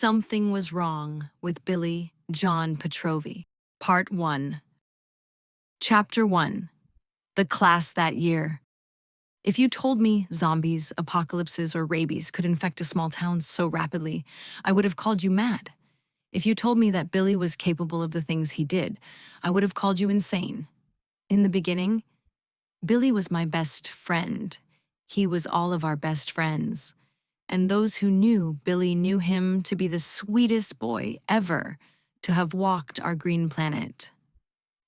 Something was wrong with Billy John Petrovi. Part 1. Chapter 1. The Class That Year. If you told me zombies, apocalypses, or rabies could infect a small town so rapidly, I would have called you mad. If you told me that Billy was capable of the things he did, I would have called you insane. In the beginning, Billy was my best friend. He was all of our best friends. And those who knew Billy knew him to be the sweetest boy ever to have walked our green planet.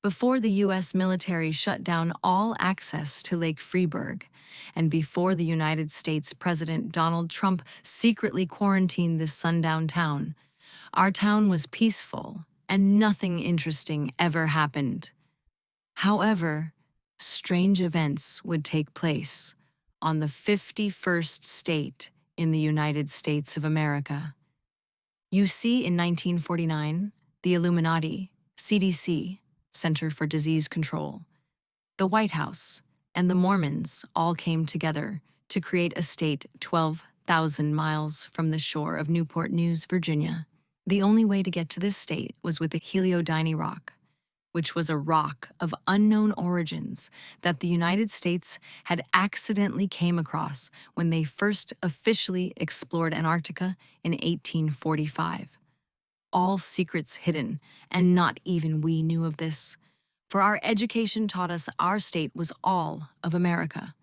Before the U.S. military shut down all access to Lake Freeburg, and before the United States President Donald Trump secretly quarantined this sundown town, our town was peaceful and nothing interesting ever happened. However, strange events would take place on the 51st state in the United States of America. You see, in 1949, the Illuminati, CDC, Center for Disease Control, the White House, and the Mormons all came together to create a state 12,000 miles from the shore of Newport News, Virginia. The only way to get to this state was with the Heliodyny rock, which was a rock of unknown origins that the United States had accidentally came across when they first officially explored Antarctica in 1845. All secrets hidden, and not even we knew of this, for our education taught us our state was all of America.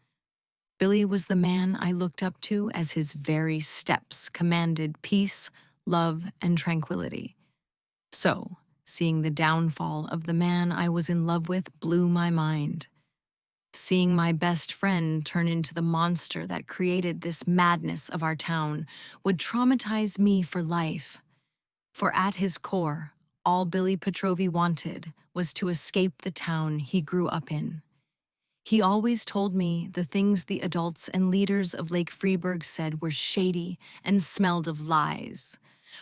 Billy was the man I looked up to as his very steps commanded peace, love, and tranquility. So, seeing the downfall of the man I was in love with blew my mind. Seeing my best friend turn into the monster that created this madness of our town would traumatize me for life. For at his core, all Billy Pretrovi wanted was to escape the town he grew up in. He always told me the things the adults and leaders of Lake Freeburg said were shady and smelled of lies.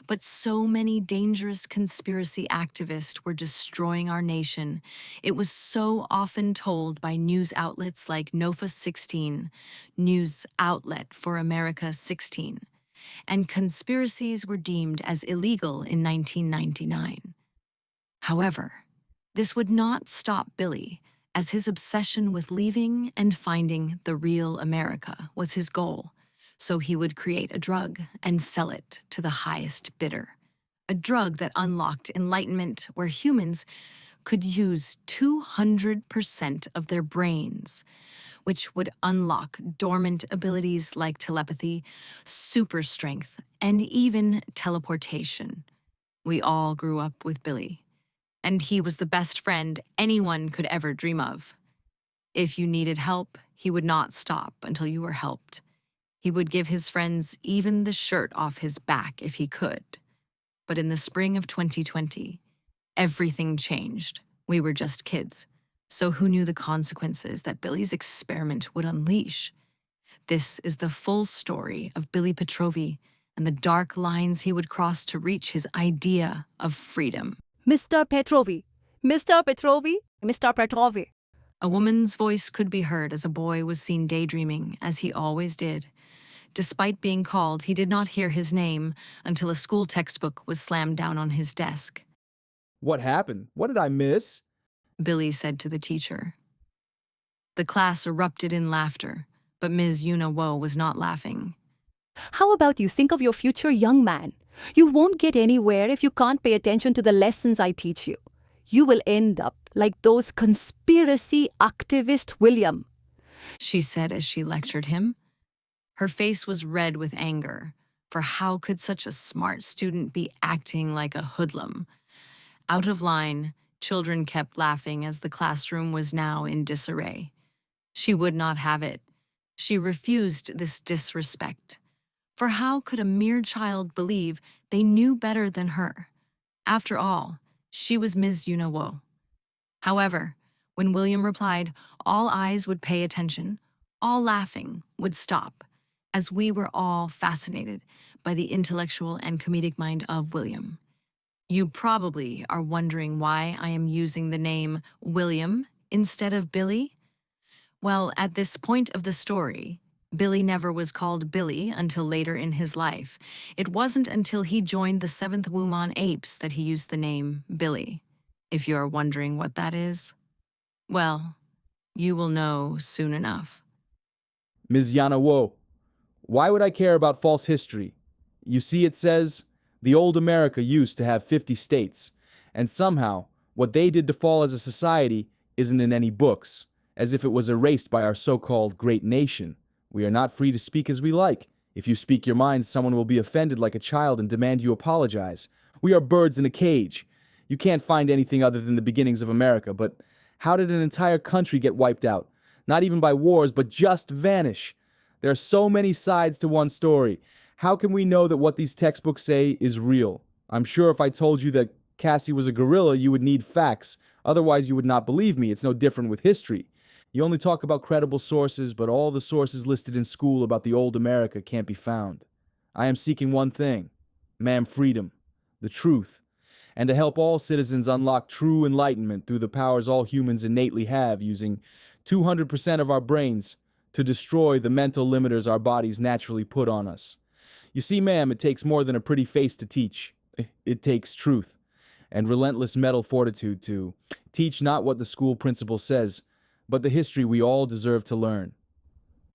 But so many dangerous conspiracy activists were destroying our nation. It was so often told by news outlets like NOFA 16, News Outlet for America 16, and conspiracies were deemed as illegal in 1999. However, this would not stop Billy, as his obsession with leaving and finding the real America was his goal. So he would create a drug and sell it to the highest bidder. A drug that unlocked enlightenment where humans could use 200% of their brains, which would unlock dormant abilities like telepathy, super strength, and even teleportation. We all grew up with Billy, and he was the best friend anyone could ever dream of. If you needed help, he would not stop until you were helped. He would give his friends even the shirt off his back if he could. But in the spring of 2020, everything changed. We were just kids. So who knew the consequences that Billy's experiment would unleash? This is the full story of Billy Pretrovi and the dark lines he would cross to reach his idea of freedom. Mr. Pretrovi, Mr. Pretrovi, Mr. Pretrovi. A woman's voice could be heard as a boy was seen daydreaming, as he always did. Despite being called, he did not hear his name until a school textbook was slammed down on his desk. What happened? What did I miss? Billy said to the teacher. The class erupted in laughter, but Ms. Yuna Wo was not laughing. How about you think of your future, young man? You won't get anywhere if you can't pay attention to the lessons I teach you. You will end up like those conspiracy activist William, she said as she lectured him. Her face was red with anger, for how could such a smart student be acting like a hoodlum? Out of line, children kept laughing as the classroom was now in disarray. She would not have it. She refused this disrespect. For how could a mere child believe they knew better than her? After all, she was Ms. Yuna Wo. However, when William replied, all eyes would pay attention, all laughing would stop, as we were all fascinated by the intellectual and comedic mind of William. You probably are wondering why I am using the name William instead of Billy. Well, at this point of the story, Billy never was called Billy until later in his life. It wasn't until he joined the 7th Wumon Apes that he used the name Billy. If you're wondering what that is, well, you will know soon enough. Ms. Yana Wo, why would I care about false history? You see, it says, the old America used to have 50 states, and somehow, what they did to fall as a society isn't in any books, as if it was erased by our so-called great nation. We are not free to speak as we like. If you speak your mind, someone will be offended like a child and demand you apologize. We are birds in a cage. You can't find anything other than the beginnings of America, but how did an entire country get wiped out? Not even by wars, but just vanish. There are so many sides to one story. How can we know that what these textbooks say is real? I'm sure if I told you that Cassie was a gorilla, you would need facts. Otherwise, you would not believe me. It's no different with history. You only talk about credible sources, but all the sources listed in school about the old America can't be found. I am seeking one thing, ma'am, freedom, the truth, and to help all citizens unlock true enlightenment through the powers all humans innately have, using 200% of our brains to destroy the mental limiters our bodies naturally put on us. You see, ma'am, it takes more than a pretty face to teach. It takes truth and relentless mental fortitude to teach not what the school principal says, but the history we all deserve to learn.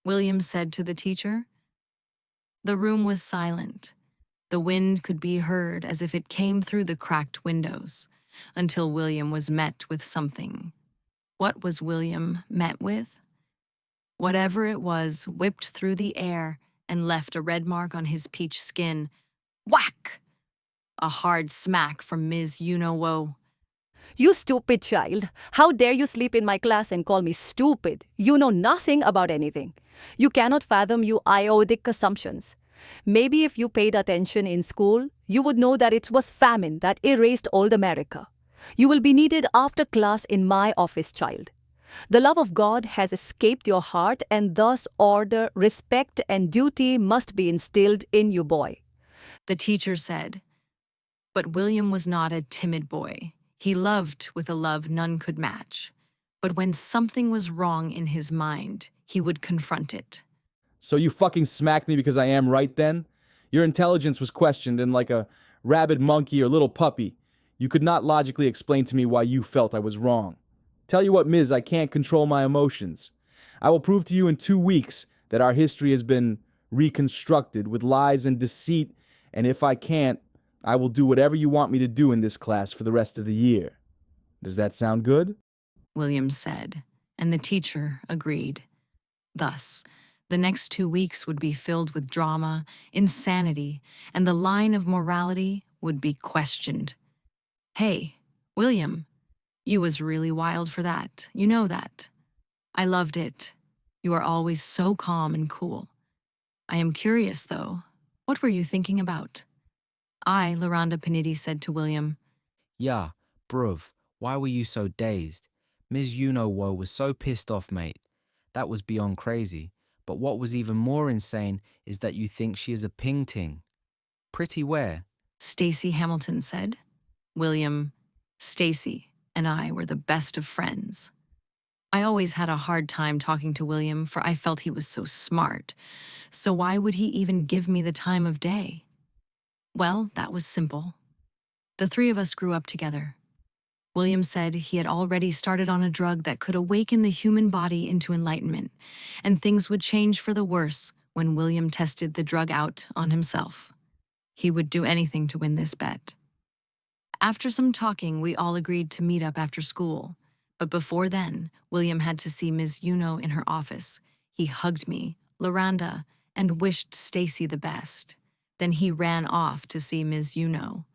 William said to the teacher. The room was silent. The wind could be heard as if it came through the cracked windows, until William was met with something. What was William met with? Whatever it was whipped through the air and left a red mark on his peach skin. Whack! A hard smack from Ms. You-Know-Woe. You stupid child. How dare you sleep in my class and call me stupid? You know nothing about anything. You cannot fathom your idiotic assumptions. Maybe if you paid attention in school, you would know that it was famine that erased old America. You will be needed after class in my office, child. The love of God has escaped your heart, and thus order, respect, and duty must be instilled in you, boy. The teacher said. But William was not a timid boy. He loved with a love none could match. But when something was wrong in his mind, he would confront it. So you fucking smacked me because I am right then? Your intelligence was questioned, and like a rabid monkey or little puppy, you could not logically explain to me why you felt I was wrong. Tell you what, Ms., I can't control my emotions. I will prove to you in 2 weeks that our history has been reconstructed with lies and deceit, and if I can't, I will do whatever you want me to do in this class for the rest of the year. Does that sound good? William said, and the teacher agreed. Thus, the next 2 weeks would be filled with drama, insanity, and the line of morality would be questioned. Hey, William, you was really wild for that. You know that. I loved it. You are always so calm and cool. I am curious, though. What were you thinking about? I, Laranda Panidi, said to William. Yeah, bruv, why were you so dazed? Ms. You-Know-Woe was so pissed off, mate. That was beyond crazy. But what was even more insane is that you think she is a ping-ting. Pretty where? Stacy Hamilton said. William, Stacy, and I were the best of friends. I always had a hard time talking to William, for I felt he was so smart. So why would he even give me the time of day? Well, that was simple. The 3 of us grew up together. William said he had already started on a drug that could awaken the human body into enlightenment, and things would change for the worse when William tested the drug out on himself. He would do anything to win this bet. After some talking, we all agreed to meet up after school. But before then, William had to see Ms. You-Know in her office. He hugged me, Laranda, and wished Stacy the best. Then he ran off to see Ms. You-Know.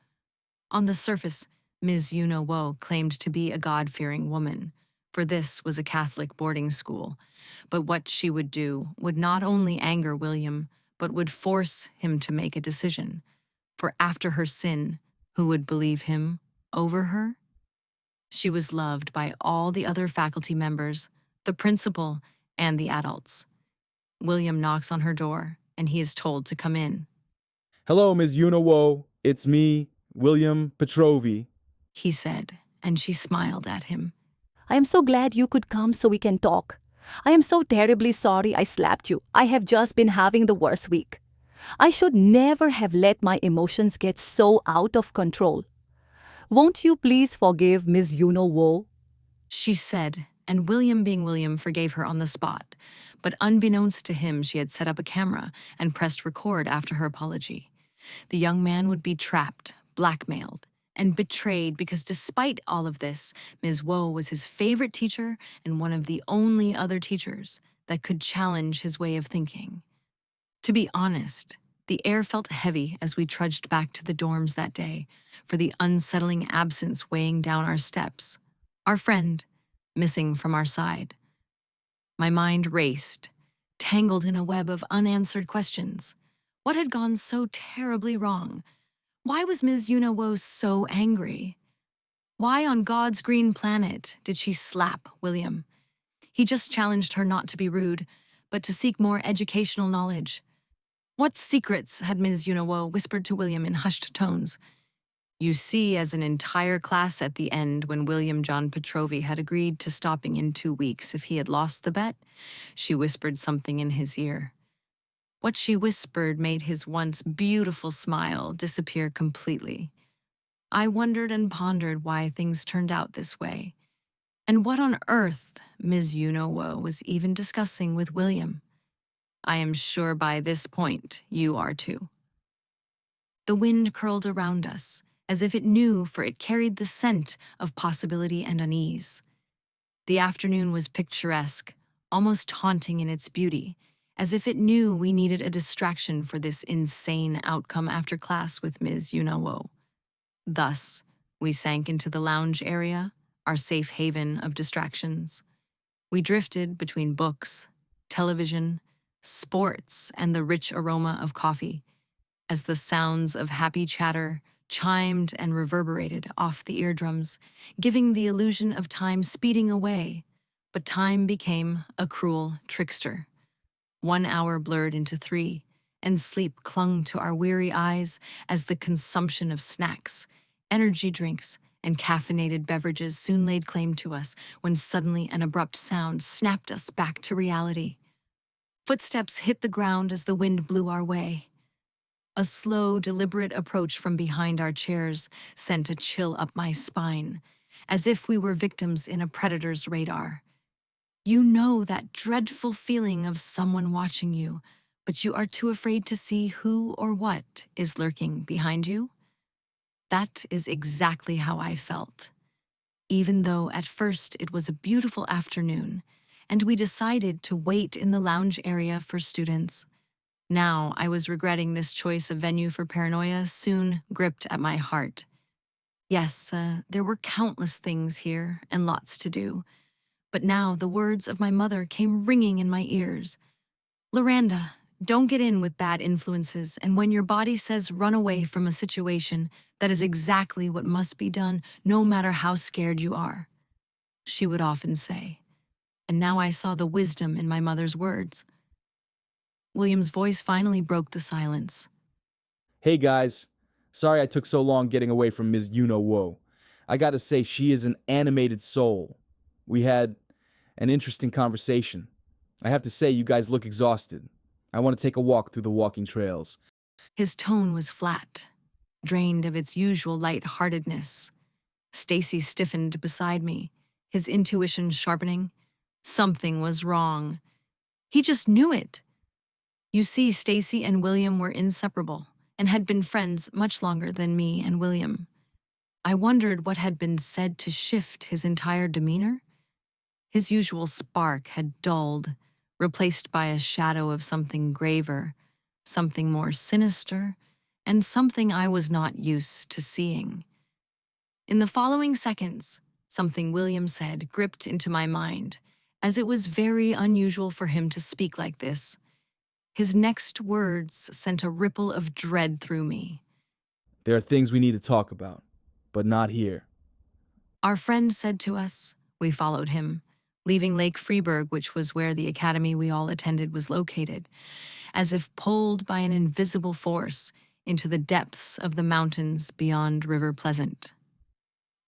On the surface, Ms. You-Know-Woe claimed to be a God-fearing woman, for this was a Catholic boarding school. But what she would do would not only anger William, but would force him to make a decision. For after her sin, who would believe him over her? She was loved by all the other faculty members, the principal, and the adults. William knocks on her door, and he is told to come in. Hello, Ms. You-Know-Woe. It's me, William Pretrovi. He said, and she smiled at him. I am so glad you could come so we can talk. I am so terribly sorry I slapped you. I have just been having the worst week. I should never have let my emotions get so out of control. Won't you please forgive Miss You-Know-Woe? She said, and William, being William, forgave her on the spot. But unbeknownst to him, she had set up a camera and pressed record after her apology. The young man would be trapped, blackmailed, and betrayed because despite all of this, Ms. Woe was his favorite teacher and one of the only other teachers that could challenge his way of thinking. To be honest, the air felt heavy as we trudged back to the dorms that day, for the unsettling absence weighing down our steps. Our friend, missing from our side. My mind raced, tangled in a web of unanswered questions. What had gone so terribly wrong? Why was Ms. You-Know-Woe so angry? Why on God's green planet did she slap William? He just challenged her not to be rude, but to seek more educational knowledge. What secrets had Ms. You-Know-Woe whispered to William in hushed tones? You see, as an entire class at the end, when William John Pretrovi had agreed to stopping in 2 weeks if he had lost the bet, she whispered something in his ear. What she whispered made his once beautiful smile disappear completely. I wondered and pondered why things turned out this way, and what on earth Ms. You-Know-Woe was even discussing with William. I am sure by this point you are too. The wind curled around us, as if it knew, for it carried the scent of possibility and unease. The afternoon was picturesque, almost haunting in its beauty, as if it knew we needed a distraction for this insane outcome after class with Ms. You-Know-Woe. Thus, we sank into the lounge area, our safe haven of distractions. We drifted between books, television, sports, and the rich aroma of coffee, as the sounds of happy chatter chimed and reverberated off the eardrums, giving the illusion of time speeding away. But time became a cruel trickster. 1 hour blurred into 3, and sleep clung to our weary eyes as the consumption of snacks, energy drinks, and caffeinated beverages soon laid claim to us when suddenly an abrupt sound snapped us back to reality. Footsteps hit the ground as the wind blew our way. A slow, deliberate approach from behind our chairs sent a chill up my spine, as if we were victims in a predator's radar. You know that dreadful feeling of someone watching you, but you are too afraid to see who or what is lurking behind you? That is exactly how I felt. Even though at first it was a beautiful afternoon, and we decided to wait in the lounge area for students. Now I was regretting this choice of venue for paranoia soon gripped at my heart. Yes, there were countless things here and lots to do, but now the words of my mother came ringing in my ears. Loranda, don't get in with bad influences, and when your body says run away from a situation, that is exactly what must be done, no matter how scared you are, she would often say. And now I saw the wisdom in my mother's words. William's voice finally broke the silence. Hey guys, sorry I took so long getting away from Ms. You-Know-Woe. I gotta say, she is an animated soul. We had an interesting conversation. I have to say, you guys look exhausted. I want to take a walk through the walking trails. His tone was flat, drained of its usual light-heartedness. Stacy stiffened beside me, his intuition sharpening. Something was wrong. He just knew it. You see, Stacy and William were inseparable and had been friends much longer than me and William. I wondered what had been said to shift his entire demeanor. His usual spark had dulled, replaced by a shadow of something graver, something more sinister, and something I was not used to seeing. In the following seconds, something William said gripped into my mind, as it was very unusual for him to speak like this. His next words sent a ripple of dread through me. There are things we need to talk about, but not here. Our friend said to us. We followed him, leaving Lake Freeburg, which was where the academy we all attended was located, as if pulled by an invisible force into the depths of the mountains beyond River Pleasant.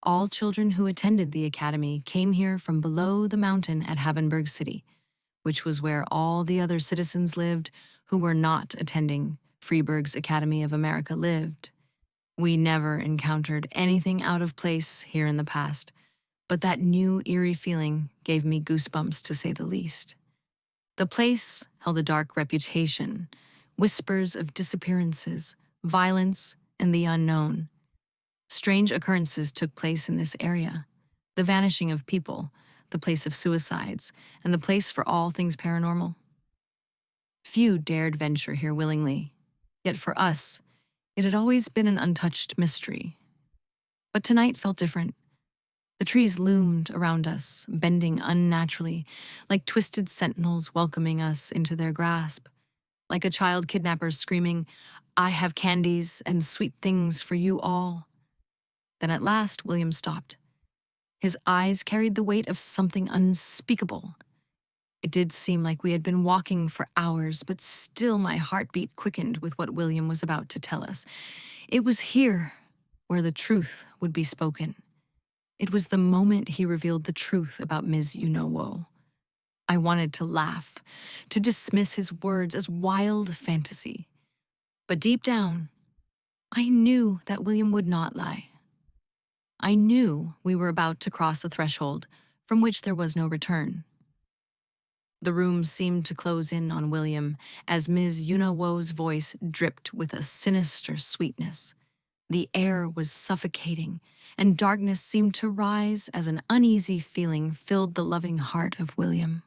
All children who attended the academy came here from below the mountain at Havenburg City, which was where all the other citizens lived who were not attending Freeburg's Academy of America lived. We never encountered anything out of place here in the past, but that new eerie feeling gave me goosebumps to say the least. The place held a dark reputation, whispers of disappearances, violence, and the unknown. Strange occurrences took place in this area. The vanishing of people, the place of suicides, and the place for all things paranormal. Few dared venture here willingly, yet for us, it had always been an untouched mystery. But tonight felt different. The trees loomed around us, bending unnaturally, like twisted sentinels welcoming us into their grasp, like a child kidnapper screaming, "I have candies and sweet things for you all." Then at last, William stopped. His eyes carried the weight of something unspeakable. It did seem like we had been walking for hours, but still my heartbeat quickened with what William was about to tell us. It was here where the truth would be spoken. It was the moment he revealed the truth about Ms. You-Know-Woe. I wanted to laugh, to dismiss his words as wild fantasy. But deep down, I knew that William would not lie. I knew we were about to cross a threshold from which there was no return. The room seemed to close in on William as Ms. You-Know-Woe's voice dripped with a sinister sweetness. The air was suffocating, and darkness seemed to rise as an uneasy feeling filled the loving heart of William.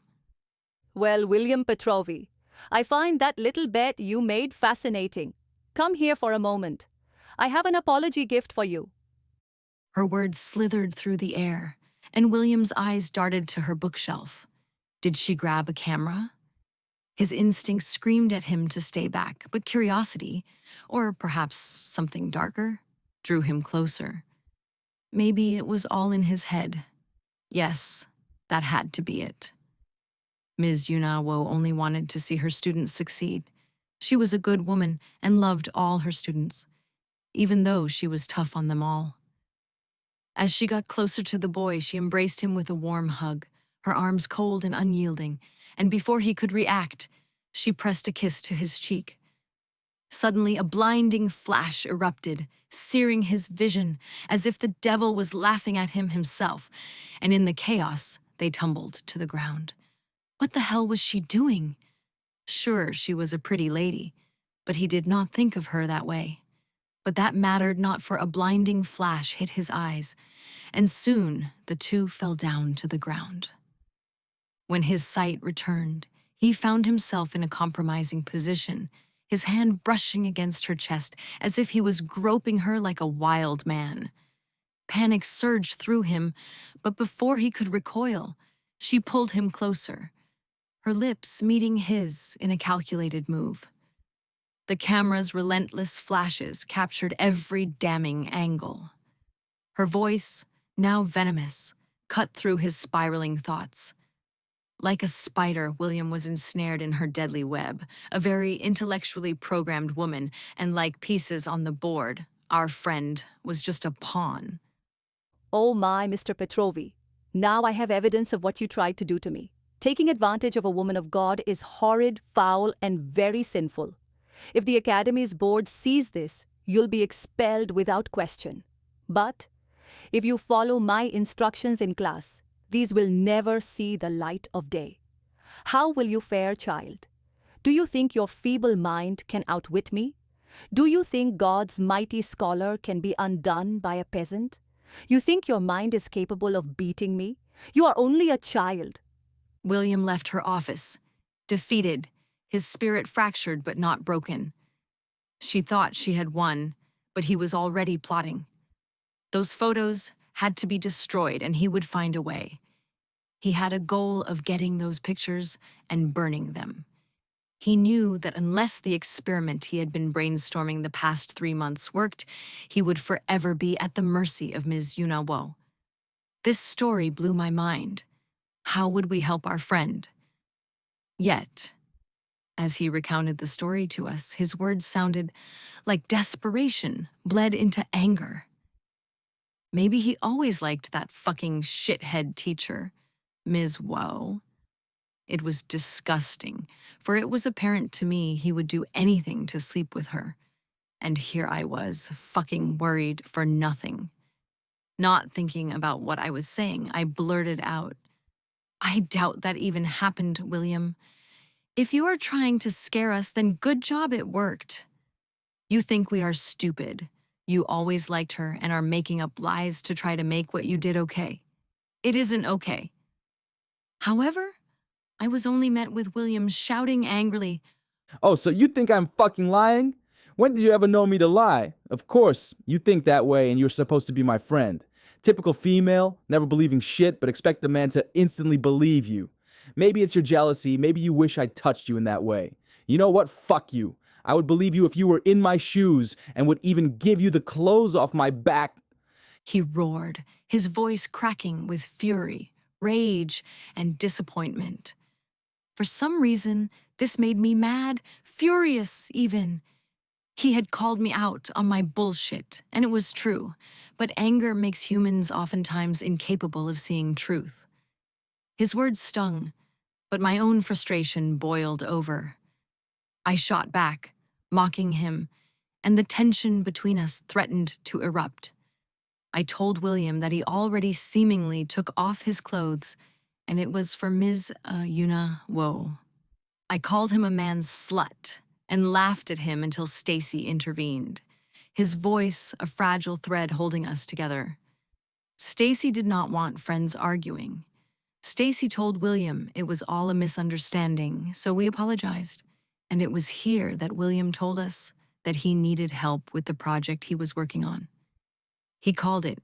Well, William Pretrovi, I find that little bet you made fascinating. Come here for a moment. I have an apology gift for you. Her words slithered through the air, and William's eyes darted to her bookshelf. Did she grab a camera? His instinct screamed at him to stay back, but curiosity, or perhaps something darker, drew him closer. Maybe it was all in his head. Yes, that had to be it. Ms. You-Know-Woe only wanted to see her students succeed. She was a good woman and loved all her students, even though she was tough on them all. As she got closer to the boy, she embraced him with a warm hug, her arms cold and unyielding, and before he could react, she pressed a kiss to his cheek. Suddenly, a blinding flash erupted, searing his vision, as if the devil was laughing at him himself, and in the chaos, they tumbled to the ground. What the hell was she doing? Sure, she was a pretty lady, but he did not think of her that way. But that mattered not, for a blinding flash hit his eyes, and soon the two fell down to the ground. When his sight returned, he found himself in a compromising position, his hand brushing against her chest as if he was groping her like a wild man. Panic surged through him, but before he could recoil, she pulled him closer, her lips meeting his in a calculated move. The camera's relentless flashes captured every damning angle. Her voice, now venomous, cut through his spiraling thoughts. Like a spider, William was ensnared in her deadly web, a very intellectually programmed woman, and like pieces on the board, our friend was just a pawn. Oh my, Mr. Pretrovi, now I have evidence of what you tried to do to me. Taking advantage of a woman of God is horrid, foul, and very sinful. If the Academy's board sees this, you'll be expelled without question. But if you follow my instructions in class, these will never see the light of day. How will you fare, child? Do you think your feeble mind can outwit me? Do you think God's mighty scholar can be undone by a peasant? You think your mind is capable of beating me? You are only a child. William left her office, defeated, his spirit fractured but not broken. She thought she had won, but he was already plotting. Those photos had to be destroyed, and he would find a way. He had a goal of getting those pictures and burning them. He knew that unless the experiment he had been brainstorming the past 3 months worked, he would forever be at the mercy of Ms. You-Know-Woe. This story blew my mind. How would we help our friend? Yet, as he recounted the story to us, his words sounded like desperation bled into anger. Maybe he always liked that fucking shithead teacher, Ms. Woe. It was disgusting, for it was apparent to me he would do anything to sleep with her. And here I was, fucking worried for nothing. Not thinking about what I was saying, I blurted out, "I doubt that even happened, William. If you are trying to scare us, then good job it worked. You think we are stupid. You always liked her and are making up lies to try to make what you did okay. It isn't okay." However, I was only met with William shouting angrily, Oh, so you think I'm fucking lying? When did you ever know me to lie? Of course, you think that way and you're supposed to be my friend. Typical female, never believing shit but expect a man to instantly believe you. Maybe it's your jealousy, maybe you wish I'd touched you in that way. You know what? Fuck you. I would believe you if you were in my shoes and would even give you the clothes off my back. he roared, his voice cracking with fury, rage, and disappointment. For some reason, this made me mad, furious even. He had called me out on my bullshit, and it was true, but anger makes humans oftentimes incapable of seeing truth. His words stung, but my own frustration boiled over. I shot back, mocking him, and the tension between us threatened to erupt. I told William that he already seemingly took off his clothes, and it was for Ms. Yuna Woe. I called him a man's slut and laughed at him until Stacy intervened, his voice a fragile thread holding us together. Stacy did not want friends arguing. Stacy told William it was all a misunderstanding, so we apologized. And it was here that William told us that he needed help with the project he was working on. He called it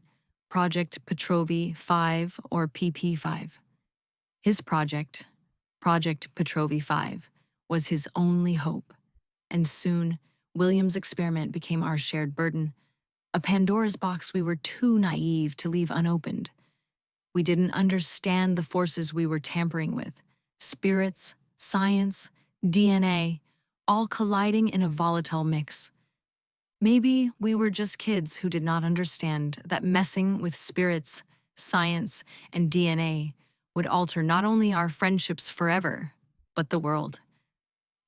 Project Pretrovi 5 or PP5. His project, Project Pretrovi 5, was his only hope. And soon, William's experiment became our shared burden, a Pandora's box we were too naive to leave unopened. We didn't understand the forces we were tampering with, spirits, science, DNA, all colliding in a volatile mix. Maybe we were just kids who did not understand that messing with spirits, science, and DNA would alter not only our friendships forever, but the world.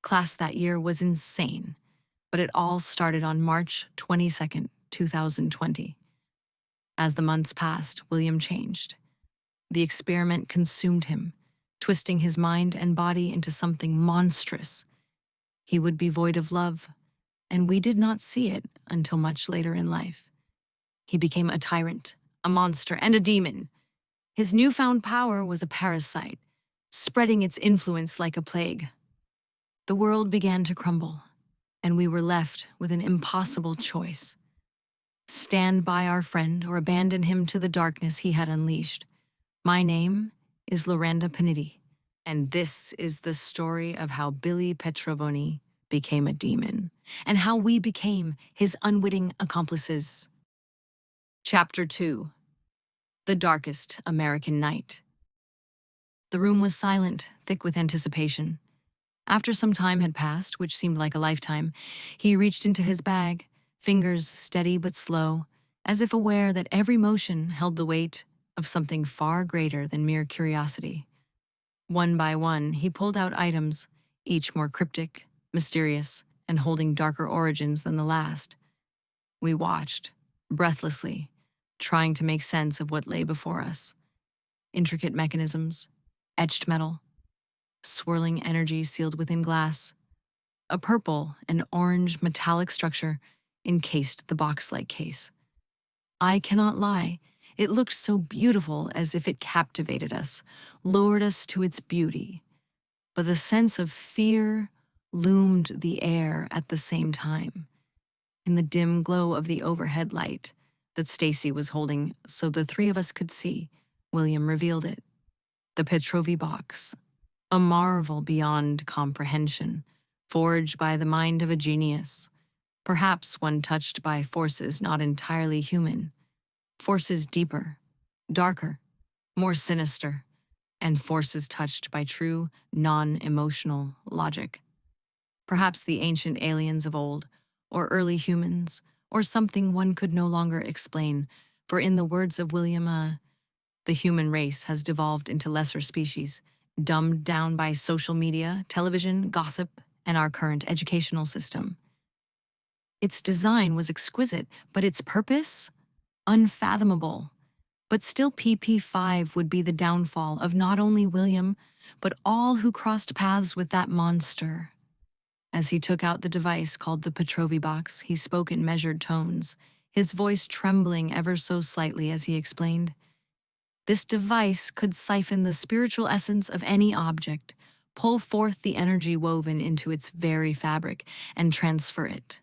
Class that year was insane, but it all started on March 22nd, 2020. As the months passed, William changed. The experiment consumed him, twisting his mind and body into something monstrous. He would be void of love, and we did not see it until much later in life. He became a tyrant, a monster, and a demon. His newfound power was a parasite, spreading its influence like a plague. The world began to crumble, and we were left with an impossible choice: stand by our friend or abandon him to the darkness he had unleashed. My name is Loranda Panidi, and this is the story of how Billy Petrovoni became a demon, and how we became his unwitting accomplices. Chapter 2: The Darkest American Night. The room was silent, thick with anticipation. After some time had passed, which seemed like a lifetime, he reached into his bag, fingers steady but slow, as if aware that every motion held the weight of something far greater than mere curiosity. One by one, he pulled out items, each more cryptic, mysterious, and holding darker origins than the last. We watched, breathlessly, trying to make sense of what lay before us. Intricate mechanisms, etched metal, swirling energy sealed within glass. A purple and orange metallic structure encased the box-like case. I cannot lie, it looked so beautiful, as if it captivated us, lured us to its beauty. But the sense of fear loomed the air at the same time. In the dim glow of the overhead light that Stacy was holding so the three of us could see, William revealed it. The Pretrovi box, a marvel beyond comprehension, forged by the mind of a genius, perhaps one touched by forces not entirely human, forces deeper, darker, more sinister, and forces touched by true, non-emotional logic. Perhaps the ancient aliens of old, or early humans, or something one could no longer explain, for in the words of William, the human race has devolved into lesser species, dumbed down by social media, television, gossip, and our current educational system. Its design was exquisite, but its purpose? Unfathomable. But still, PP5 would be the downfall of not only William, but all who crossed paths with that monster. As he took out the device called the Pretrovi box, he spoke in measured tones, his voice trembling ever so slightly as he explained. This device could siphon the spiritual essence of any object, pull forth the energy woven into its very fabric, and transfer it,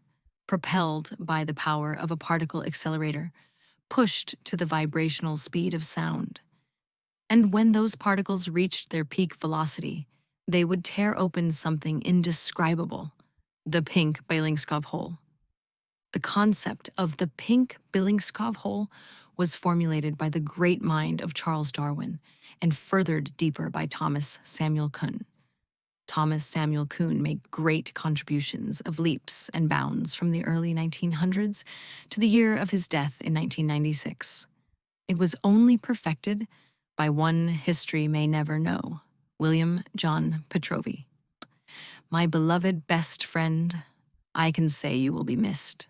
propelled by the power of a particle accelerator, pushed to the vibrational speed of sound. And when those particles reached their peak velocity, they would tear open something indescribable, the pink Billingskov hole. The concept of the pink Billingskov hole was formulated by the great mind of Charles Darwin and furthered deeper by Thomas Samuel Kuhn. Thomas Samuel Kuhn made great contributions of leaps and bounds from the early 1900s to the year of his death in 1996. It was only perfected by one history may never know, William John Pretrovi. My beloved best friend, I can say you will be missed.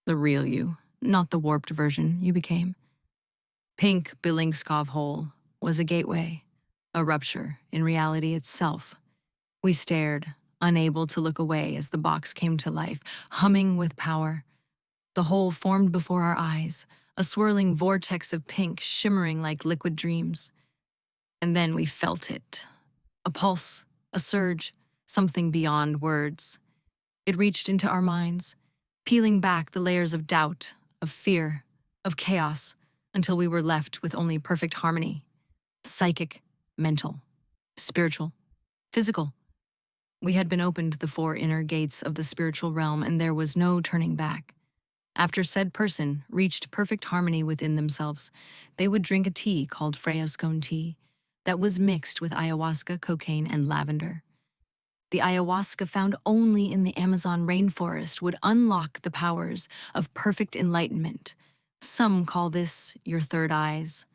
The real you, not the warped version you became. Pink Billingskov hole was a gateway, a rupture in reality itself. We stared, unable to look away as the box came to life, humming with power. The hole formed before our eyes, a swirling vortex of pink shimmering like liquid dreams. And then we felt it. A pulse, a surge, something beyond words. It reached into our minds, peeling back the layers of doubt, of fear, of chaos, until we were left with only perfect harmony. Psychic, mental, spiritual, physical. We had been opened the 4 inner gates of the spiritual realm, and there was no turning back. After said person reached perfect harmony within themselves, they would drink a tea called Freyoscone tea that was mixed with ayahuasca, cocaine, and lavender. The ayahuasca found only in the Amazon rainforest would unlock the powers of perfect enlightenment. Some call this your third eyes,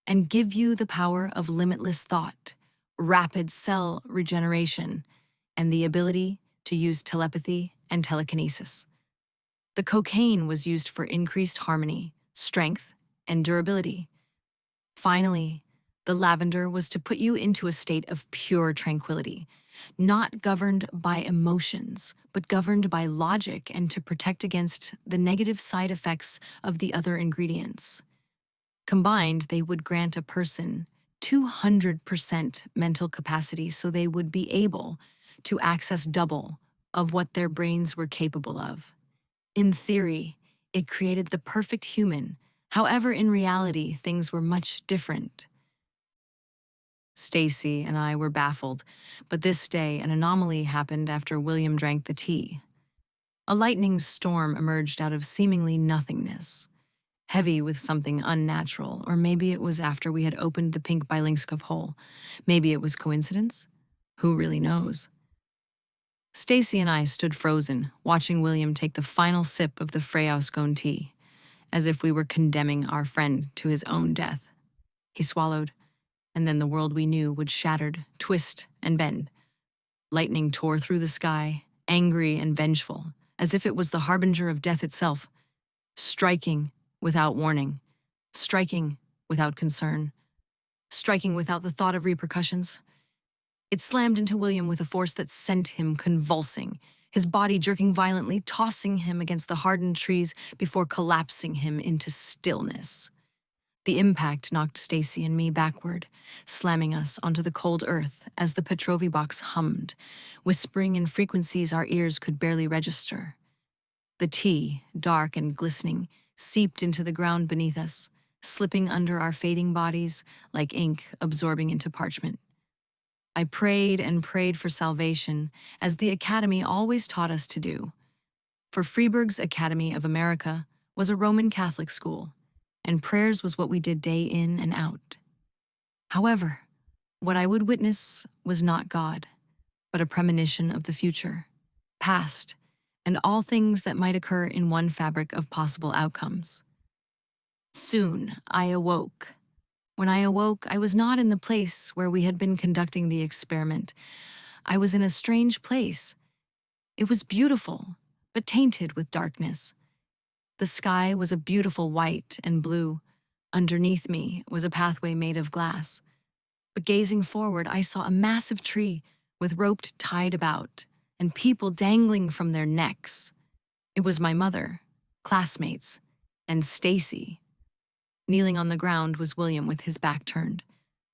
and give you the power of limitless thought, rapid cell regeneration, and the ability to use telepathy and telekinesis. The cocaine was used for increased harmony, strength, and durability. Finally, the lavender was to put you into a state of pure tranquility, not governed by emotions, but governed by logic and to protect against the negative side effects of the other ingredients. Combined, they would grant a person 200% mental capacity so they would be able to access double of what their brains were capable of. In theory, it created the perfect human. However, in reality, things were much different. Stacy and I were baffled, but this day an anomaly happened after William drank the tea. A lightning storm emerged out of seemingly nothingness, heavy with something unnatural, or maybe it was after we had opened the pink Billingskov hole. Maybe it was coincidence? Who really knows? Stacy and I stood frozen, watching William take the final sip of the Freyoscone tea, as if we were condemning our friend to his own death. He swallowed, and then the world we knew would shattered, twist, and bend. Lightning tore through the sky, angry and vengeful, as if it was the harbinger of death itself, striking without warning, striking without concern, striking without the thought of repercussions. It slammed into William with a force that sent him convulsing, his body jerking violently, tossing him against the hardened trees before collapsing him into stillness. The impact knocked Stacy and me backward, slamming us onto the cold earth as the Pretrovi box hummed, whispering in frequencies our ears could barely register. The tea, dark and glistening, seeped into the ground beneath us, slipping under our fading bodies like ink absorbing into parchment. I prayed and prayed for salvation, as the Academy always taught us to do. For Freiburg's Academy of America was a Roman Catholic school, and prayers was what we did day in and out. However, what I would witness was not God, but a premonition of the future, past, and all things that might occur in one fabric of possible outcomes. Soon I awoke. When I awoke, I was not in the place where we had been conducting the experiment. I was in a strange place. It was beautiful, but tainted with darkness. The sky was a beautiful white and blue. Underneath me was a pathway made of glass. But gazing forward, I saw a massive tree with rope tied about and people dangling from their necks. It was my mother, classmates, and Stacy. Kneeling on the ground was William with his back turned.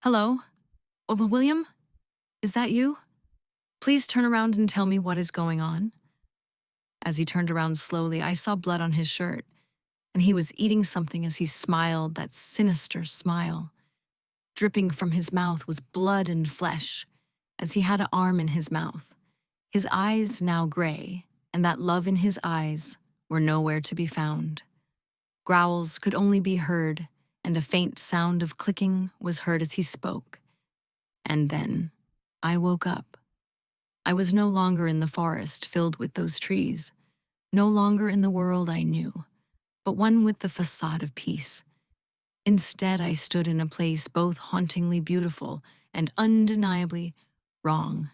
Hello? Oh, William? Is that you? Please turn around and tell me what is going on. As he turned around slowly, I saw blood on his shirt, and he was eating something as he smiled that sinister smile. Dripping from his mouth was blood and flesh, as he had an arm in his mouth. His eyes now gray, and that love in his eyes were nowhere to be found. Growls could only be heard, and a faint sound of clicking was heard as he spoke. And then I woke up. I was no longer in the forest filled with those trees, no longer in the world I knew, but one with the facade of peace. Instead, I stood in a place both hauntingly beautiful and undeniably wrong.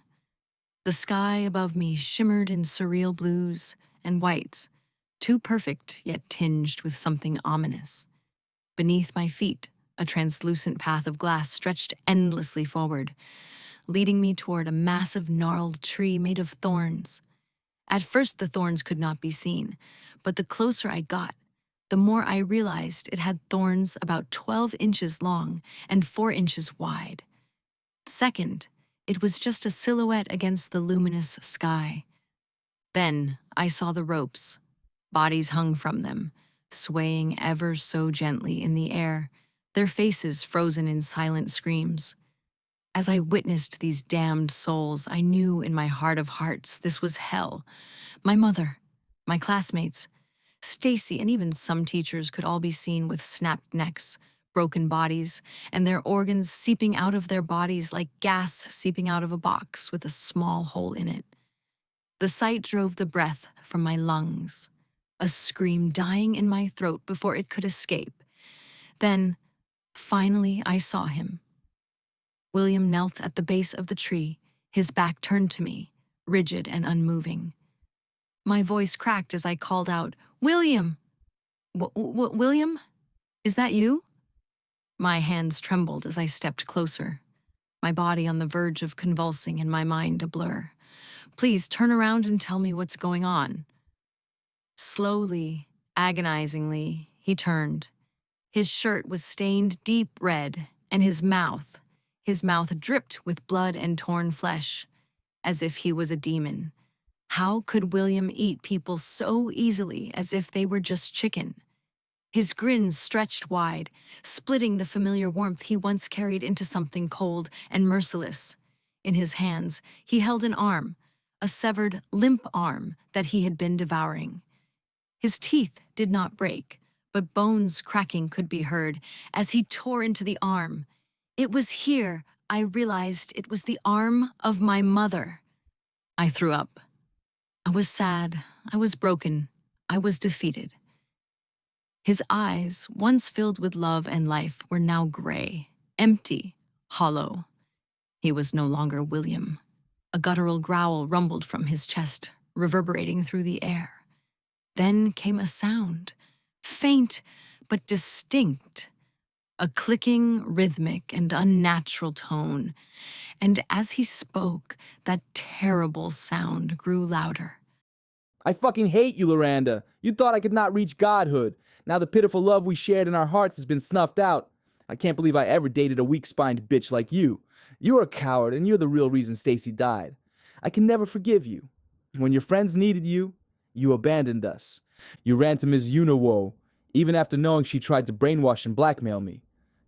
The sky above me shimmered in surreal blues and whites, too perfect yet tinged with something ominous. Beneath my feet, a translucent path of glass stretched endlessly forward, leading me toward a massive gnarled tree made of thorns. At first, the thorns could not be seen, but the closer I got, the more I realized it had thorns about 12 inches long and 4 inches wide. Second, it was just a silhouette against the luminous sky. Then I saw the ropes. Bodies hung from them, swaying ever so gently in the air, their faces frozen in silent screams. As I witnessed these damned souls, I knew in my heart of hearts this was hell. My mother, my classmates, Stacy, and even some teachers could all be seen with snapped necks, broken bodies, and their organs seeping out of their bodies like gas seeping out of a box with a small hole in it. The sight drove the breath from my lungs, a scream dying in my throat before it could escape. Then, finally, I saw him. William knelt at the base of the tree, his back turned to me, rigid and unmoving. My voice cracked as I called out, "William! William? Is that you?" My hands trembled as I stepped closer, my body on the verge of convulsing and my mind a blur. "Please turn around and tell me what's going on." Slowly, agonizingly, he turned. His shirt was stained deep red, and his mouth dripped with blood and torn flesh, as if he was a demon. How could William eat people so easily as if they were just chicken? His grin stretched wide, splitting the familiar warmth he once carried into something cold and merciless. In his hands, he held an arm, a severed, limp arm that he had been devouring. His teeth did not break, but bones cracking could be heard as he tore into the arm. It was here I realized it was the arm of my mother. I threw up. I was sad, I was broken, I was defeated. His eyes, once filled with love and life, were now gray, empty, hollow. He was no longer William. A guttural growl rumbled from his chest, reverberating through the air. Then came a sound, faint but distinct, a clicking, rhythmic, and unnatural tone. And as he spoke, that terrible sound grew louder. I fucking hate you, Loranda. You thought I could not reach godhood. Now the pitiful love we shared in our hearts has been snuffed out. I can't believe I ever dated a weak-spined bitch like you. You're a coward, and you're the real reason Stacy died. I can never forgive you. When your friends needed you, you abandoned us. You ran to Ms. Unawo, even after knowing she tried to brainwash and blackmail me.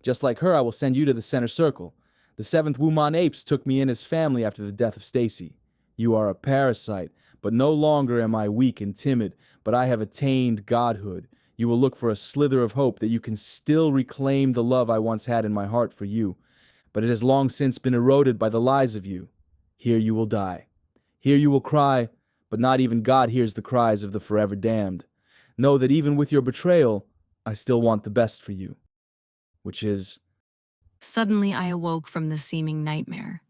Just like her, I will send you to the center circle. The 7th Wuman apes took me in as family after the death of Stacy. You are a parasite, but no longer am I weak and timid, but I have attained godhood. You will look for a slither of hope that you can still reclaim the love I once had in my heart for you, but it has long since been eroded by the lies of you. Here you will die. Here you will cry, but not even God hears the cries of the forever damned. Know that even with your betrayal, I still want the best for you, which is Suddenly, I awoke from the seeming nightmare.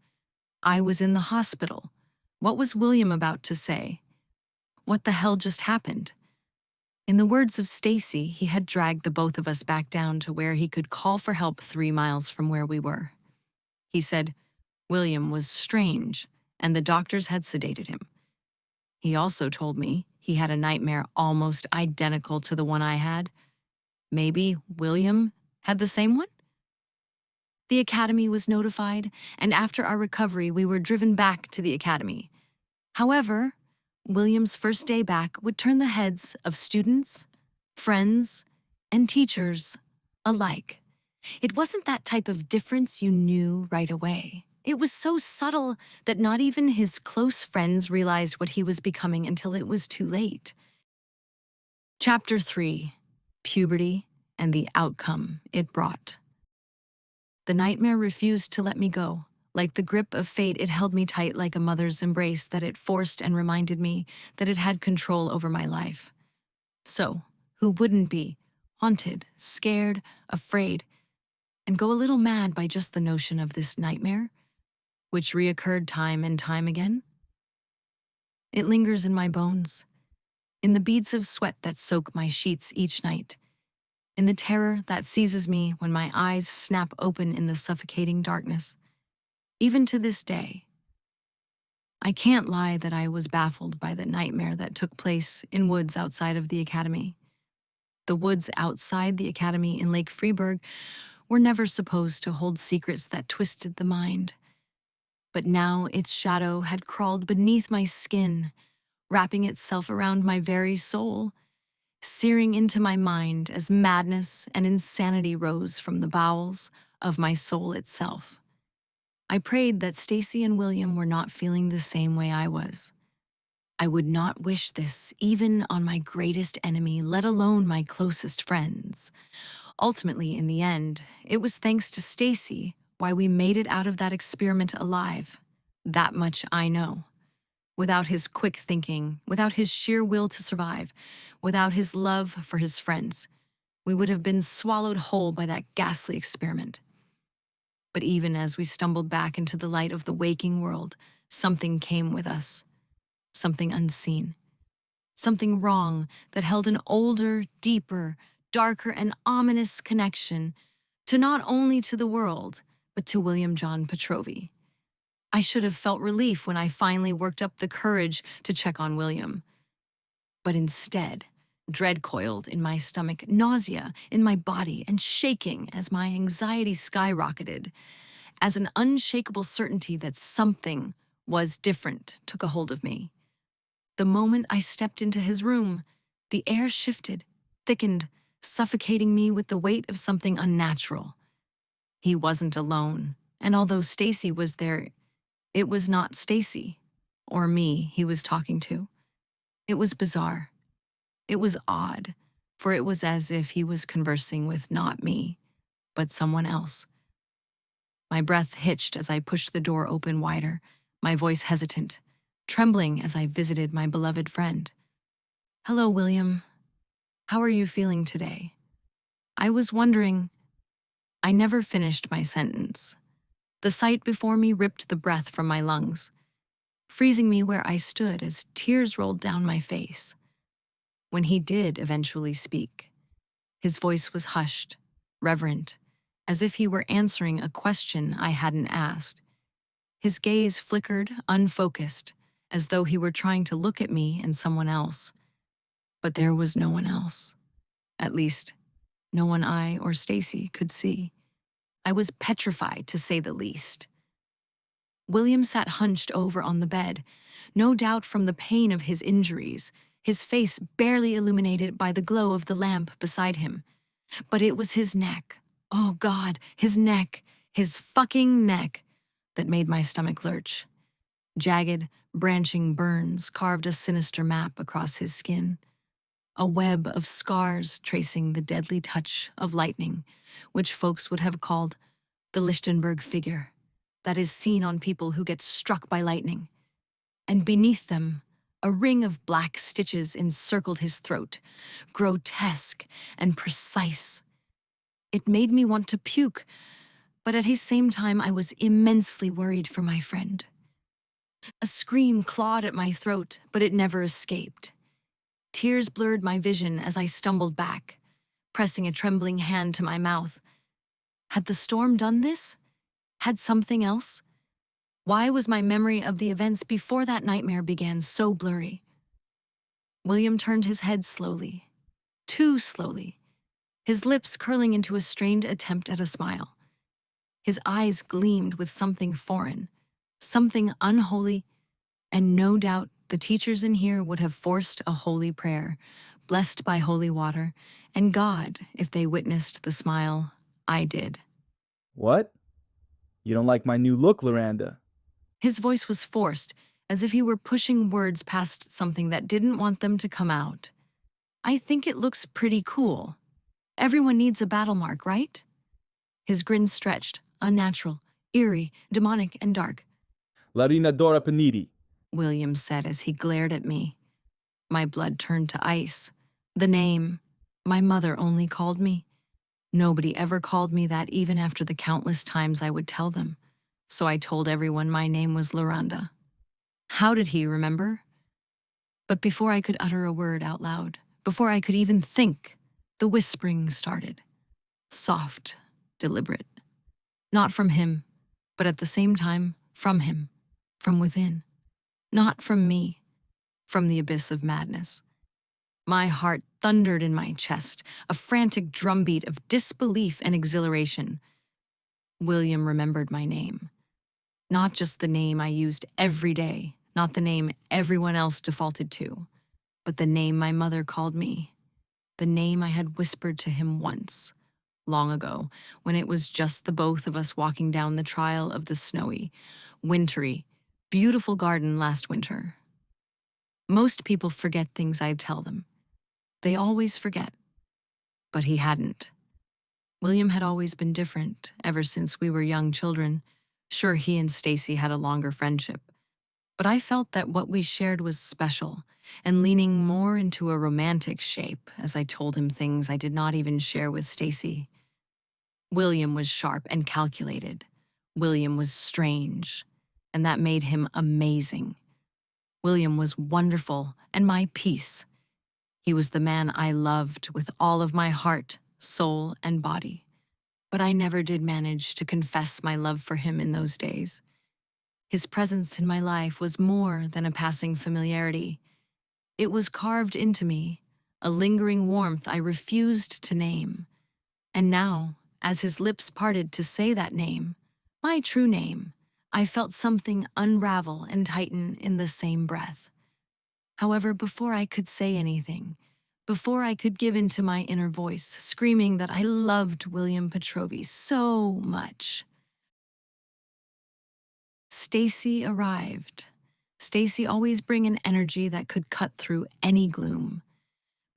I was in the hospital. What was William about to say? What the hell just happened? In the words of Stacy, he had dragged the both of us back down to where he could call for help 3 miles from where we were. He said William was strange and the doctors had sedated him. He also told me he had a nightmare almost identical to the one I had. Maybe William had the same one? The academy was notified, and after our recovery, we were driven back to the academy. However, William's first day back would turn the heads of students, friends, and teachers alike. It wasn't that type of difference you knew right away. It was so subtle that not even his close friends realized what he was becoming until it was too late. Chapter 3: Puberty and the Outcome It Brought. The nightmare refused to let me go. Like the grip of fate, it held me tight like a mother's embrace that it forced and reminded me that it had control over my life. So, who wouldn't be haunted, scared, afraid, and go a little mad by just the notion of this nightmare, which reoccurred time and time again? It lingers in my bones, in the beads of sweat that soak my sheets each night, in the terror that seizes me when my eyes snap open in the suffocating darkness. Even to this day, I can't lie that I was baffled by the nightmare that took place in woods outside of the academy. The woods outside the academy in Lake Freeburg were never supposed to hold secrets that twisted the mind. But now its shadow had crawled beneath my skin, wrapping itself around my very soul, searing into my mind as madness and insanity rose from the bowels of my soul itself. I prayed that Stacy and William were not feeling the same way I was. I would not wish this even on my greatest enemy, let alone my closest friends. Ultimately, in the end, it was thanks to Stacy why we made it out of that experiment alive. That much I know. Without his quick thinking, without his sheer will to survive, without his love for his friends, we would have been swallowed whole by that ghastly experiment. But even as we stumbled back into the light of the waking world, something came with us. Something unseen. Something wrong that held an older, deeper, darker, and ominous connection to not only to the world, but to William John Pretrovi. I should have felt relief when I finally worked up the courage to check on William. But instead, dread coiled in my stomach, nausea in my body, and shaking as my anxiety skyrocketed, as an unshakable certainty that something was different took a hold of me. The moment I stepped into his room, the air shifted, thickened, suffocating me with the weight of something unnatural. He wasn't alone, and although Stacy was there, it was not Stacy or me he was talking to. It was bizarre. It was odd, for it was as if he was conversing with not me, but someone else. My breath hitched as I pushed the door open wider, my voice hesitant, trembling as I visited my beloved friend. "Hello, William. How are you feeling today?" I was wondering. I never finished my sentence. The sight before me ripped the breath from my lungs, freezing me where I stood as tears rolled down my face. When he did eventually speak, his voice was hushed, reverent, as if he were answering a question I hadn't asked. His gaze flickered, unfocused, as though he were trying to look at me and someone else. But there was no one else. At least, no one I or Stacy could see. I was petrified, to say the least. William sat hunched over on the bed, no doubt from the pain of his injuries, his face barely illuminated by the glow of the lamp beside him. But it was his neck, oh God, his neck, his fucking neck, that made my stomach lurch. Jagged, branching burns carved a sinister map across his skin, a web of scars tracing the deadly touch of lightning, which folks would have called the Lichtenberg figure, that is seen on people who get struck by lightning. And beneath them, a ring of black stitches encircled his throat, grotesque and precise. It made me want to puke, But at the same time, I was immensely worried for my friend. A scream clawed at my throat, but it never escaped. Tears blurred my vision as I stumbled back, pressing a trembling hand to my mouth. Had the storm done this? Had something else? Why was my memory of the events before that nightmare began so blurry? William turned his head slowly, too slowly, his lips curling into a strained attempt at a smile. His eyes gleamed with something foreign, something unholy, and no doubt the teachers in here would have forced a holy prayer, blessed by holy water, and God if they witnessed the smile I did. What? You don't like my new look, Loranda? His voice was forced, as if he were pushing words past something that didn't want them to come out. I think it looks pretty cool. Everyone needs a battle mark, right? His grin stretched, unnatural, eerie, demonic, and dark. Larina Dora Panidi. William said as he glared at me. My blood turned to ice. The name my mother only called me. Nobody ever called me that even after the countless times I would tell them. So I told everyone my name was Loranda. How did he remember? But before I could utter a word out loud, before I could even think, the whispering started. Soft, deliberate. Not from him, but at the same time, from him, from within. Not from me, from the abyss of madness. My heart thundered in my chest, a frantic drumbeat of disbelief and exhilaration. William remembered my name. Not just the name I used every day, not the name everyone else defaulted to, but the name my mother called me, the name I had whispered to him once, long ago, when it was just the both of us walking down the trail of the snowy, wintry, beautiful garden last winter. Most people forget things I tell them. They always forget. But he hadn't. William had always been different, ever since we were young children. Sure, he and Stacy had a longer friendship, but I felt that what we shared was special, and leaning more into a romantic shape as I told him things I did not even share with Stacy. William was sharp and calculated. William was strange, and that made him amazing. William was wonderful and my peace. He was the man I loved with all of my heart, soul, and body. But I never did manage to confess my love for him in those days. His presence in my life was more than a passing familiarity. It was carved into me, a lingering warmth I refused to name. And now, as his lips parted to say that name, my true name, I felt something unravel and tighten in the same breath. However, before I could say anything, before I could give in to my inner voice, screaming that I loved William Pretrovi so much, Stacy arrived. Stacy always bring an energy that could cut through any gloom.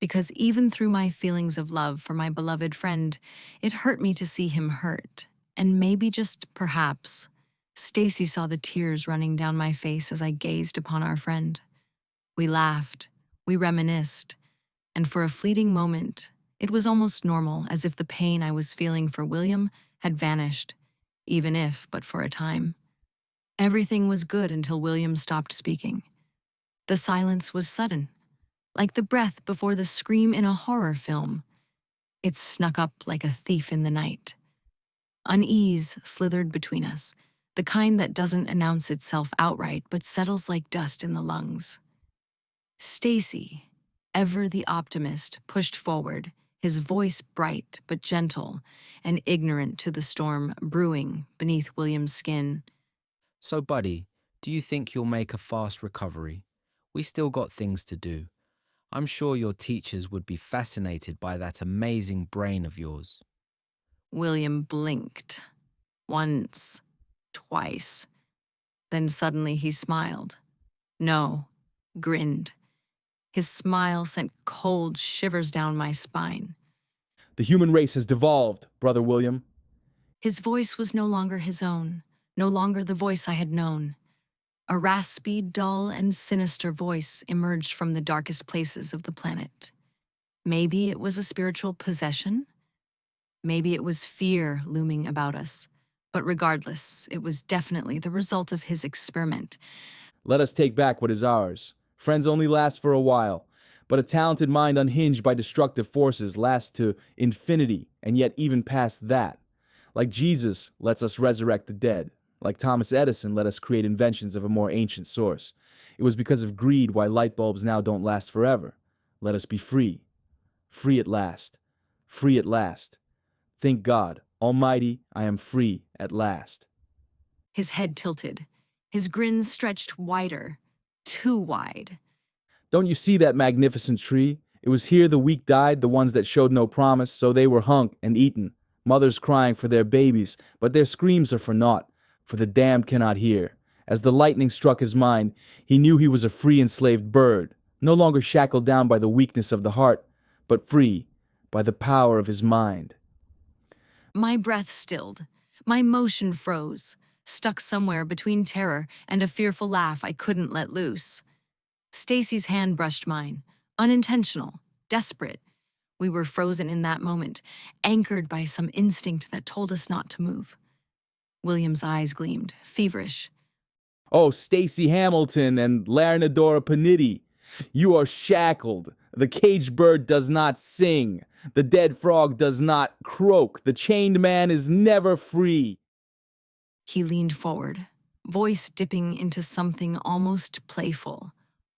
Because even through my feelings of love for my beloved friend, it hurt me to see him hurt. And maybe just perhaps, Stacy saw the tears running down my face as I gazed upon our friend. We laughed, we reminisced, and for a fleeting moment, it was almost normal, as if the pain I was feeling for William had vanished, even if but for a time. Everything was good until William stopped speaking. The silence was sudden, like the breath before the scream in a horror film. It snuck up like a thief in the night. Unease slithered between us, the kind that doesn't announce itself outright but settles like dust in the lungs. Stacy, ever the optimist, pushed forward, his voice bright but gentle and ignorant to the storm brewing beneath William's skin. So, buddy, do you think you'll make a fast recovery? We still got things to do. I'm sure your teachers would be fascinated by that amazing brain of yours. William blinked. Once, twice. Then suddenly he smiled. No, grinned. His smile sent cold shivers down my spine. The human race has devolved, Brother William. His voice was no longer his own, no longer the voice I had known. A raspy, dull, and sinister voice emerged from the darkest places of the planet. Maybe it was a spiritual possession? Maybe it was fear looming about us, But regardless, it was definitely the result of his experiment. Let us take back what is ours. Friends only last for a while, but a talented mind unhinged by destructive forces lasts to infinity and yet even past that. Like Jesus lets us resurrect the dead. Like Thomas Edison let us create inventions of a more ancient source. It was because of greed why light bulbs now don't last forever. Let us be free. Free at last. Free at last. Thank God, Almighty, I am free at last. His head tilted. His grin stretched wider. Too wide. Don't you see that magnificent tree? It was here the weak died, the ones that showed no promise, so they were hung and eaten. Mothers crying for their babies, but their screams are for naught, for the damned cannot hear. As the lightning struck his mind, he knew he was a free enslaved bird, no longer shackled down by the weakness of the heart, but free by the power of his mind. My breath stilled. My motion froze, stuck somewhere between terror and a fearful laugh I couldn't let loose. Stacy's hand brushed mine, unintentional, desperate. We were frozen in that moment, anchored by some instinct that told us not to move. William's eyes gleamed, feverish. Oh, Stacy Hamilton and Larinadora Panidi, you are shackled. The caged bird does not sing. The dead frog does not croak. The chained man is never free. He leaned forward, voice dipping into something almost playful,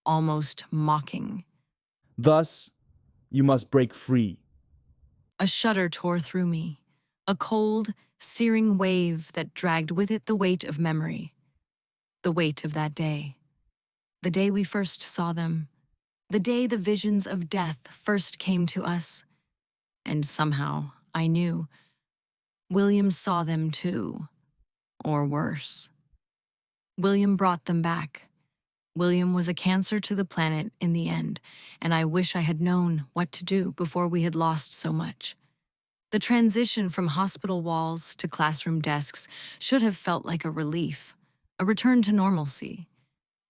almost mocking. Thus, you must break free. A shudder tore through me, a cold, searing wave that dragged with it the weight of memory. The weight of that day. The day we first saw them. The day the visions of death first came to us. And somehow, I knew, William saw them too. Or worse. William brought them back. William was a cancer to the planet in the end, and I wish I had known what to do before we had lost so much. The transition from hospital walls to classroom desks should have felt like a relief, a return to normalcy.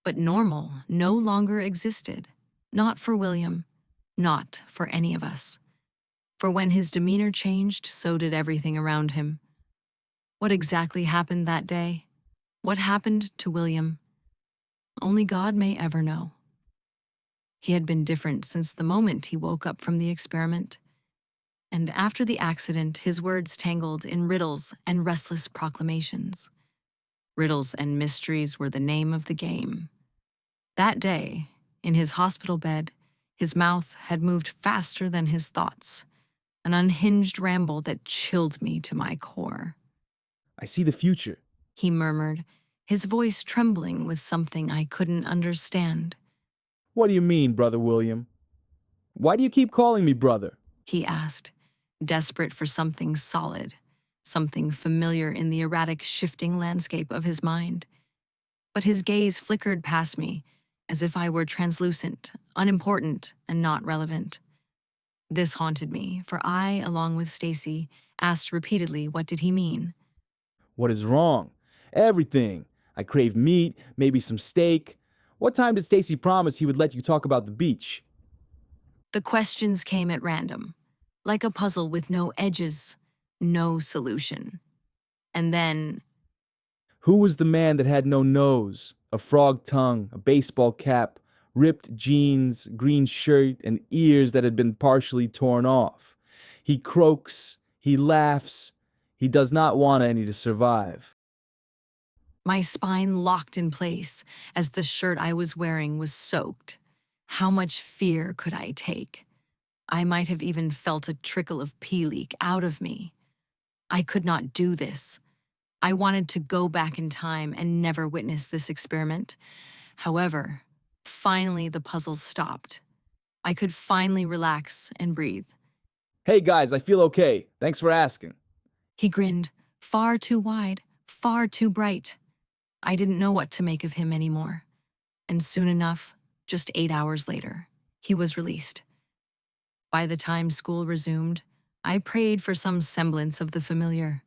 But normal no longer existed. Not for William, not for any of us. For when his demeanor changed, so did everything around him. What exactly happened that day? What happened to William? Only God may ever know. He had been different since the moment he woke up from the experiment. And after the accident, his words tangled in riddles and restless proclamations. Riddles and mysteries were the name of the game. That day, in his hospital bed, his mouth had moved faster than his thoughts, an unhinged ramble that chilled me to my core. I see the future. He murmured, his voice trembling with something I couldn't understand. What do you mean, Brother William? Why do you keep calling me brother? He asked, desperate for something solid, something familiar in the erratic, shifting landscape of his mind. But his gaze flickered past me, as if I were translucent, unimportant, and not relevant. This haunted me, for I, along with Stacy, asked repeatedly what did he mean. What is wrong? Everything. I crave meat, maybe some steak. What time did Stacy promise he would let you talk about the beach? The questions came at random, like a puzzle with no edges, no solution. And then, Who was the man that had no nose, a frog tongue, a baseball cap, ripped jeans, green shirt, and ears that had been partially torn off? He croaks, he laughs, he does not want any to survive. my spine locked in place as the shirt I was wearing was soaked. How much fear could I take? I might have even felt a trickle of pee leak out of me. I could not do this. I wanted to go back in time and never witness this experiment. However, finally the puzzles stopped. I could finally relax and breathe. Hey guys, I feel okay. Thanks for asking. He grinned, far too wide, far too bright. I didn't know what to make of him anymore. And soon enough, just 8 hours later, he was released. By the time school resumed, I prayed for some semblance of the familiar.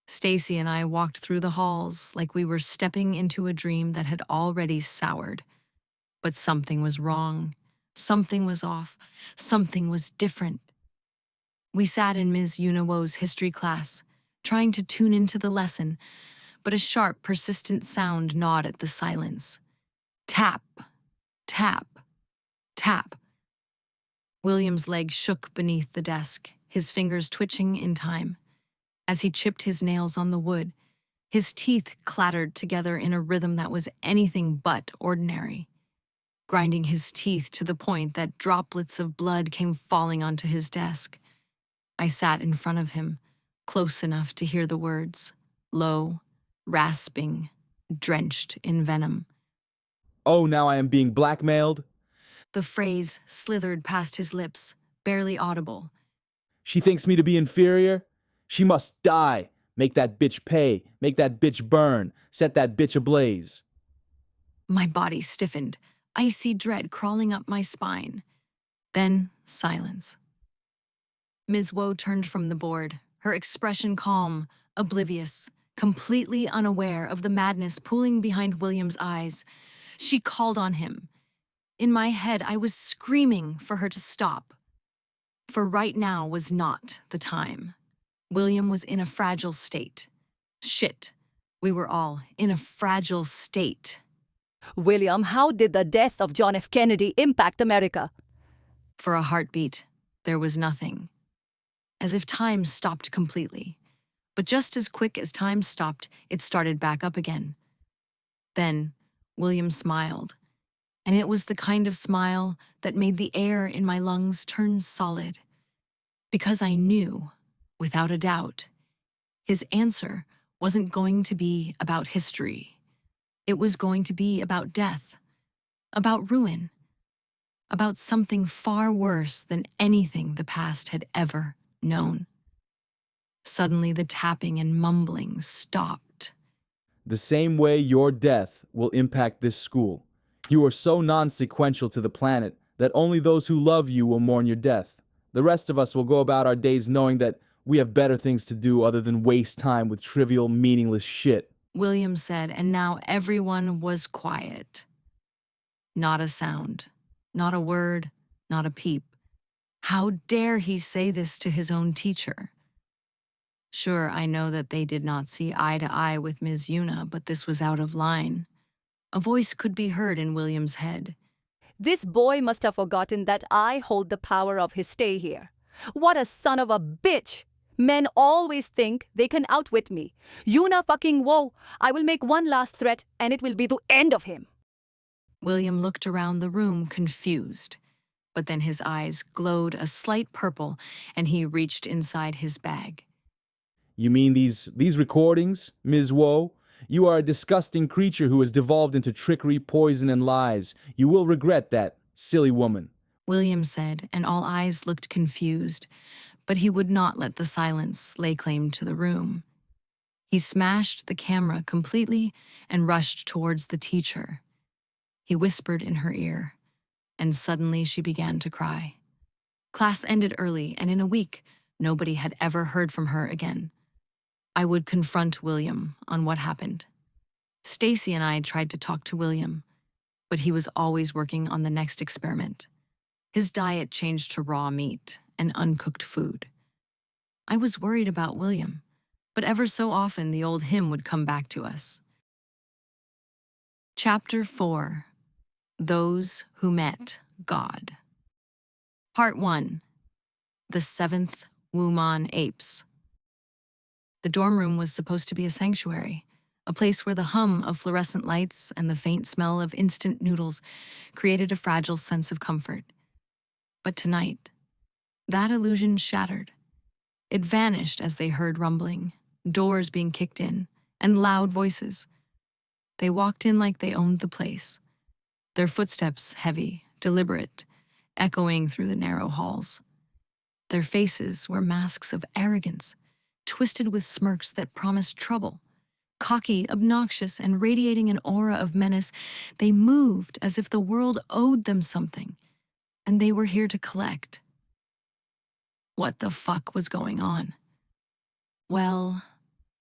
Stacy and I walked through the halls like we were stepping into a dream that had already soured. But something was wrong. Something was off. Something was different. We sat in Ms. Unawo's history class, trying to tune into the lesson, but a sharp, persistent sound gnawed at the silence. Tap, tap, tap. William's leg shook beneath the desk, his fingers twitching in time. As he chipped his nails on the wood, his teeth clattered together in a rhythm that was anything but ordinary, grinding his teeth to the point that droplets of blood came falling onto his desk. I sat in front of him, close enough to hear the words, low, rasping, drenched in venom. Oh, now I am being blackmailed? The phrase slithered past his lips, barely audible. She thinks me to be inferior? She must die. Make that bitch pay. Make that bitch burn. Set that bitch ablaze. My body stiffened, icy dread crawling up my spine. Then silence. Ms. Woe turned from the board, her expression calm, oblivious, completely unaware of the madness pooling behind William's eyes. She called on him. In my head, I was screaming for her to stop. For right now was not the time. William was in a fragile state. Shit, we were all in a fragile state. William, how did the death of John F. Kennedy impact America? For a heartbeat, there was nothing. As if time stopped completely. But just as quick as time stopped, it started back up again. Then, William smiled. And it was the kind of smile that made the air in my lungs turn solid. Because I knew, without a doubt, his answer wasn't going to be about history. It was going to be about death, about ruin, about something far worse than anything the past had ever known. Suddenly, the tapping and mumbling stopped. The same way your death will impact this school. You are so non-sequential to the planet that only those who love you will mourn your death. The rest of us will go about our days knowing that we have better things to do other than waste time with trivial, meaningless shit. William said, and now everyone was quiet. Not a sound, not a word, not a peep. How dare he say this to his own teacher? Sure, I know that they did not see eye to eye with Ms. Una, but this was out of line. A voice could be heard in William's head. This boy must have forgotten that I hold the power of his stay here. What a son of a bitch! Men always think they can outwit me. Una fucking woe! I will make one last threat and it will be the end of him. William looked around the room confused, but then his eyes glowed a slight purple and he reached inside his bag. You mean these recordings, Ms. Woe? You are a disgusting creature who has devolved into trickery, poison, and lies. You will regret that, silly woman. William said, and all eyes looked confused, but he would not let the silence lay claim to the room. He smashed the camera completely and rushed towards the teacher. He whispered in her ear, and suddenly she began to cry. Class ended early, and in a week, nobody had ever heard from her again. I would confront William on what happened. Stacy and I tried to talk to William, but he was always working on the next experiment. His diet changed to raw meat and uncooked food. I was worried about William, but ever so often the old hymn would come back to us. Chapter 4. Those Who Met God. Part 1. The Seventh Wuman Apes. The dorm room was supposed to be a sanctuary, a place where the hum of fluorescent lights and the faint smell of instant noodles created a fragile sense of comfort. But tonight, that illusion shattered. It vanished as they heard rumbling, doors being kicked in, and loud voices. They walked in like they owned the place, their footsteps heavy, deliberate, echoing through the narrow halls. Their faces were masks of arrogance, twisted with smirks that promised trouble. Cocky, obnoxious, and radiating an aura of menace, they moved as if the world owed them something, and they were here to collect. What the fuck was going on? Well,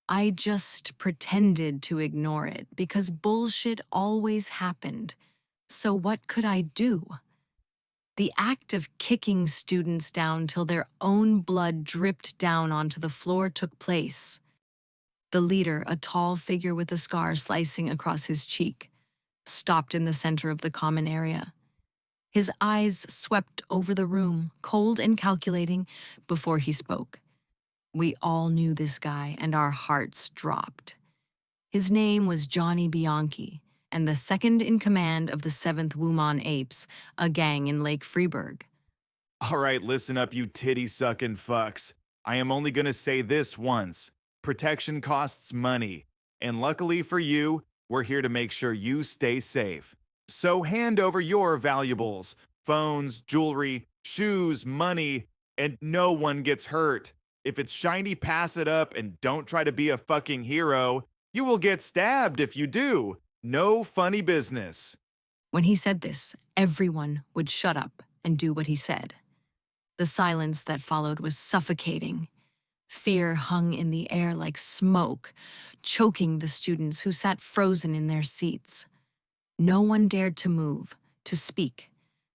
I just pretended to ignore it because bullshit always happened. So what could I do? The act of kicking students down till their own blood dripped down onto the floor took place. The leader, a tall figure with a scar slicing across his cheek, stopped in the center of the common area. His eyes swept over the room, cold and calculating, before he spoke. We all knew this guy, and our hearts dropped. His name was Johnny Bianchi, and the second in command of the 7th Wumon Apes, a gang in Lake Freeburg. All right, listen up, you titty-sucking fucks. I am only gonna say this once. Protection costs money. And luckily for you, we're here to make sure you stay safe. So hand over your valuables, phones, jewelry, shoes, money, and no one gets hurt. If it's shiny, pass it up and don't try to be a fucking hero. You will get stabbed if you do. No funny business. When he said this, everyone would shut up and do what he said. The silence that followed was suffocating. Fear hung in the air like smoke, choking the students who sat frozen in their seats. No one dared to move, to speak,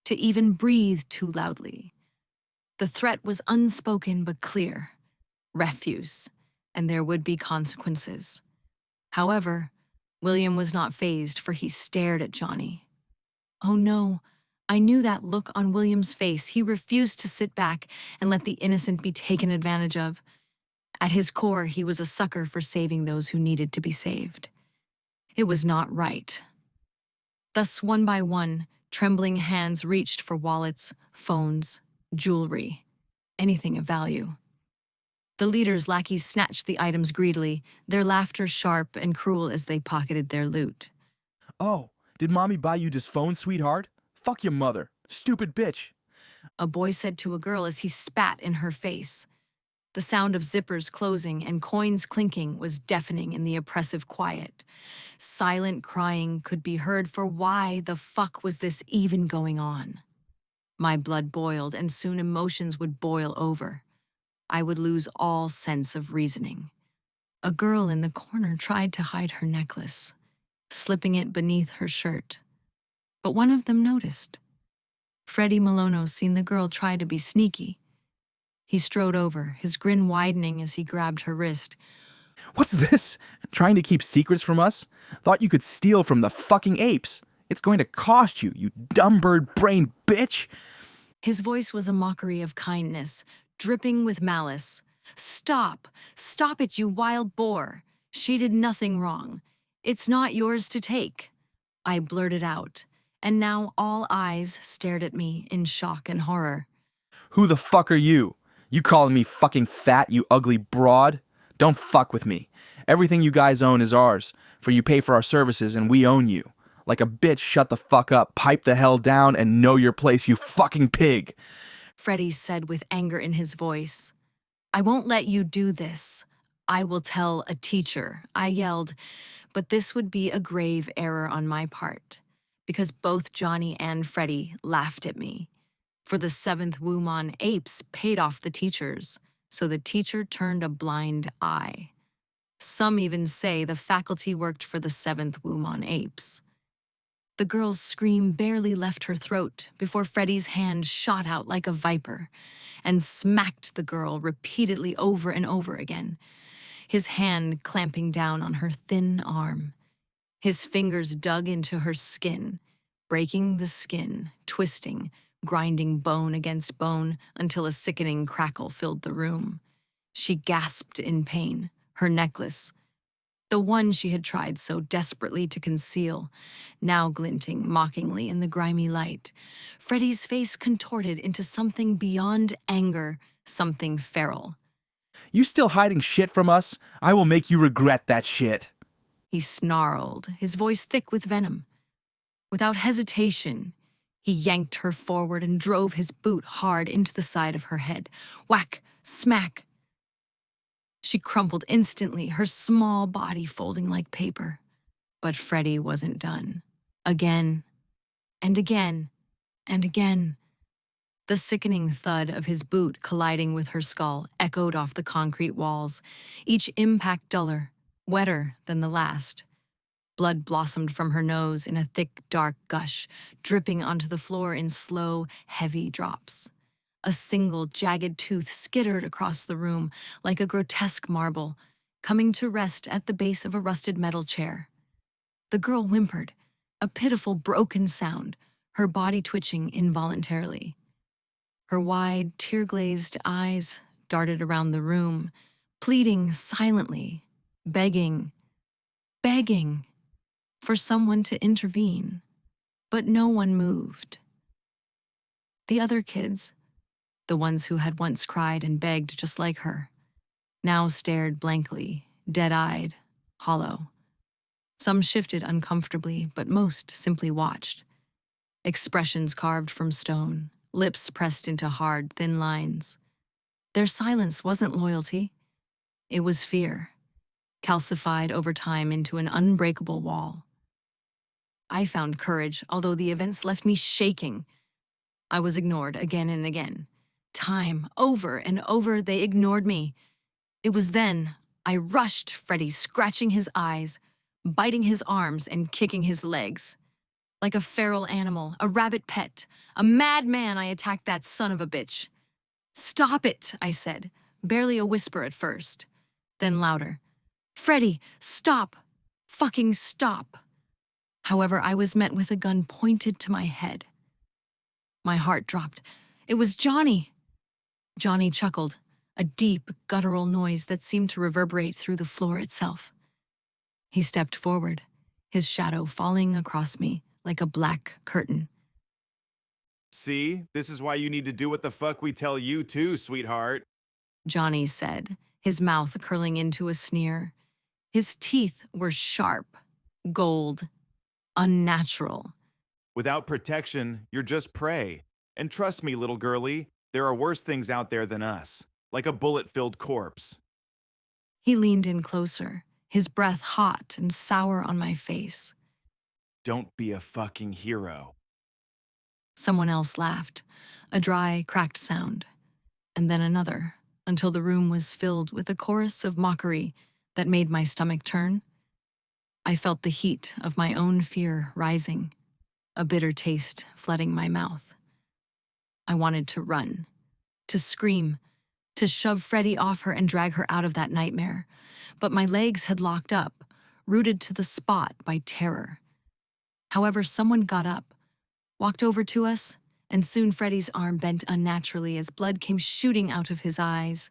to even breathe too loudly. The threat was unspoken but clear: refuse, and there would be consequences. However, William was not fazed, for he stared at Johnny. Oh no, I knew that look on William's face. He refused to sit back and let the innocent be taken advantage of. At his core, he was a sucker for saving those who needed to be saved. It was not right. Thus, one by one, trembling hands reached for wallets, phones, jewelry, anything of value. The leader's lackeys snatched the items greedily, their laughter sharp and cruel as they pocketed their loot. Oh, did mommy buy you this phone, sweetheart? Fuck your mother. Stupid bitch. A boy said to a girl as he spat in her face. The sound of zippers closing and coins clinking was deafening in the oppressive quiet. Silent crying could be heard, for why the fuck was this even going on? My blood boiled, and soon emotions would boil over. I would lose all sense of reasoning. A girl in the corner tried to hide her necklace, slipping it beneath her shirt. But one of them noticed. Freddie Malono seen the girl try to be sneaky. He strode over, his grin widening as he grabbed her wrist. What's this? Trying to keep secrets from us? Thought you could steal from the fucking apes. It's going to cost you, you dumb bird-brained bitch. His voice was a mockery of kindness, dripping with malice. Stop! Stop it, you wild boar! She did nothing wrong. It's not yours to take. I blurted out, and now all eyes stared at me in shock and horror. Who the fuck are you? You calling me fucking fat, you ugly broad? Don't fuck with me. Everything you guys own is ours, for you pay for our services and we own you. Like a bitch, shut the fuck up, pipe the hell down, and know your place, you fucking pig. Freddie said with anger in his voice. I won't let you do this. I will tell a teacher, I yelled, but this would be a grave error on my part, because both Johnny and Freddie laughed at me. For the 7th Wumon Apes paid off the teachers, so the teacher turned a blind eye. Some even say the faculty worked for the 7th Wumon Apes. The girl's scream barely left her throat before Freddie's hand shot out like a viper and smacked the girl repeatedly over and over again, his hand clamping down on her thin arm. His fingers dug into her skin, breaking the skin, twisting, grinding bone against bone until a sickening crackle filled the room. She gasped in pain, her necklace, the one she had tried so desperately to conceal, now glinting mockingly in the grimy light. Freddie's face contorted into something beyond anger, something feral. You still hiding shit from us? I will make you regret that shit. He snarled, his voice thick with venom. Without hesitation, he yanked her forward and drove his boot hard into the side of her head. Whack! Smack! She crumpled instantly, her small body folding like paper. But Freddie wasn't done. Again, and again, and again. The sickening thud of his boot colliding with her skull echoed off the concrete walls, each impact duller, wetter than the last. Blood blossomed from her nose in a thick, dark gush, dripping onto the floor in slow, heavy drops. A single, jagged tooth skittered across the room like a grotesque marble, coming to rest at the base of a rusted metal chair. The girl whimpered, a pitiful broken sound, her body twitching involuntarily. Her wide, tear-glazed eyes darted around the room, pleading silently, begging for someone to intervene. But no one moved. The other kids, the ones who had once cried and begged just like her, now stared blankly, dead-eyed, hollow. Some shifted uncomfortably, but most simply watched. Expressions carved from stone, lips pressed into hard, thin lines. Their silence wasn't loyalty. It was fear, calcified over time into an unbreakable wall. I found courage, although the events left me shaking. I was ignored again and again. Time, over and over, they ignored me. It was then I rushed Freddie, scratching his eyes, biting his arms and kicking his legs. Like a feral animal, a rabid pet, a madman, I attacked that son of a bitch. "Stop it," I said, barely a whisper at first. Then louder. "Freddie, stop. Fucking stop." However, I was met with a gun pointed to my head. My heart dropped. It was Johnny. Johnny chuckled, a deep, guttural noise that seemed to reverberate through the floor itself. He stepped forward, his shadow falling across me like a black curtain. See, this is why you need to do what the fuck we tell you too, sweetheart. Johnny said, his mouth curling into a sneer. His teeth were sharp, gold, unnatural. Without protection, you're just prey. And trust me, little girlie, there are worse things out there than us, like a bullet-filled corpse. He leaned in closer, his breath hot and sour on my face. Don't be a fucking hero. Someone else laughed, a dry, cracked sound, and then another, until the room was filled with a chorus of mockery that made my stomach turn. I felt the heat of my own fear rising, a bitter taste flooding my mouth. I wanted to run, to scream, to shove Freddie off her and drag her out of that nightmare, but my legs had locked up, rooted to the spot by terror. However, someone got up, walked over to us, and soon Freddie's arm bent unnaturally as blood came shooting out of his eyes.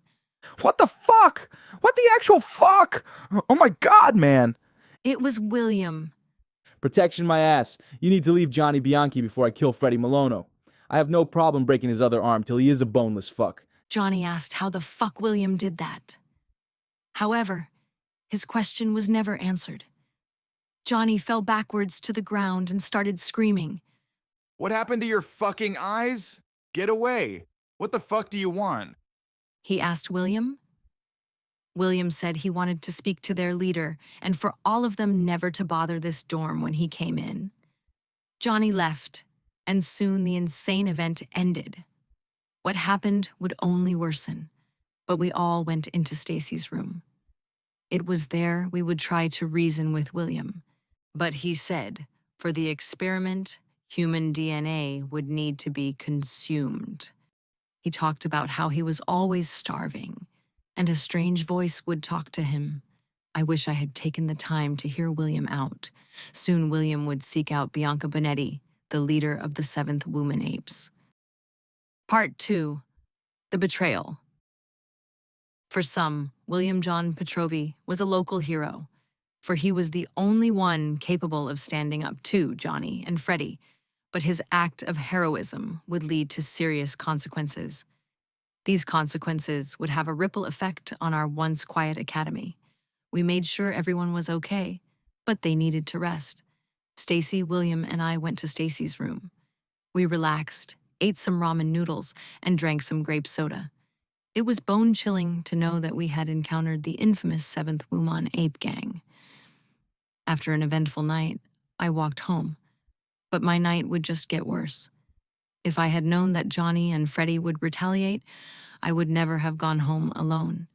What the fuck? What the actual fuck? Oh my god, man. It was William. Protection my ass. You need to leave Johnny Bianchi before I kill Freddie Malono. I have no problem breaking his other arm till he is a boneless fuck. Johnny asked how the fuck William did that. However, his question was never answered. Johnny fell backwards to the ground and started screaming. What happened to your fucking eyes? Get away. What the fuck do you want? He asked William. William said he wanted to speak to their leader and for all of them never to bother this dorm when he came in. Johnny left, and soon the insane event ended. What happened would only worsen, but we all went into Stacy's room. It was there we would try to reason with William, but he said, for the experiment, human DNA would need to be consumed. He talked about how he was always starving, and a strange voice would talk to him. I wish I had taken the time to hear William out. Soon William would seek out Bianca Bonetti, the leader of the 7th Woman Apes. Part 2. The Betrayal. For some, William John Pretrovi was a local hero, for he was the only one capable of standing up to Johnny and Freddie, but his act of heroism would lead to serious consequences. These consequences would have a ripple effect on our once quiet academy. We made sure everyone was okay, but they needed to rest. Stacy, William, and I went to Stacy's room. We relaxed, ate some ramen noodles, and drank some grape soda. It was bone-chilling to know that we had encountered the infamous 7th Woman Ape Gang. After an eventful night, I walked home, but my night would just get worse. If I had known that Johnny and Freddie would retaliate, I would never have gone home alone.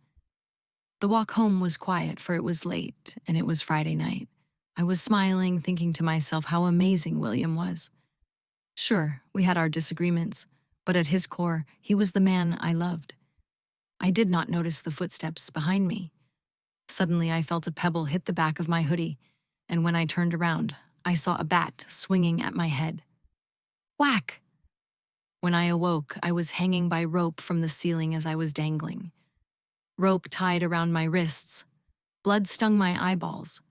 The walk home was quiet, for it was late, and it was Friday night. I was smiling, thinking to myself how amazing William was. Sure, we had our disagreements, but at his core, he was the man I loved. I did not notice the footsteps behind me. Suddenly, I felt a pebble hit the back of my hoodie, and when I turned around, I saw a bat swinging at my head. Whack! When I awoke, I was hanging by rope from the ceiling as I was dangling. Rope tied around my wrists. Blood stung my eyeballs.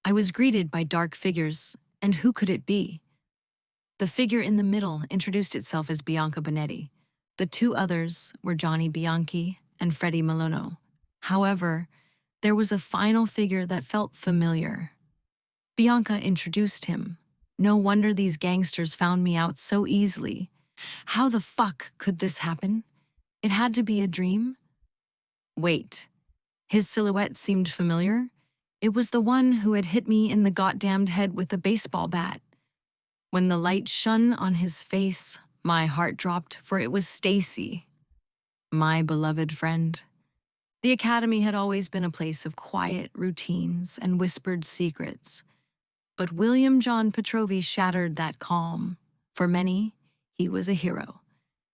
I was greeted by dark figures, and who could it be? The figure in the middle introduced itself as Bianca Bonetti. The two others were Johnny Bianchi and Freddie Malono. However, there was a final figure that felt familiar. Bianca introduced him. No wonder these gangsters found me out so easily. How the fuck could this happen? It had to be a dream? Wait, his silhouette seemed familiar. It was the one who had hit me in the goddamned head with a baseball bat. When the light shone on his face, my heart dropped, for it was Stacy, my beloved friend. The academy had always been a place of quiet routines and whispered secrets. But William John Pretrovi shattered that calm. For many, he was a hero,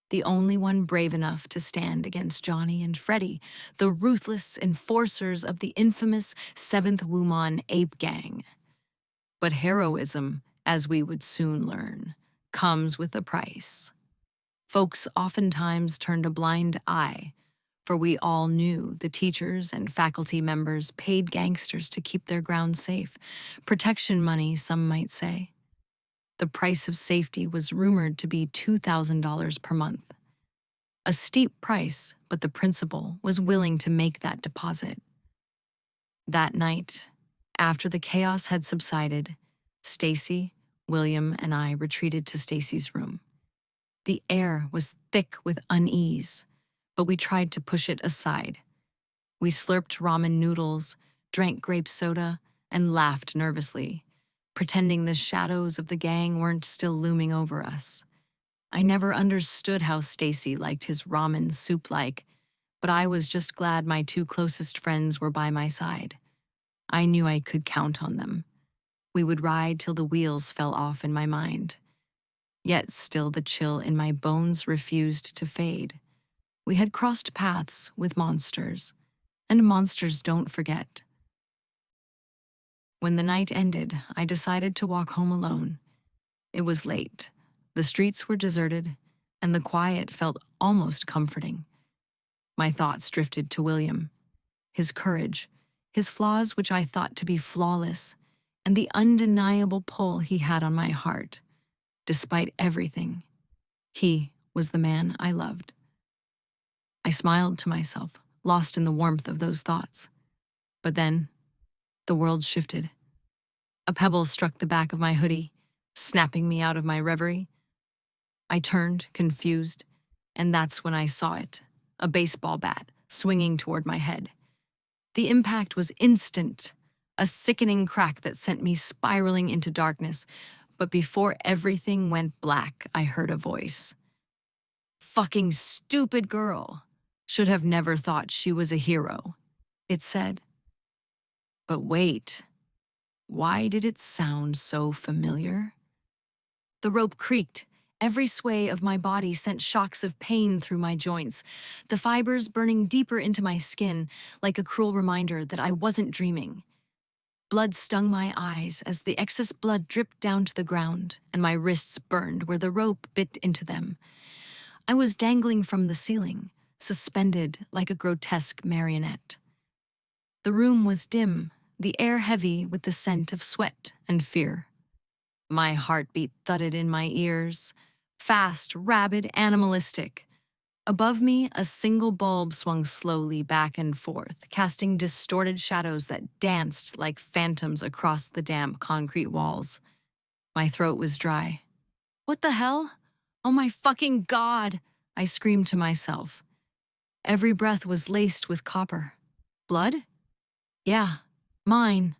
the only one brave enough to stand against Johnny and Freddie, the ruthless enforcers of the infamous 7th Wumon ape gang. But heroism, as we would soon learn, comes with a price. Folks oftentimes turned a blind eye, for we all knew the teachers and faculty members paid gangsters to keep their ground safe. Protection money, some might say. The price of safety was rumored to be $2,000 per month. A steep price, but the principal was willing to make that deposit. That night, after the chaos had subsided, Stacy, William, and I retreated to Stacy's room. The air was thick with unease, but we tried to push it aside. We slurped ramen noodles, drank grape soda, and laughed nervously, pretending the shadows of the gang weren't still looming over us. I never understood how Stacy liked his ramen soup-like, but I was just glad my two closest friends were by my side. I knew I could count on them. We would ride till the wheels fell off in my mind. Yet still the chill in my bones refused to fade. We had crossed paths with monsters, and monsters don't forget. When the night ended, I decided to walk home alone. It was late. The streets were deserted, and the quiet felt almost comforting. My thoughts drifted to William, his courage, his flaws which I thought to be flawless, and the undeniable pull he had on my heart. Despite everything, he was the man I loved. I smiled to myself, lost in the warmth of those thoughts. But then, the world shifted. A pebble struck the back of my hoodie, snapping me out of my reverie. I turned, confused, and that's when I saw it, a baseball bat swinging toward my head. The impact was instant, a sickening crack that sent me spiraling into darkness. But before everything went black, I heard a voice. "Fucking stupid girl. Should have never thought she was a hero," it said. But wait, why did it sound so familiar? The rope creaked. Every sway of my body sent shocks of pain through my joints, the fibers burning deeper into my skin, like a cruel reminder that I wasn't dreaming. Blood stung my eyes as the excess blood dripped down to the ground, and my wrists burned where the rope bit into them. I was dangling from the ceiling, suspended like a grotesque marionette. The room was dim, the air heavy with the scent of sweat and fear. My heartbeat thudded in my ears, fast, rabid, animalistic. Above me, a single bulb swung slowly back and forth, casting distorted shadows that danced like phantoms across the damp concrete walls. My throat was dry. What the hell? Oh my fucking God! I screamed to myself. Every breath was laced with copper. Blood? Yeah, mine.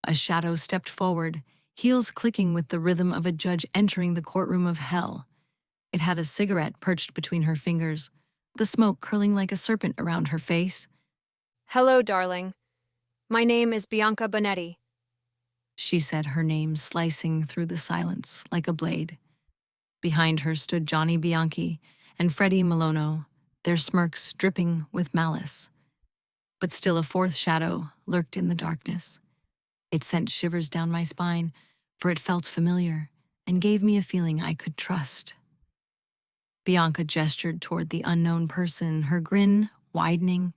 A shadow stepped forward, heels clicking with the rhythm of a judge entering the courtroom of hell. It had a cigarette perched between her fingers, the smoke curling like a serpent around her face. "Hello, darling. My name is Bianca Bonetti." She said, her name slicing through the silence like a blade. Behind her stood Johnny Bianchi and Freddie Malono, their smirks dripping with malice. But still a fourth shadow lurked in the darkness. It sent shivers down my spine, for it felt familiar and gave me a feeling I could trust. Bianca gestured toward the unknown person, her grin widening.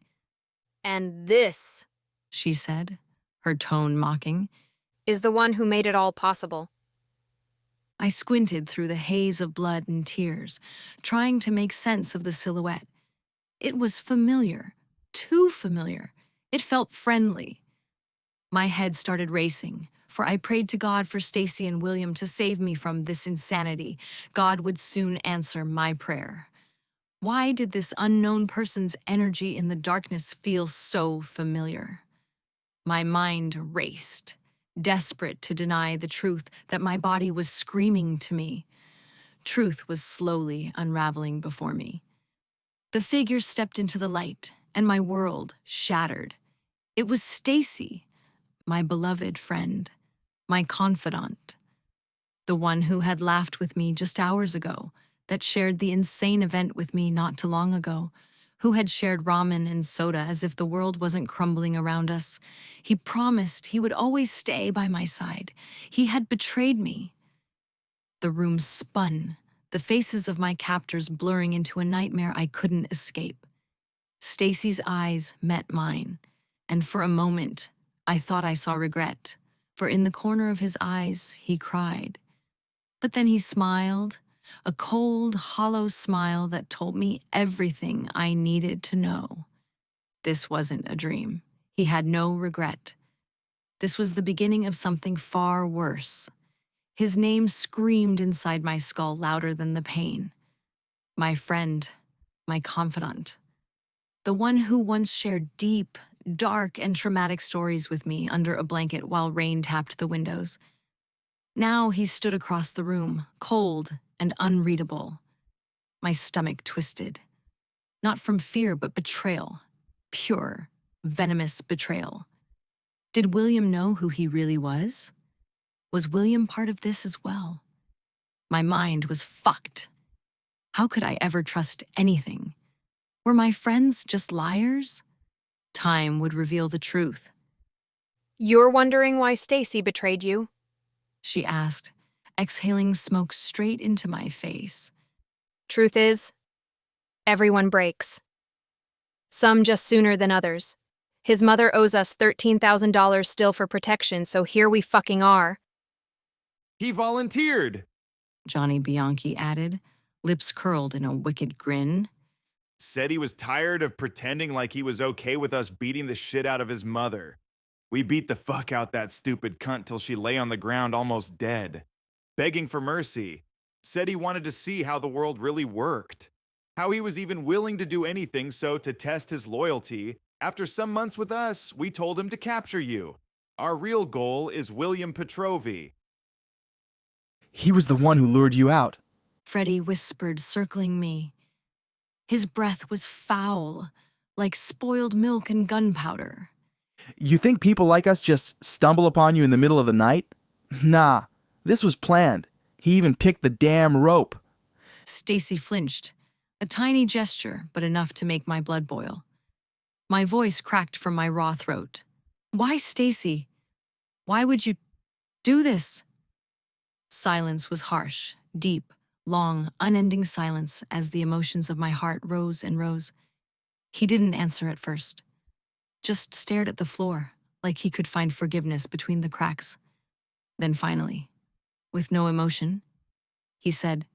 And this She said, her tone mocking. is the one who made it all possible. I squinted through the haze of blood and tears, trying to make sense of the silhouette. It was familiar, too familiar. It felt friendly. My head started racing, for I prayed to God for Stacy and William to save me from this insanity. God would soon answer my prayer. Why did this unknown person's energy in the darkness feel so familiar? My mind raced, desperate to deny the truth that my body was screaming to me. Truth was slowly unraveling before me. The figure stepped into the light, and my world shattered. It was Stacy, my beloved friend, my confidant, the one who had laughed with me just hours ago, that shared the insane event with me not too long ago, who had shared ramen and soda as if the world wasn't crumbling around us. He promised he would always stay by my side. He had betrayed me. The room spun, the faces of my captors blurring into a nightmare I couldn't escape. Stacy's eyes met mine, and for a moment, I thought I saw regret, for in the corner of his eyes, he cried. But then he smiled, a cold, hollow smile that told me everything I needed to know. This wasn't a dream. He had no regret. This was the beginning of something far worse. His name screamed inside my skull louder than the pain. My friend, my confidant. The one who once shared deep, dark, and traumatic stories with me under a blanket while rain tapped the windows. Now he stood across the room, cold and unreadable. My stomach twisted. Not from fear, but betrayal. Pure, venomous betrayal. Did William know who he really was? Was William part of this as well? My mind was fucked. How could I ever trust anything? Were my friends just liars? Time would reveal the truth. You're wondering why Stacy betrayed you? She asked, exhaling smoke straight into my face. Truth is, everyone breaks. Some just sooner than others. His mother owes us $13,000 still for protection, so here we fucking are. He volunteered. Johnny Bianchi added, lips curled in a wicked grin. Said he was tired of pretending like he was okay with us beating the shit out of his mother. We beat the fuck out that stupid cunt till she lay on the ground almost dead, begging for mercy. Said he wanted to see how the world really worked, how he was even willing to do anything so to test his loyalty. After some months with us, we told him to capture you. Our real goal is William Pretrovi. He was the one who lured you out. Freddie whispered, circling me. His breath was foul, like spoiled milk and gunpowder. You think people like us just stumble upon you in the middle of the night? Nah, this was planned. He even picked the damn rope. Stacy flinched, a tiny gesture, but enough to make my blood boil. My voice cracked from my raw throat. Why, Stacy? Why would you do this? Silence was harsh, deep, long, unending silence as the emotions of my heart rose and rose. He didn't answer at first, just stared at the floor like he could find forgiveness between the cracks. Then finally, with no emotion, he said,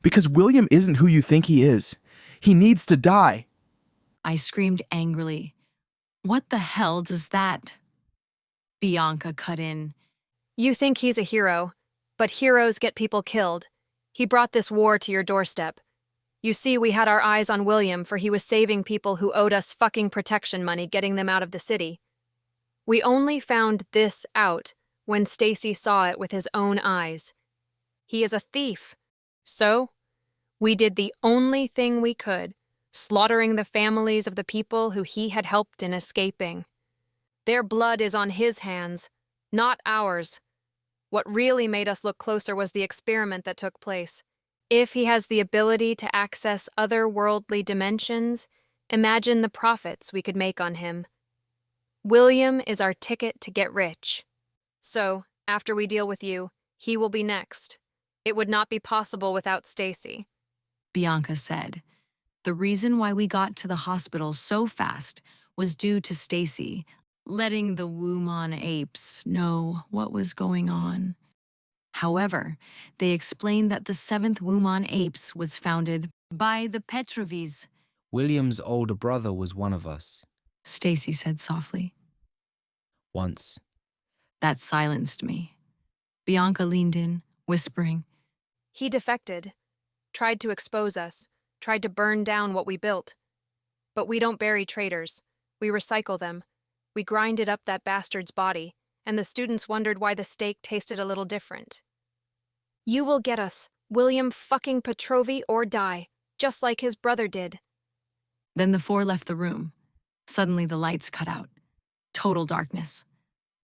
Because William isn't who you think he is. He needs to die. I screamed angrily. What the hell does that? Bianca cut in. You think he's a hero, but heroes get people killed. He brought this war to your doorstep. You see, we had our eyes on William, for he was saving people who owed us fucking protection money, getting them out of the city. We only found this out when Stacy saw it with his own eyes. He is a thief. So, we did the only thing we could, slaughtering the families of the people who he had helped in escaping. Their blood is on his hands, not ours. What really made us look closer was the experiment that took place. If he has the ability to access otherworldly dimensions Imagine the profits we could make on him. William is our ticket to get rich. So, after we deal with you, he will be next. It would not be possible without Stacy. Bianca said. The reason why we got to the hospital so fast was due to Stacy letting the Wumon apes know what was going on. However, they explained that the 7th Wumon apes was founded by the Pretrovis, William's older brother was one of us. Stacy said softly. Once. That silenced me. Bianca leaned in, whispering, He defected, tried to expose us, tried to burn down what we built. But we don't bury traitors. We recycle them. We grinded up that bastard's body, and the students wondered why the steak tasted a little different. You will get us, William fucking Pretrovi, or die, just like his brother did. Then the 4 left the room. Suddenly the lights cut out. Total darkness.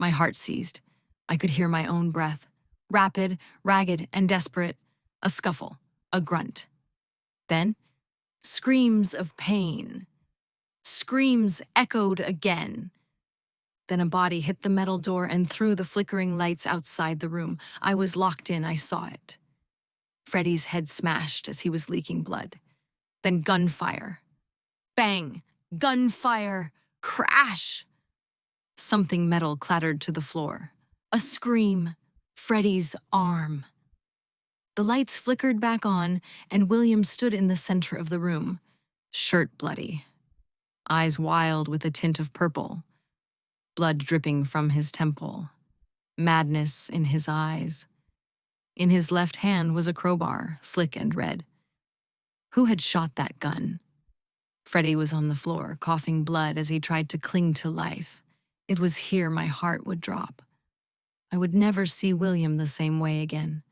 My heart seized. I could hear my own breath. Rapid, ragged, and desperate. A scuffle. A grunt. Then, screams of pain. Screams echoed again. Then a body hit the metal door and threw the flickering lights outside the room. I was locked in, I saw it. Freddy's head smashed as he was leaking blood. Then gunfire. Bang! Gunfire! Crash! Something metal clattered to the floor. A scream. Freddy's arm. The lights flickered back on, and William stood in the center of the room, shirt bloody, eyes wild with a tint of purple, blood dripping from his temple, madness in his eyes. In his left hand was a crowbar, slick and red. Who had shot that gun? Freddy was on the floor, coughing blood as he tried to cling to life. It was here my heart would drop. I would never see William the same way again.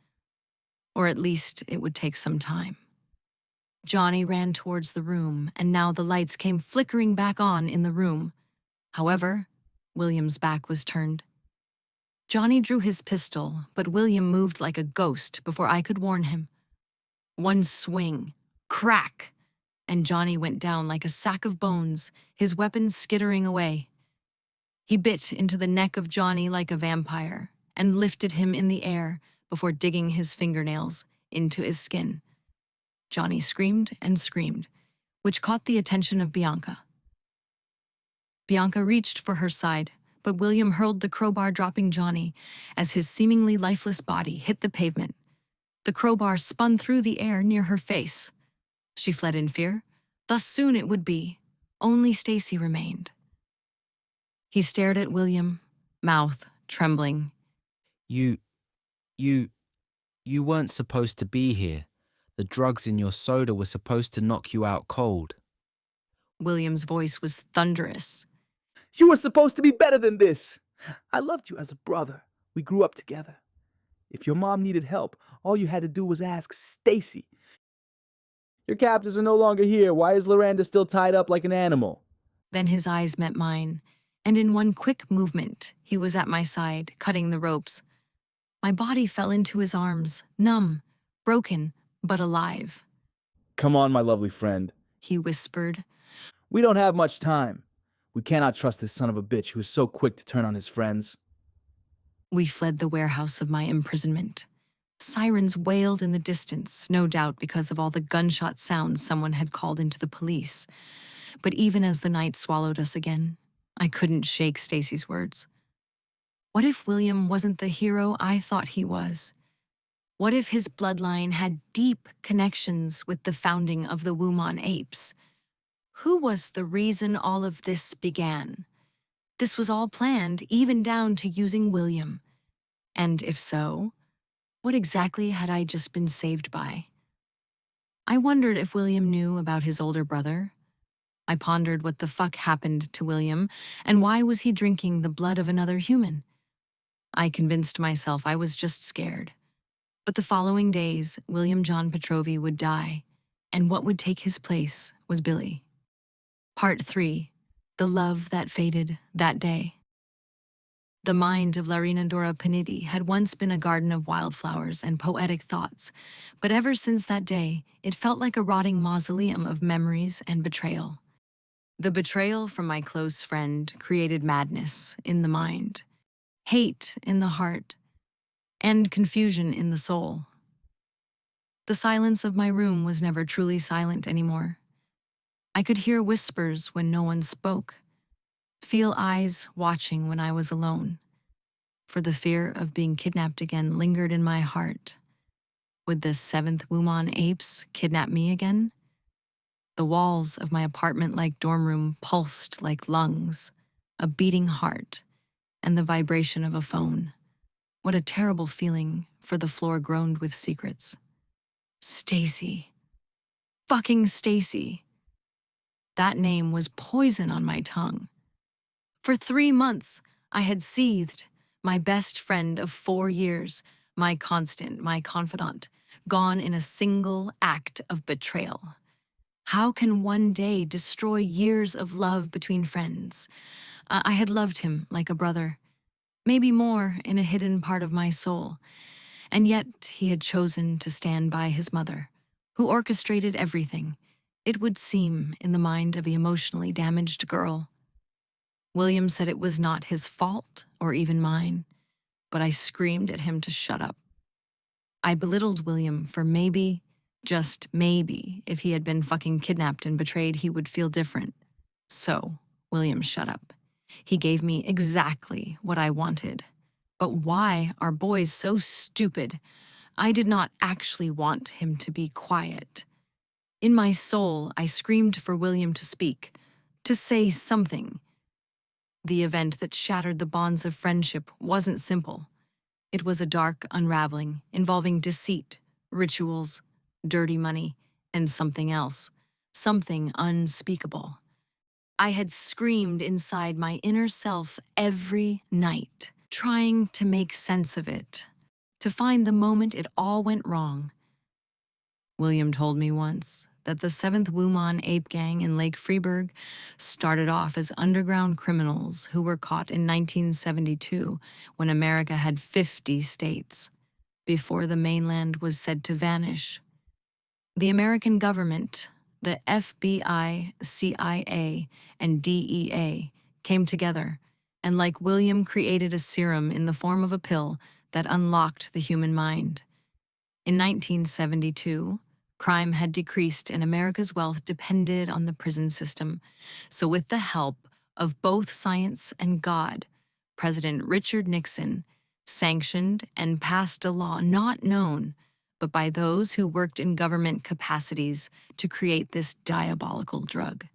Or at least it would take some time. Johnny ran towards the room, and now the lights came flickering back on in the room. However, William's back was turned. Johnny drew his pistol, but William moved like a ghost before I could warn him. One swing, crack, and Johnny went down like a sack of bones, his weapon skittering away. He bit into the neck of Johnny like a vampire and lifted him in the air before digging his fingernails into his skin. Johnny screamed and screamed, which caught the attention of Bianca. Bianca reached for her side, but William hurled the crowbar, dropping Johnny as his seemingly lifeless body hit the pavement. The crowbar spun through the air near her face. She fled in fear. Thus soon it would be. Only Stacy remained. He stared at William, mouth trembling. You weren't supposed to be here. The drugs in your soda were supposed to knock you out cold. William's voice was thunderous. You were supposed to be better than this. I loved you as a brother. We grew up together. If your mom needed help, all you had to do was ask Stacy. Your captors are no longer here. Why is Loranda still tied up like an animal? Then his eyes met mine, and in one quick movement, he was at my side, cutting the ropes. My body fell into his arms, numb, broken, but alive. Come on, my lovely friend, He whispered. We don't have much time. We cannot trust this son of a bitch who is so quick to turn on his friends. We fled the warehouse of my imprisonment. Sirens wailed in the distance, no doubt because of all the gunshot sounds someone had called into the police. But even as the night swallowed us again, I couldn't shake Stacy's words. What if William wasn't the hero I thought he was? What if his bloodline had deep connections with the founding of the Wumon apes? Who was the reason all of this began? This was all planned, even down to using William. And if so, what exactly had I just been saved by? I wondered if William knew about his older brother. I pondered what the fuck happened to William, and why was he drinking the blood of another human? I convinced myself I was just scared. But the following days, William John Pretrovi would die, and what would take his place was Billy. Part 3. The Love That Faded That Day. The mind of Larina Dora Panidi had once been a garden of wildflowers and poetic thoughts, but ever since that day, it felt like a rotting mausoleum of memories and betrayal. The betrayal from my close friend created madness in the mind, hate in the heart, and confusion in the soul. The silence of my room was never truly silent anymore. I could hear whispers when no one spoke, feel eyes watching when I was alone, for the fear of being kidnapped again lingered in my heart. Would the seventh Wuman apes kidnap me again? The walls of my apartment-like dorm room pulsed like lungs, a beating heart, and the vibration of a phone. What a terrible feeling, for the floor groaned with secrets. Stacy. Fucking Stacy. That name was poison on my tongue. For 3 months, I had seethed, my best friend of 4 years, my constant, my confidant, gone in a single act of betrayal. How can one day destroy years of love between friends? I had loved him like a brother, maybe more in a hidden part of my soul, and yet he had chosen to stand by his mother, who orchestrated everything, it would seem, in the mind of the emotionally damaged girl. William said it was not his fault or even mine, but I screamed at him to shut up. I belittled William for maybe, just maybe, if he had been fucking kidnapped and betrayed, he would feel different. So, William shut up. He gave me exactly what I wanted. But why are boys so stupid? I did not actually want him to be quiet. In my soul, I screamed for William to speak, to say something. The event that shattered the bonds of friendship wasn't simple. It was a dark unraveling involving deceit, rituals, dirty money, and something else, something unspeakable. I had screamed inside my inner self every night, trying to make sense of it, to find the moment it all went wrong. William told me once that the 7th Wuman ape gang in Lake Freeburg started off as underground criminals who were caught in 1972 when America had 50 states, before the mainland was said to vanish. The American government, the FBI, CIA, and DEA came together and, like William, created a serum in the form of a pill that unlocked the human mind. In 1972, crime had decreased and America's wealth depended on the prison system. So with the help of both science and God, President Richard Nixon sanctioned and passed a law not known but by those who worked in government capacities to create this diabolical drug.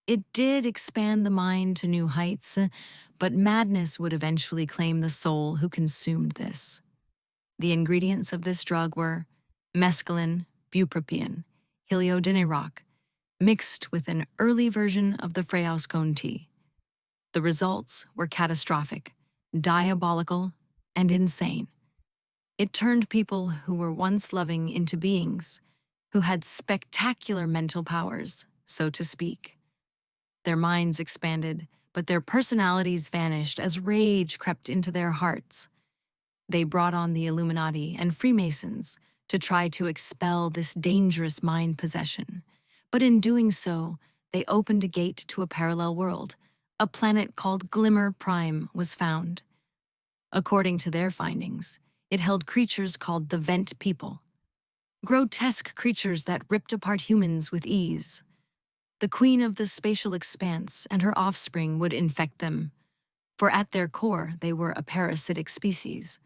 It did expand the mind to new heights, but madness would eventually claim the soul who consumed this. The ingredients of this drug were mescaline, bupropion, heliodiniroc, mixed with an early version of the Freyauskone tea. The results were catastrophic, diabolical, and insane. It turned people who were once loving into beings who had spectacular mental powers, so to speak. Their minds expanded, but their personalities vanished as rage crept into their hearts. They brought on the Illuminati and Freemasons to try to expel this dangerous mind possession. But in doing so, they opened a gate to a parallel world. A planet called Glimmer Prime was found. According to their findings, it held creatures called the Vent People, grotesque creatures that ripped apart humans with ease. The queen of the spatial expanse and her offspring would infect them, for at their core they were a parasitic species.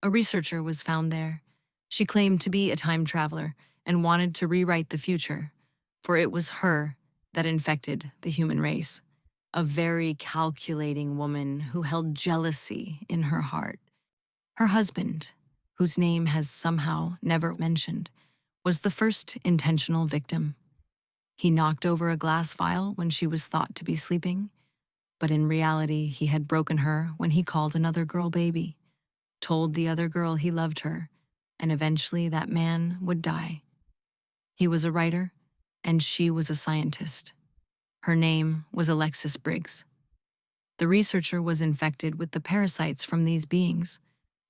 A researcher was found there. She claimed to be a time traveler and wanted to rewrite the future, for it was her that infected the human race. A very calculating woman who held jealousy in her heart. Her husband, whose name has somehow never mentioned, was the first intentional victim. He knocked over a glass vial when she was thought to be sleeping, but in reality he had broken her when he called another girl baby, told the other girl he loved her, and eventually that man would die. He was a writer, and she was a scientist. Her name was Alexis Briggs. The researcher was infected with the parasites from these beings,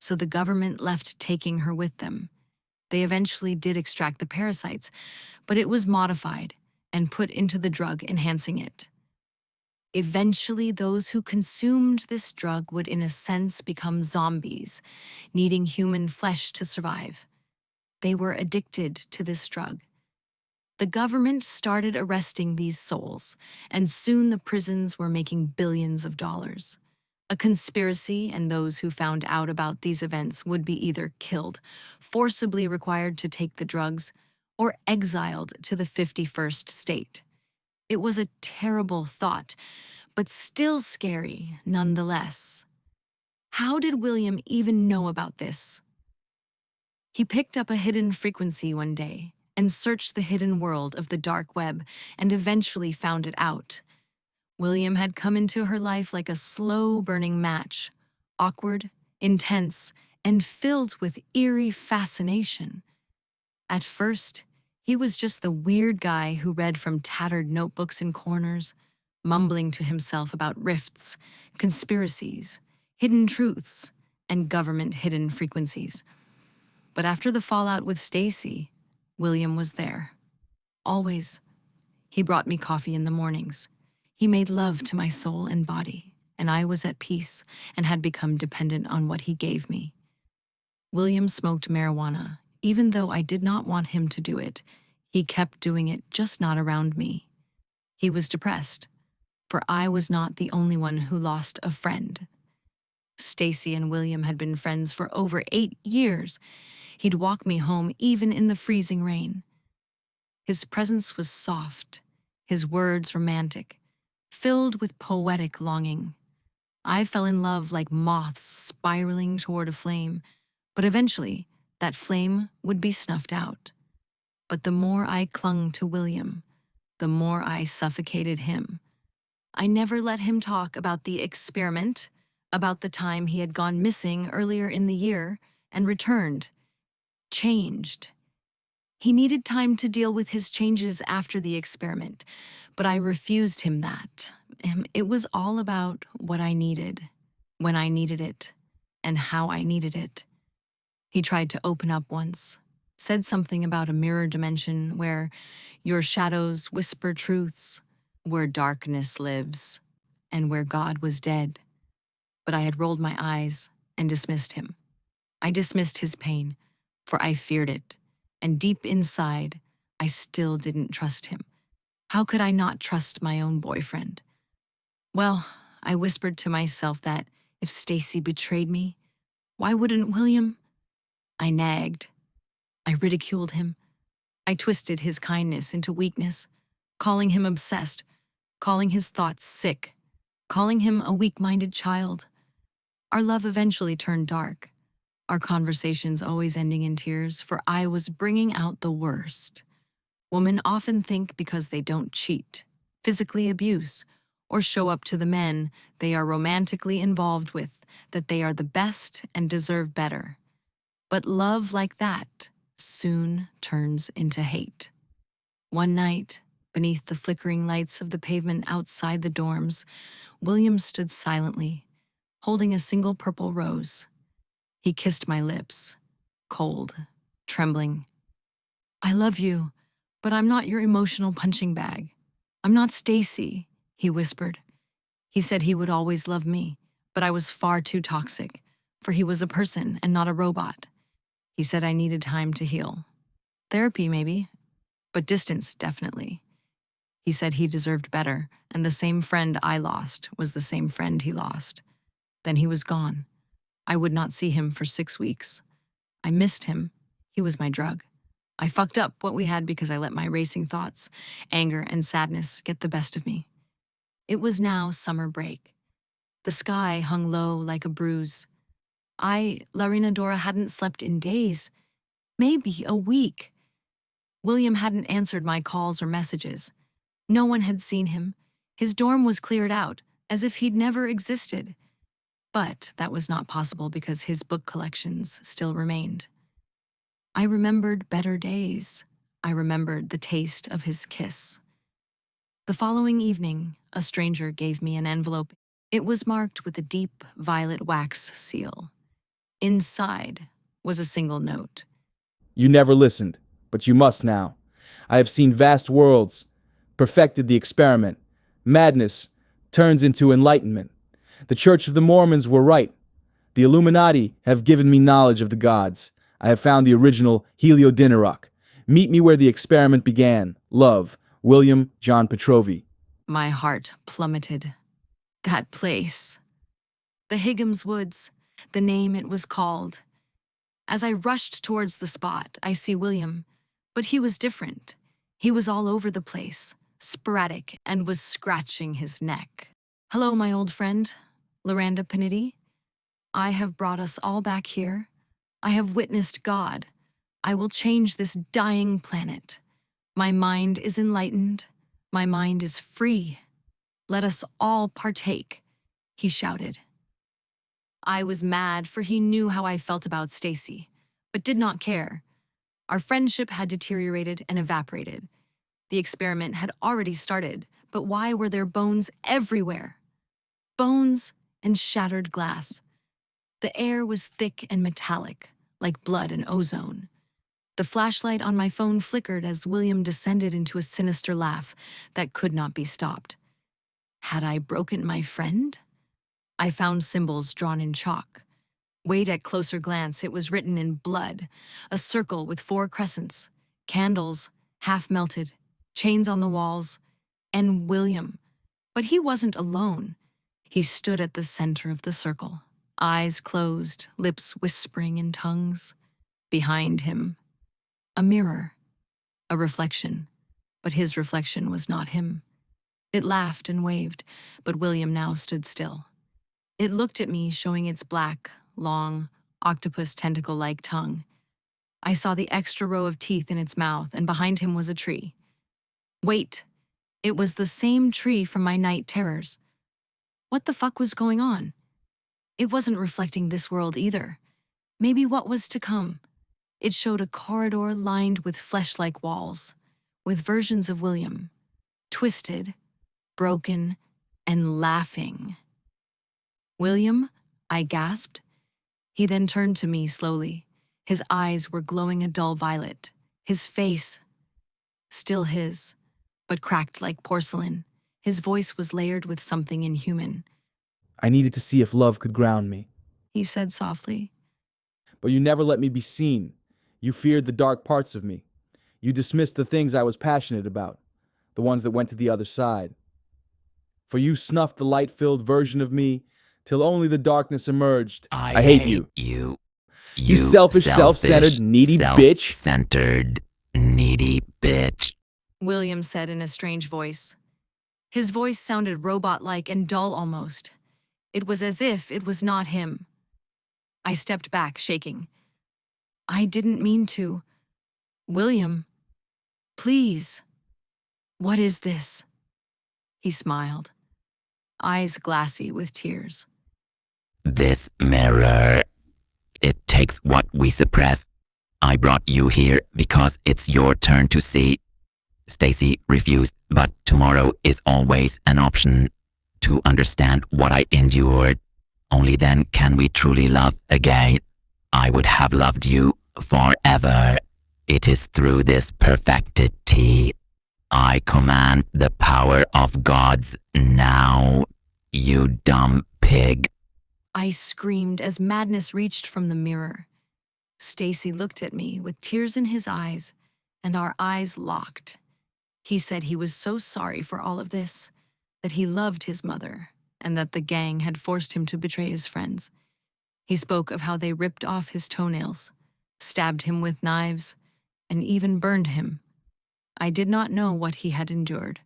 so the government left taking her with them. They eventually did extract the parasites, but it was modified and put into the drug enhancing it. Eventually, those who consumed this drug would, in a sense, become zombies, needing human flesh to survive. They were addicted to this drug. The government started arresting these souls, and soon the prisons were making billions of dollars. A conspiracy, and those who found out about these events would be either killed, forcibly required to take the drugs, or exiled to the 51st state. It was a terrible thought, but still scary nonetheless. How did William even know about this? He picked up a hidden frequency one day and searched the hidden world of the dark web and eventually found it out. William had come into her life like a slow-burning match, awkward, intense, and filled with eerie fascination. At first, he was just the weird guy who read from tattered notebooks in corners, mumbling to himself about rifts, conspiracies, hidden truths, and government hidden frequencies. But after the fallout with Stacy, William was there. Always. He brought me coffee in the mornings. He made love to my soul and body, and I was at peace and had become dependent on what he gave me. William smoked marijuana. Even though I did not want him to do it, he kept doing it, just not around me. He was depressed, for I was not the only one who lost a friend. Stacy and William had been friends for over 8 years. He'd walk me home even in the freezing rain. His presence was soft, his words romantic, filled with poetic longing. I fell in love like moths spiraling toward a flame, but eventually that flame would be snuffed out. But the more I clung to William, the more I suffocated him. I never let him talk about the experiment, about the time he had gone missing earlier in the year and returned. Changed. He needed time to deal with his changes after the experiment, but I refused him that. It was all about what I needed, when I needed it, and how I needed it. He tried to open up once, said something about a mirror dimension where your shadows whisper truths, where darkness lives, and where God was dead. But I had rolled my eyes and dismissed him. I dismissed his pain, for I feared it, and deep inside, I still didn't trust him. How could I not trust my own boyfriend? Well, I whispered to myself that if Stacy betrayed me, why wouldn't William? I nagged. I ridiculed him. I twisted his kindness into weakness, calling him obsessed, calling his thoughts sick, calling him a weak-minded child. Our love eventually turned dark, our conversations always ending in tears, for I was bringing out the worst. Women often think because they don't cheat, physically abuse, or show up to the men they are romantically involved with, that they are the best and deserve better. But love like that soon turns into hate. One night, beneath the flickering lights of the pavement outside the dorms, William stood silently, holding a single purple rose. He kissed my lips, cold, trembling. I love you, but I'm not your emotional punching bag. I'm not Stacy, he whispered. He said he would always love me, but I was far too toxic, for he was a person and not a robot. He said I needed time to heal. Therapy, maybe, but distance, definitely. He said he deserved better, and the same friend I lost was the same friend he lost. Then he was gone. I would not see him for 6 weeks. I missed him. He was my drug. I fucked up what we had because I let my racing thoughts, anger, and sadness get the best of me. It was now summer break. The sky hung low like a bruise. Larina Dora, hadn't slept in days, maybe a week. William hadn't answered my calls or messages. No one had seen him. His dorm was cleared out, as if he'd never existed. But that was not possible because his book collections still remained. I remembered better days. I remembered the taste of his kiss. The following evening, a stranger gave me an envelope. It was marked with a deep violet wax seal. Inside was a single note. You never listened, but you must now. I have seen vast worlds, perfected the experiment, madness, turns into enlightenment. The Church of the Mormons were right. The Illuminati have given me knowledge of the gods. I have found the original Heliodinarok. Meet me where the experiment began. Love, William John Pretrovi. My heart plummeted. That place. The Higgins Woods, the name it was called. As I rushed towards the spot, I see William, but he was different. He was all over the place, sporadic, and was scratching his neck. Hello, my old friend, Loranda Panity. I have brought us all back here. I have witnessed God. I will change this dying planet. My mind is enlightened. My mind is free. Let us all partake, he shouted. I was mad, for he knew how I felt about Stacy, but did not care. Our friendship had deteriorated and evaporated. The experiment had already started, but why were there bones everywhere? Bones and shattered glass. The air was thick and metallic, like blood and ozone. The flashlight on my phone flickered as William descended into a sinister laugh that could not be stopped. Had I broken my friend? I found symbols drawn in chalk. Wait, at closer glance, it was written in blood, a circle with 4 crescents, candles, half melted, chains on the walls, and William. But he wasn't alone. He stood at the center of the circle, eyes closed, lips whispering in tongues. Behind him, a mirror, a reflection, but his reflection was not him. It laughed and waved, but William now stood still. It looked at me, showing its black, long, octopus tentacle-like tongue. I saw the extra row of teeth in its mouth, and behind him was a tree. Wait, it was the same tree from my night terrors. What the fuck was going on? It wasn't reflecting this world either. Maybe what was to come. It showed a corridor lined with flesh-like walls, with versions of William, twisted, broken, and laughing. William, I gasped. He then turned to me slowly. His eyes were glowing a dull violet. His face, still his, but cracked like porcelain. His voice was layered with something inhuman. I needed to see if love could ground me. He said softly. But you never let me be seen. You feared the dark parts of me. You dismissed the things I was passionate about, the ones that went to the other side. For you snuffed the light-filled version of me till only the darkness emerged. I hate you. You selfish, self-centered, needy bitch. Self-centered, needy bitch. William said in a strange voice. His voice sounded robot-like and dull almost. It was as if it was not him. I stepped back, shaking. I didn't mean to. William, please. What is this? He smiled, eyes glassy with tears. This mirror, it takes what we suppress. I brought you here because it's your turn to see. Stacy refused, but tomorrow is always an option. To understand what I endured, only then can we truly love again. I would have loved you forever. It is through this perfected tea. I command the power of gods now, you dumb pig. I screamed as madness reached from the mirror. Stacy looked at me with tears in his eyes, and our eyes locked. He said he was so sorry for all of this, that he loved his mother, and that the gang had forced him to betray his friends. He spoke of how they ripped off his toenails, stabbed him with knives, and even burned him. I did not know what he had endured,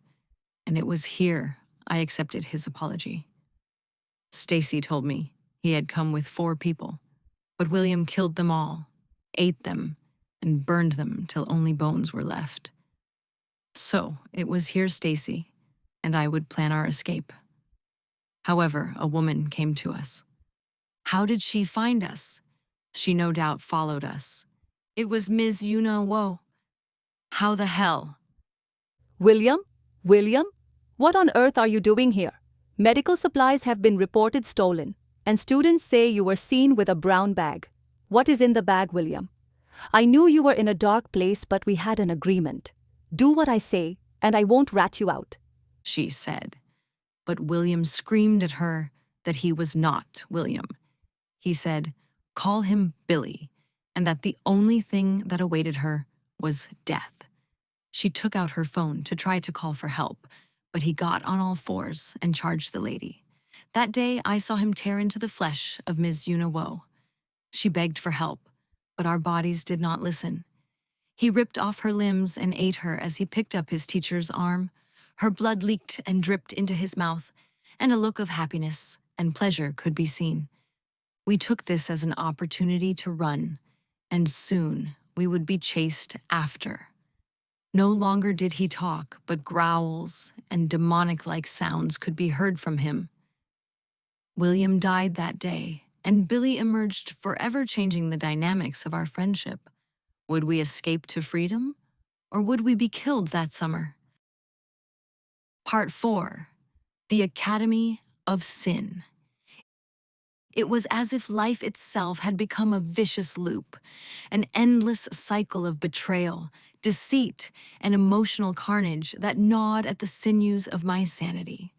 and it was here I accepted his apology. Stacy told me he had come with 4 people, but William killed them all, ate them, and burned them till only bones were left. So it was here Stacy and I would plan our escape. However, a woman came to us. How did she find us? She no doubt followed us. It was Ms. You-know-wo. How the hell? William? What on earth are you doing here? Medical supplies have been reported stolen, and students say you were seen with a brown bag. What is in the bag, William? I knew you were in a dark place, but we had an agreement. Do what I say, and I won't rat you out. She said. But William screamed at her that he was not William. He said, "Call him Billy," and that the only thing that awaited her was death. She took out her phone to try to call for help, but he got on all fours and charged the lady. That day, I saw him tear into the flesh of Ms. Yuna-Wo. She begged for help, but our bodies did not listen. He ripped off her limbs and ate her as he picked up his teacher's arm. Her blood leaked and dripped into his mouth, and a look of happiness and pleasure could be seen. We took this as an opportunity to run, and soon we would be chased after. No longer did he talk, but growls and demonic-like sounds could be heard from him. William died that day, and Billy emerged, forever changing the dynamics of our friendship. Would we escape to freedom, or would we be killed that summer? Part 4. The Academy of Sin. It was as if life itself had become a vicious loop, an endless cycle of betrayal, deceit, and emotional carnage that gnawed at the sinews of my sanity.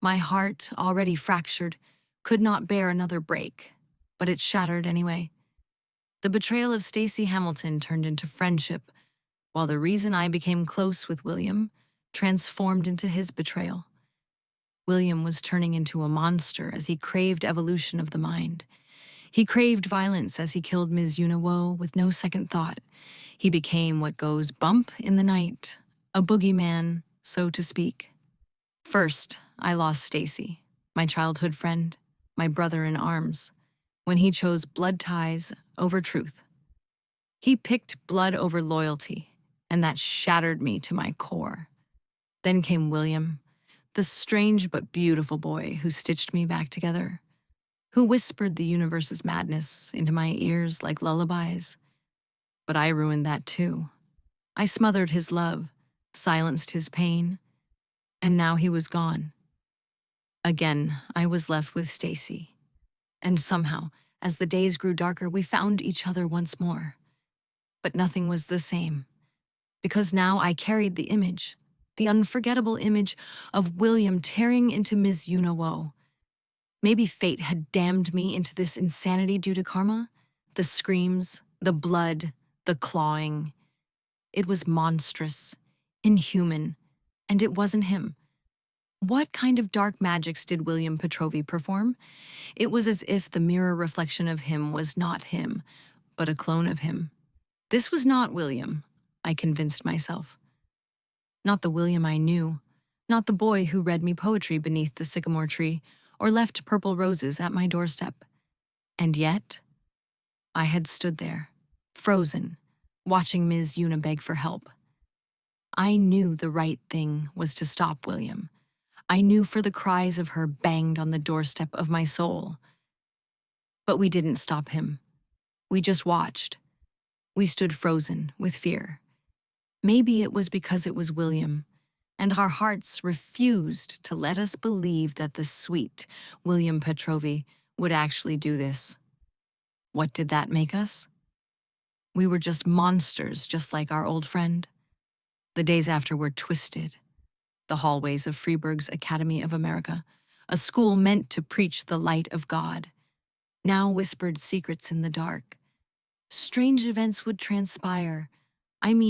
My heart, already fractured, could not bear another break, but it shattered anyway. The betrayal of Stacy Hamilton turned into friendship, while the reason I became close with William transformed into his betrayal. William was turning into a monster as he craved evolution of the mind. He craved violence as he killed Ms. Yuna-Wo with no second thought. He became what goes bump in the night, a boogeyman, so to speak. First, I lost Stacy, my childhood friend, my brother in arms, when he chose blood ties over truth. He picked blood over loyalty, and that shattered me to my core. Then came William, the strange but beautiful boy who stitched me back together, who whispered the universe's madness into my ears like lullabies. But I ruined that too. I smothered his love, silenced his pain, and now he was gone. Again, I was left with Stacy. And somehow, as the days grew darker, we found each other once more. But nothing was the same, because now I carried the image, the unforgettable image of William tearing into Ms. Yuna-Wo. Maybe fate had damned me into this insanity due to karma. The screams, the blood, the clawing. It was monstrous, inhuman, and it wasn't him. What kind of dark magics did William Pretrovi perform? It was as if the mirror reflection of him was not him, but a clone of him. This was not William, I convinced myself. Not the William I knew, not the boy who read me poetry beneath the sycamore tree or left purple roses at my doorstep. And yet, I had stood there, frozen, watching Ms. Yuna beg for help. I knew the right thing was to stop William. I knew, for the cries of her banged on the doorstep of my soul. But we didn't stop him. We just watched. We stood frozen with fear. Maybe it was because it was William, and our hearts refused to let us believe that the sweet William Pretrovi would actually do this. What did that make us? We were just monsters, just like our old friend. The days after were twisted. The hallways of Freiburg's Academy of America, a school meant to preach the light of God, now whispered secrets in the dark. Strange events would transpire.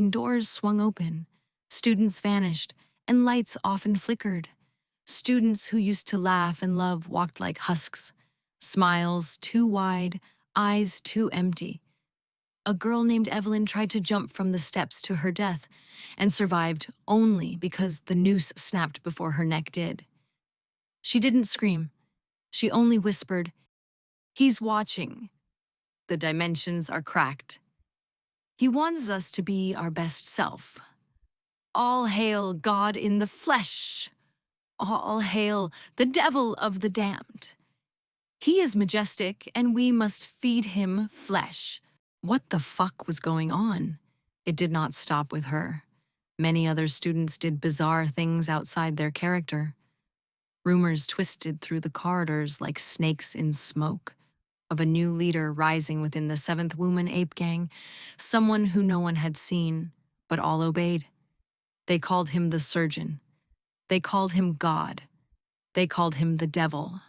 Doors swung open, students vanished, and lights often flickered. Students who used to laugh and love walked like husks, smiles too wide, eyes too empty. A girl named Evelyn tried to jump from the steps to her death and survived only because the noose snapped before her neck did. She didn't scream. She only whispered, "He's watching. The dimensions are cracked. He wants us to be our best self. All hail God in the flesh. All hail the devil of the damned. He is majestic, and we must feed him flesh." What the fuck was going on? It did not stop with her. Many other students did bizarre things outside their character. Rumors twisted through the corridors like snakes in smoke, of a new leader rising within the Seventh Woman Ape Gang, someone who no one had seen, but all obeyed. They called him the Surgeon. They called him God. They called him the devil.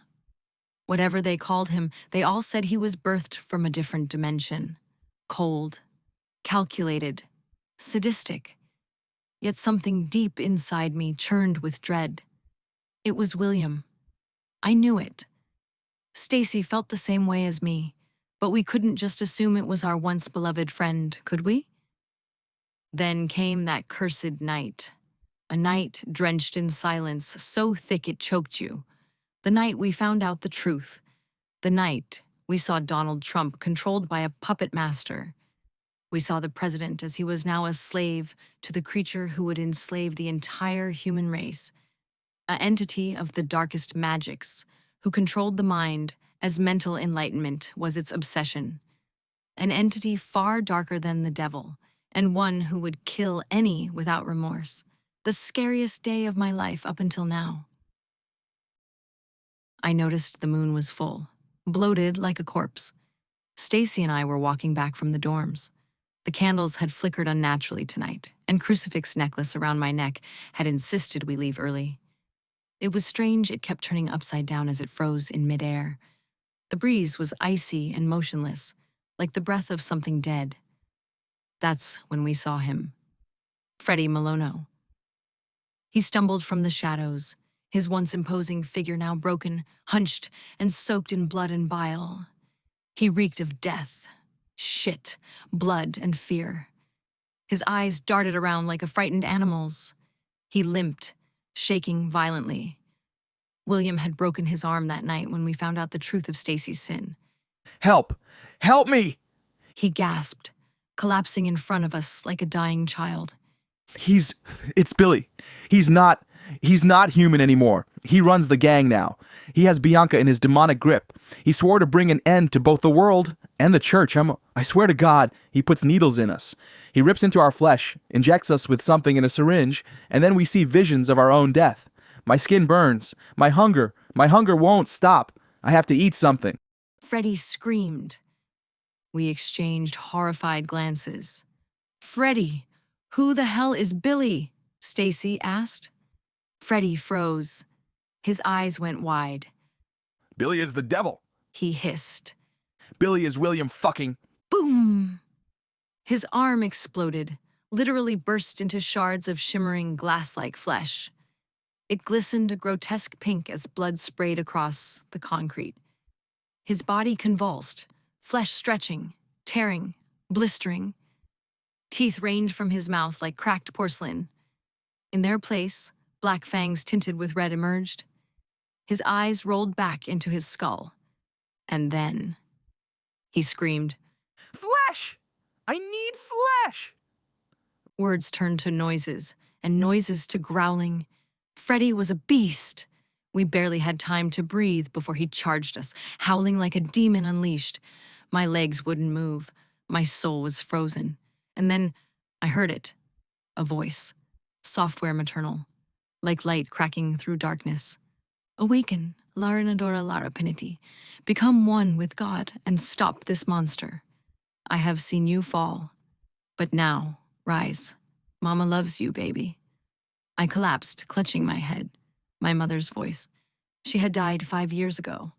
Whatever they called him, they all said he was birthed from a different dimension. Cold, calculated, sadistic. Yet something deep inside me churned with dread. It was William. I knew it. Stacy felt the same way as me, but we couldn't just assume it was our once beloved friend, could we? Then came that cursed night. A night drenched in silence so thick it choked you. The night we found out the truth. The night we saw Donald Trump controlled by a puppet master. We saw the president as he was now a slave to the creature who would enslave the entire human race. An entity of the darkest magics, who controlled the mind as mental enlightenment was its obsession. An entity far darker than the devil, and one who would kill any without remorse. The scariest day of my life up until now. I noticed the moon was full, bloated like a corpse. Stacy and I were walking back from the dorms. The candles had flickered unnaturally tonight, and crucifix necklace around my neck had insisted we leave early. It was strange it kept turning upside down as it froze in midair. The breeze was icy and motionless, like the breath of something dead. That's when we saw him. Freddie Malono. He stumbled from the shadows, his once imposing figure now broken, hunched, and soaked in blood and bile. He reeked of death, shit, blood, and fear. His eyes darted around like a frightened animal's. He limped, shaking violently. William had broken his arm that night when we found out the truth of Stacy's sin. Help! Help me! He gasped, collapsing in front of us like a dying child. It's Billy. He's not human anymore. He runs the gang now. He has Bianca in his demonic grip. He swore to bring an end to both the world and the church. I swear to God, he puts needles in us. He rips into our flesh, injects us with something in a syringe, and then we see visions of our own death. My skin burns. My hunger won't stop. I have to eat something. Freddie screamed. We exchanged horrified glances. Freddie, who the hell is Billy? Stacy asked. Freddie froze. His eyes went wide. Billy is the devil. He hissed. Billy is William fucking... Boom! His arm exploded, literally burst into shards of shimmering glass-like flesh. It glistened a grotesque pink as blood sprayed across the concrete. His body convulsed, flesh stretching, tearing, blistering. Teeth rained from his mouth like cracked porcelain. In their place, black fangs tinted with red emerged. His eyes rolled back into his skull. And then he screamed, Flesh! I need flesh! Words turned to noises, and noises to growling. Freddie was a beast. We barely had time to breathe before he charged us, howling like a demon unleashed. My legs wouldn't move. My soul was frozen. And then I heard it. A voice. Software maternal. Like light cracking through darkness. Awaken, Larinadora Lara Piniti. Become one with God and stop this monster. I have seen you fall. But now, rise. Mama loves you, baby. I collapsed, clutching my head. My mother's voice. She had died 5 years ago.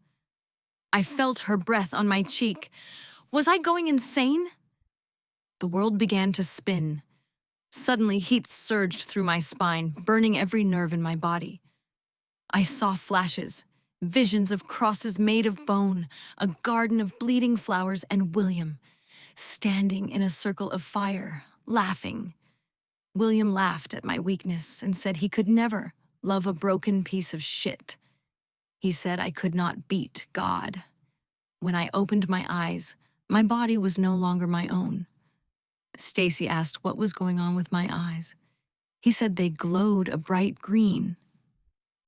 I felt her breath on my cheek. Was I going insane? The world began to spin. Suddenly, heat surged through my spine, burning every nerve in my body. I saw flashes, visions of crosses made of bone, a garden of bleeding flowers, and William, standing in a circle of fire, laughing. William laughed at my weakness and said he could never love a broken piece of shit. He said I could not beat God. When I opened my eyes, my body was no longer my own. Stacy asked what was going on with my eyes. He said they glowed a bright green.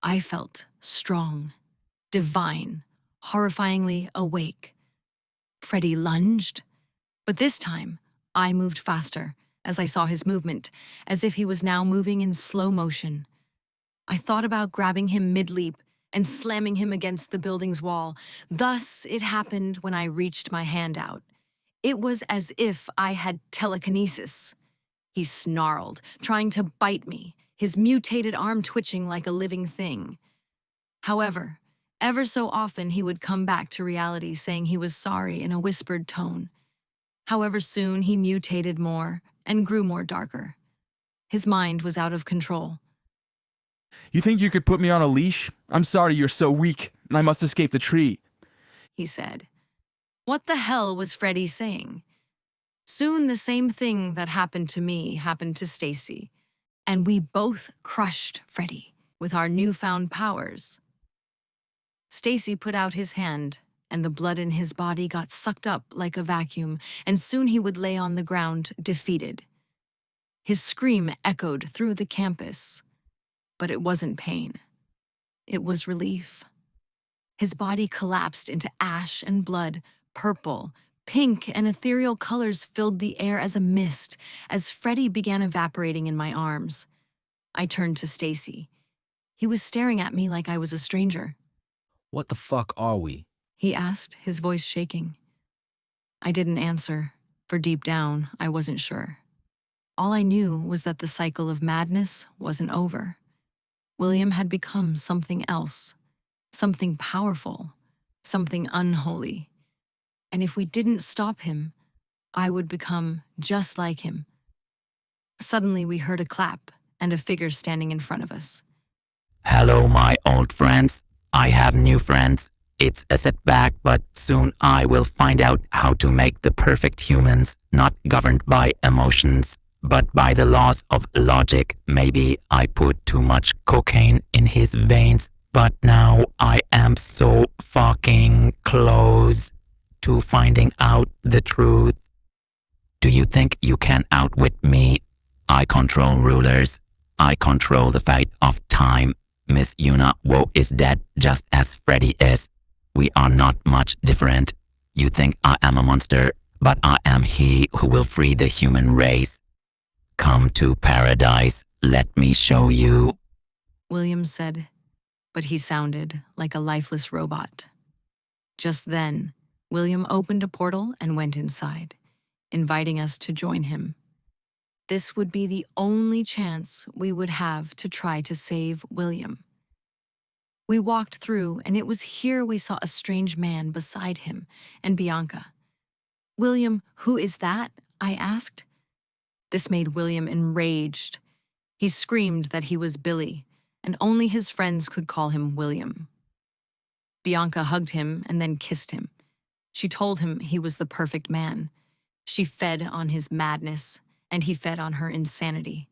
I felt strong, divine, horrifyingly awake. Freddie lunged, but this time I moved faster as I saw his movement, as if he was now moving in slow motion. I thought about grabbing him mid-leap and slamming him against the building's wall. Thus it happened when I reached my hand out. It was as if I had telekinesis. He snarled, trying to bite me, his mutated arm twitching like a living thing. However, ever so often he would come back to reality saying he was sorry in a whispered tone. However, soon he mutated more and grew more darker. His mind was out of control. You think you could put me on a leash? I'm sorry you're so weak, and I must escape the tree. He said. What the hell was Freddy saying? Soon the same thing that happened to me happened to Stacy, and we both crushed Freddy with our newfound powers. Stacy put out his hand, and the blood in his body got sucked up like a vacuum, and soon he would lay on the ground, defeated. His scream echoed through the campus, but it wasn't pain. It was relief. His body collapsed into ash and blood, purple, pink, and ethereal colors filled the air as a mist as Freddy began evaporating in my arms. I turned to Stacy. He was staring at me like I was a stranger. What the fuck are we? He asked, his voice shaking. I didn't answer, for deep down, I wasn't sure. All I knew was that the cycle of madness wasn't over. William had become something else, something powerful, something unholy. And if we didn't stop him, I would become just like him. Suddenly we heard a clap and a figure standing in front of us. Hello, my old friends. I have new friends. It's a setback, but soon I will find out how to make the perfect humans, not governed by emotions, but by the laws of logic. Maybe I put too much cocaine in his veins, but now I am so fucking close to finding out the truth. Do you think you can outwit me? I control rulers. I control the fate of time. Miss Yuna Wo is dead just as Freddy is. We are not much different. You think I am a monster, but I am he who will free the human race. Come to paradise. Let me show you. William said, but he sounded like a lifeless robot. Just then, William opened a portal and went inside, inviting us to join him. This would be the only chance we would have to try to save William. We walked through, and it was here we saw a strange man beside him and Bianca. William, who is that? I asked. This made William enraged. He screamed that he was Billy, and only his friends could call him William. Bianca hugged him and then kissed him. She told him he was the perfect man. She fed on his madness, and he fed on her insanity.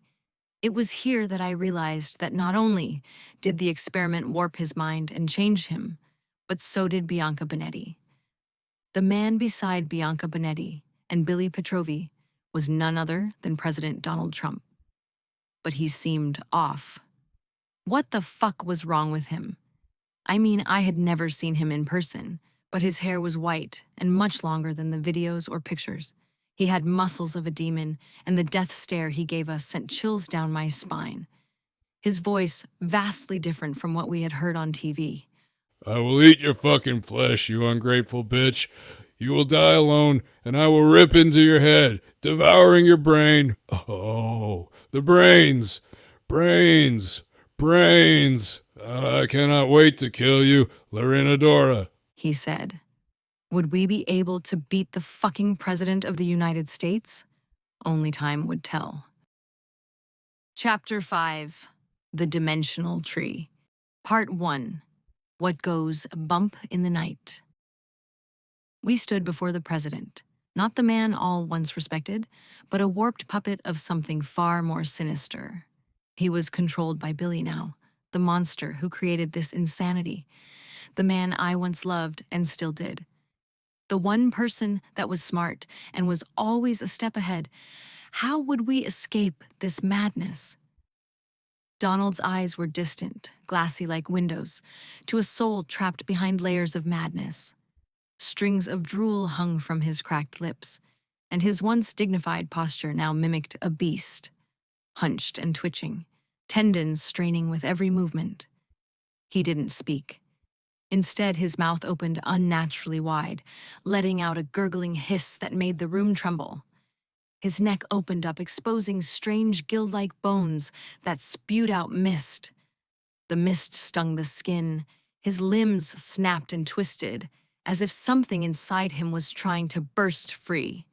It was here that I realized that not only did the experiment warp his mind and change him, but so did Bianca Benetti. The man beside Bianca Benetti and Billy Pretrovi was none other than President Donald Trump. But he seemed off. What the fuck was wrong with him? I mean, I had never seen him in person, but his hair was white and much longer than the videos or pictures. He had muscles of a demon, and the death stare he gave us sent chills down my spine. His voice vastly different from what we had heard on TV. I will eat your fucking flesh, you ungrateful bitch. You will die alone, and I will rip into your head, devouring your brain. Oh, the brains, brains, brains. I cannot wait to kill you, Larinadora. He said. Would we be able to beat the fucking President of the United States? Only time would tell. Chapter 5. The Dimensional Tree. Part 1. What Goes Bump in the Night. We stood before the President, not the man all once respected, but a warped puppet of something far more sinister. He was controlled by Billy now, the monster who created this insanity, the man I once loved and still did. The one person that was smart and was always a step ahead. How would we escape this madness? Donald's eyes were distant, glassy like windows, to a soul trapped behind layers of madness. Strings of drool hung from his cracked lips, and his once dignified posture now mimicked a beast, hunched and twitching, tendons straining with every movement. He didn't speak. Instead, his mouth opened unnaturally wide, letting out a gurgling hiss that made the room tremble. His neck opened up, exposing strange gill-like bones that spewed out mist. The mist stung the skin, His limbs snapped and twisted, as if something inside him was trying to burst free.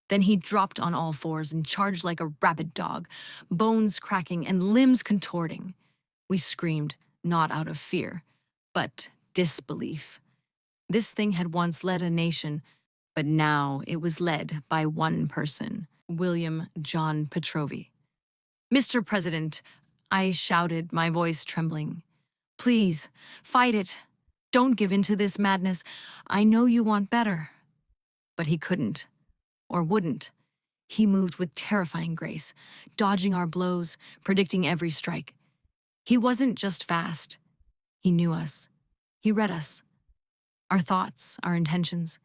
Then he dropped on all fours and charged like a rabid dog, bones cracking and limbs contorting. We screamed, not out of fear, but disbelief. This thing had once led a nation, but now it was led by one person, William John Pretrovi. "Mr. President," I shouted, my voice trembling, "please, fight it. Don't give in to this madness. I know you want better." But he couldn't, or wouldn't. He moved with terrifying grace, dodging our blows, predicting every strike. He wasn't just fast. He knew us. He read us. Our thoughts, our intentions.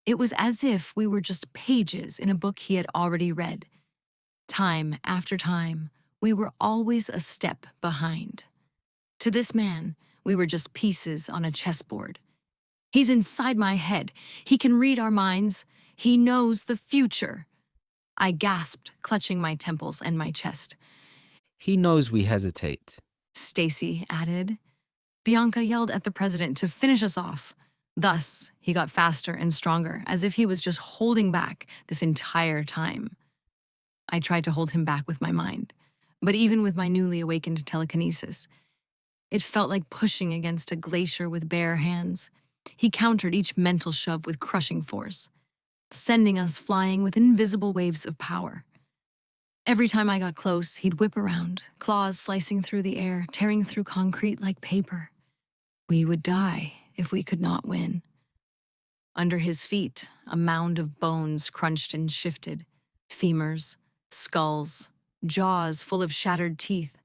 It was as if we were just pages in a book he had already read. Time after time, we were always a step behind. To this man, we were just pieces on a chessboard. He's inside my head. He can read our minds. He knows the future. I gasped, clutching my temples and my chest. He knows we hesitate. Stacy added. Bianca yelled at the president to finish us off. Thus, he got faster and stronger, as if he was just holding back this entire time. I tried to hold him back with my mind, but even with my newly awakened telekinesis, it felt like pushing against a glacier with bare hands. He countered each mental shove with crushing force, sending us flying with invisible waves of power. Every time I got close, he'd whip around, claws slicing through the air, tearing through concrete like paper. We would die if we could not win. Under his feet, a mound of bones crunched and shifted, femurs, skulls, jaws full of shattered teeth,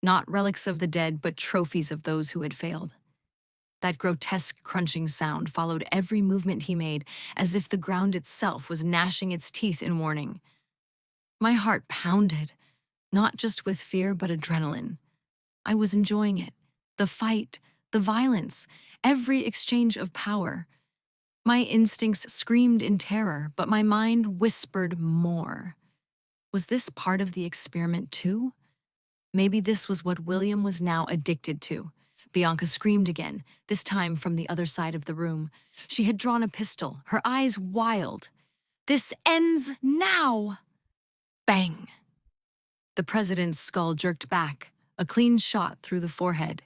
not relics of the dead, but trophies of those who had failed. That grotesque crunching sound followed every movement he made, as if the ground itself was gnashing its teeth in warning. My heart pounded, not just with fear, but adrenaline. I was enjoying it, the fight, the violence, every exchange of power. My instincts screamed in terror, but my mind whispered more. Was this part of the experiment too? Maybe this was what William was now addicted to. Bianca screamed again, this time from the other side of the room. She had drawn a pistol, her eyes wild. "This ends now!" Bang! The president's skull jerked back, a clean shot through the forehead.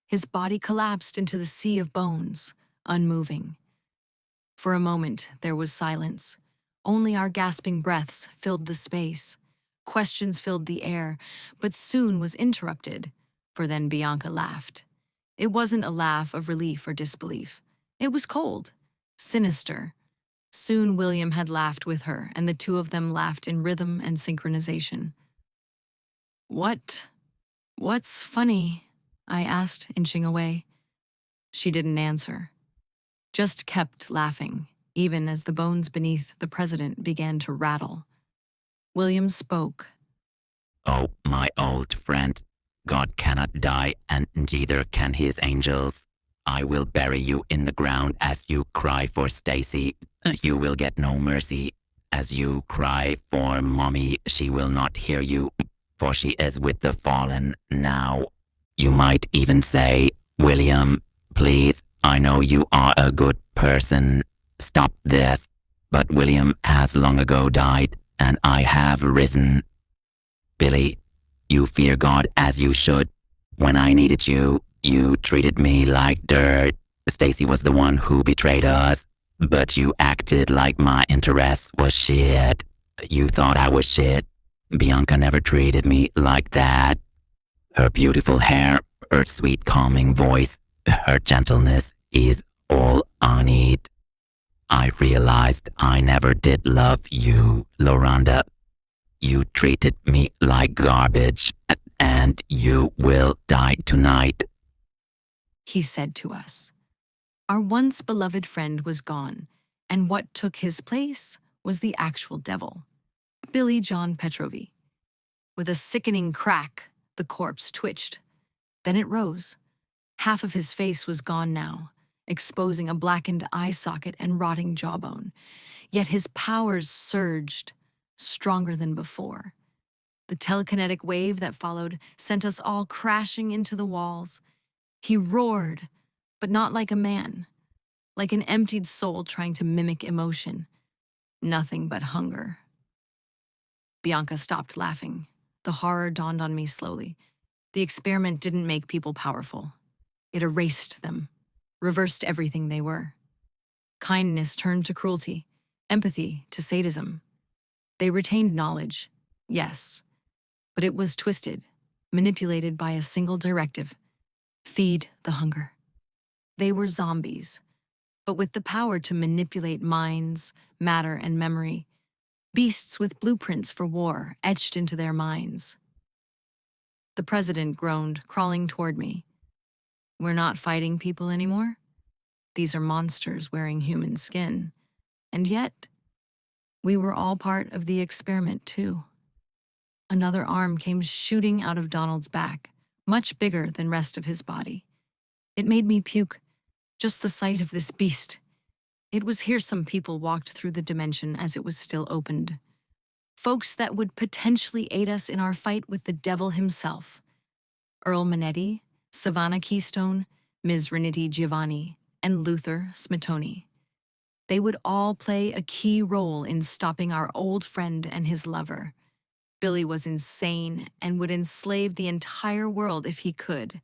His body collapsed into the sea of bones, unmoving. For a moment, there was silence. Only our gasping breaths filled the space. Questions filled the air, but soon was interrupted, for then Bianca laughed. It wasn't a laugh of relief or disbelief. It was cold, sinister. Soon William had laughed with her, and the two of them laughed in rhythm and synchronization. What's funny?" I asked, inching away. She didn't answer, just kept laughing, even as the bones beneath the president began to rattle. William spoke. Oh, my old friend, God cannot die, and neither can his angels. I will bury you in the ground as you cry for Stacy. You will get no mercy. As you cry for Mommy, she will not hear you, for she is with the fallen now. You might even say, William, please, I know you are a good person. Stop this. But William has long ago died, and I have risen. Billy, you fear God as you should. When I needed you, you treated me like dirt. Stacy was the one who betrayed us, but you acted like my interests was shit. You thought I was shit. Bianca never treated me like that. Her beautiful hair, her sweet calming voice, her gentleness is all I need. I realized I never did love you, Loranda. You treated me like garbage, and you will die tonight. He said to us. Our once beloved friend was gone, and what took his place was the actual devil, Billy John Pretrovi. With a sickening crack, the corpse twitched. Then it rose. Half of his face was gone now, exposing a blackened eye socket and rotting jawbone. Yet his powers surged, stronger than before. The telekinetic wave that followed sent us all crashing into the walls. He roared, but not like a man, like an emptied soul trying to mimic emotion. Nothing but hunger. Bianca stopped laughing. The horror dawned on me slowly. The experiment didn't make people powerful. It erased them, reversed everything they were. Kindness turned to cruelty, empathy to sadism. They retained knowledge, yes, but it was twisted, manipulated by a single directive: feed the hunger. They were zombies, but with the power to manipulate minds, matter, and memory, beasts with blueprints for war etched into their minds. The president groaned, crawling toward me. We're not fighting people anymore? These are monsters wearing human skin. And yet, we were all part of the experiment too. Another arm came shooting out of Donald's back, much bigger than rest of his body. It made me puke, just the sight of this beast. It was here some people walked through the dimension as it was still opened. Folks that would potentially aid us in our fight with the devil himself. Earl Manetti, Savannah Keystone, Ms. Reniti Giovanni, and Luther Smetoni. They would all play a key role in stopping our old friend and his lover. Billy was insane and would enslave the entire world if he could.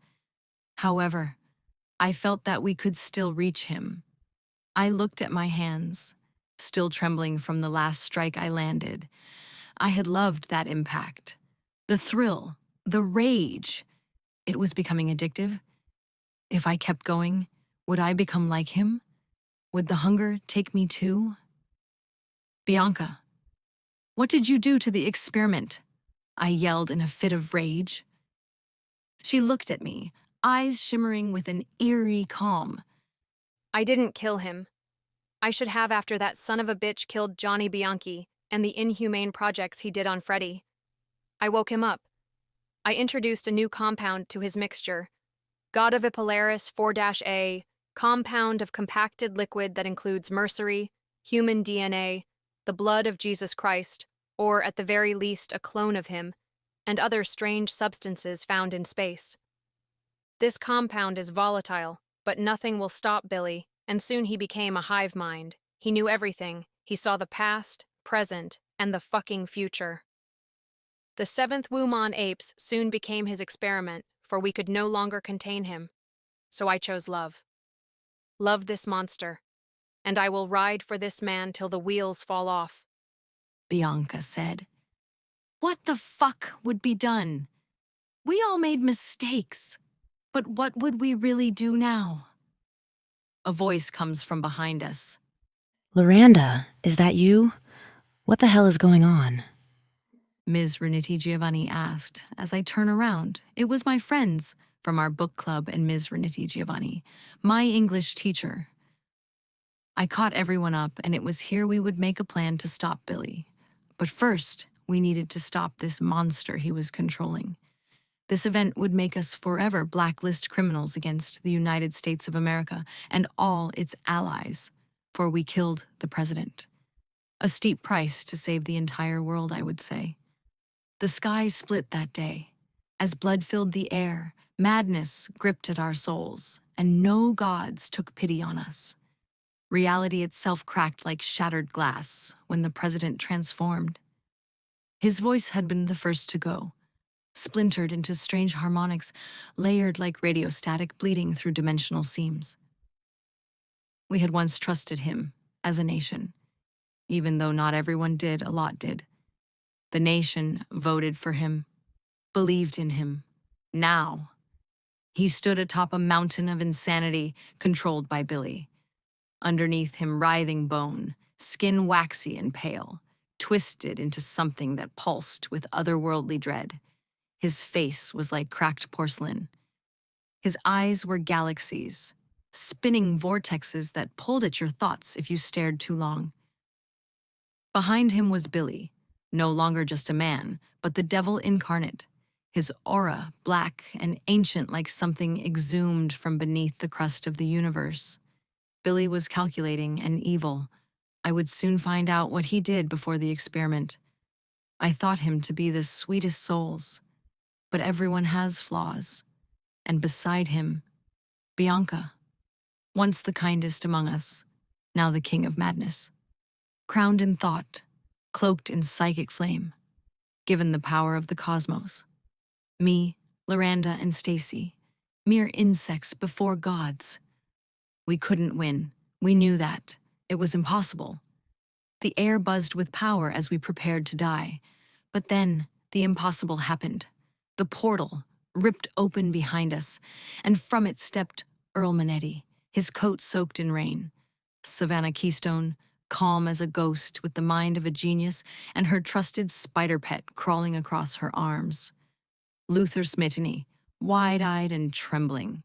However, I felt that we could still reach him. I looked at my hands, still trembling from the last strike I landed. I had loved that impact. The thrill, the rage. It was becoming addictive. If I kept going, would I become like him? Would the hunger take me too? Bianca, what did you do to the experiment? I yelled in a fit of rage. She looked at me, eyes shimmering with an eerie calm. I didn't kill him. I should have after that son of a bitch killed Johnny Bianchi and the inhumane projects he did on Freddy. I woke him up. I introduced a new compound to his mixture. Godovipolaris 4-A, compound of compacted liquid that includes mercury, human DNA, the blood of Jesus Christ, or at the very least a clone of him, and other strange substances found in space. This compound is volatile, but nothing will stop Billy, and soon he became a hive mind. He knew everything. He saw the past, present, and the fucking future. The 7th Wumon apes soon became his experiment, for we could no longer contain him. So I chose love. Love this monster, and I will ride for this man till the wheels fall off. Bianca said. What the fuck would be done? We all made mistakes, but what would we really do now? A voice comes from behind us. Loranda, is that you? What the hell is going on? Ms. Reniti Giovanni asked as I turn around. It was my friends from our book club and Ms. Reniti Giovanni, my English teacher. I caught everyone up, and it was here we would make a plan to stop Billy. But first, we needed to stop this monster he was controlling. This event would make us forever blacklist criminals against the United States of America and all its allies, for we killed the president. A steep price to save the entire world, I would say. The sky split that day. As blood filled the air, madness gripped at our souls, and no gods took pity on us. Reality itself cracked like shattered glass when the president transformed. His voice had been the first to go, splintered into strange harmonics, layered like radiostatic bleeding through dimensional seams. We had once trusted him as a nation. Even though not everyone did, a lot did. The nation voted for him, believed in him. Now, he stood atop a mountain of insanity controlled by Billy. Underneath him, writhing bone, skin waxy and pale, twisted into something that pulsed with otherworldly dread. His face was like cracked porcelain. His eyes were galaxies, spinning vortexes that pulled at your thoughts if you stared too long. Behind him was Billy, no longer just a man, but the devil incarnate, his aura black and ancient like something exhumed from beneath the crust of the universe. Billy was calculating and evil. I would soon find out what he did before the experiment. I thought him to be the sweetest souls, but everyone has flaws, and beside him, Bianca, once the kindest among us, now the king of madness. Crowned in thought, cloaked in psychic flame, given the power of the cosmos. Me, Loranda, and Stacy, mere insects before gods. We couldn't win. We knew that. It was impossible. The air buzzed with power as we prepared to die. But then, the impossible happened. The portal ripped open behind us, and from it stepped Earl Manetti, his coat soaked in rain. Savannah Keystone, calm as a ghost with the mind of a genius, and her trusted spider pet crawling across her arms. Luther Smitany, wide-eyed and trembling,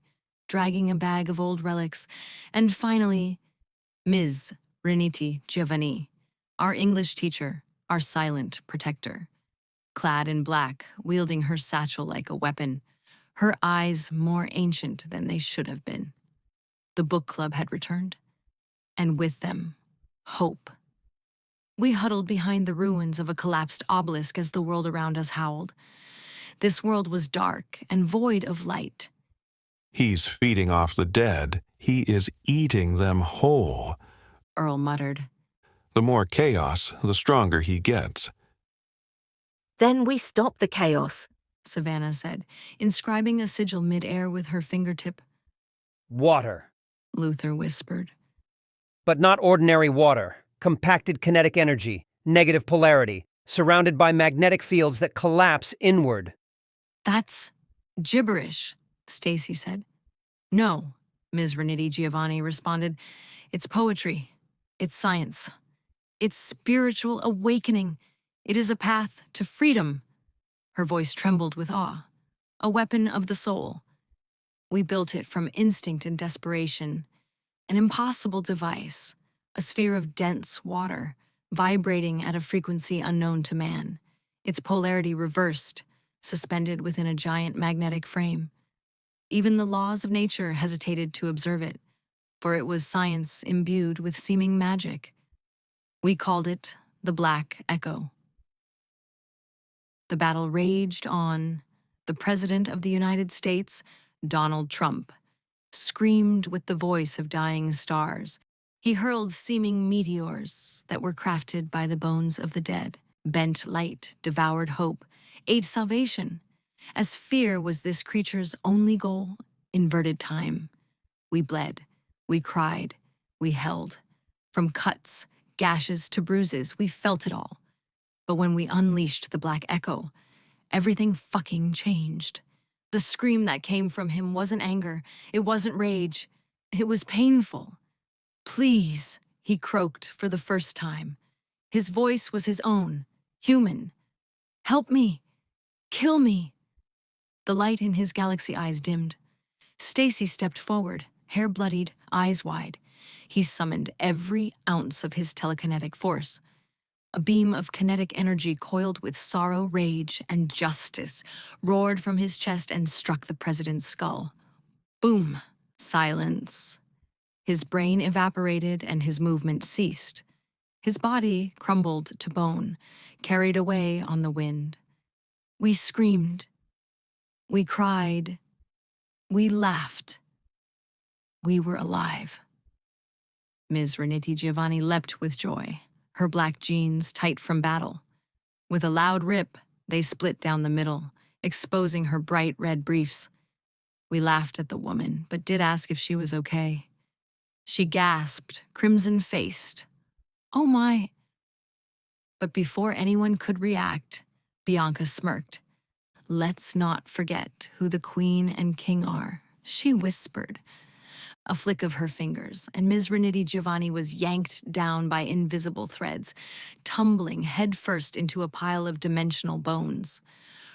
dragging a bag of old relics, and finally, Ms. Reniti Giovanni, our English teacher, our silent protector. Clad in black, wielding her satchel like a weapon, her eyes more ancient than they should have been. The book club had returned, and with them, hope. We huddled behind the ruins of a collapsed obelisk as the world around us howled. This world was dark and void of light. He's feeding off the dead. He is eating them whole. Earl muttered. The more chaos, the stronger he gets. Then we stop the chaos, Savannah said, inscribing a sigil mid-air with her fingertip. Water. Luther whispered. But not ordinary water. Compacted kinetic energy, negative polarity, surrounded by magnetic fields that collapse inward. That's gibberish, Stacy said. No, Ms. Reniti Giovanni responded. It's poetry. It's science. It's spiritual awakening. It is a path to freedom. Her voice trembled with awe. A weapon of the soul. We built it from instinct and desperation. An impossible device, a sphere of dense water, vibrating at a frequency unknown to man, its polarity reversed, suspended within a giant magnetic frame. Even the laws of nature hesitated to observe it, for it was science imbued with seeming magic. We called it the Black Echo. The battle raged on. The President of the United States, Donald Trump, screamed with the voice of dying stars. He hurled seeming meteors that were crafted by the bones of the dead, bent light, devoured hope, ate salvation. As fear was this creature's only goal, inverted time. We bled, we cried, we held. From cuts, gashes to bruises, we felt it all. But when we unleashed the Black Echo, everything fucking changed. The scream that came from him wasn't anger, it wasn't rage, it was painful. Please, he croaked for the first time. His voice was his own, human. Help me. Kill me. The light in his galaxy eyes dimmed. Stacy stepped forward, hair bloodied, eyes wide. He summoned every ounce of his telekinetic force. A beam of kinetic energy coiled with sorrow, rage, and justice roared from his chest and struck the president's skull. Boom. Silence. His brain evaporated and his movement ceased. His body crumbled to bone, carried away on the wind. We screamed. We cried. We laughed. We were alive. Ms. Reniti Giovanni leapt with joy, her black jeans tight from battle. With a loud rip, they split down the middle, exposing her bright red briefs. We laughed at the woman, but did ask if she was okay. She gasped, crimson-faced. Oh my! But before anyone could react, Bianca smirked. Let's not forget who the queen and king are, she whispered. A flick of her fingers, and Ms. Reniti Giovanni was yanked down by invisible threads, tumbling headfirst into a pile of dimensional bones.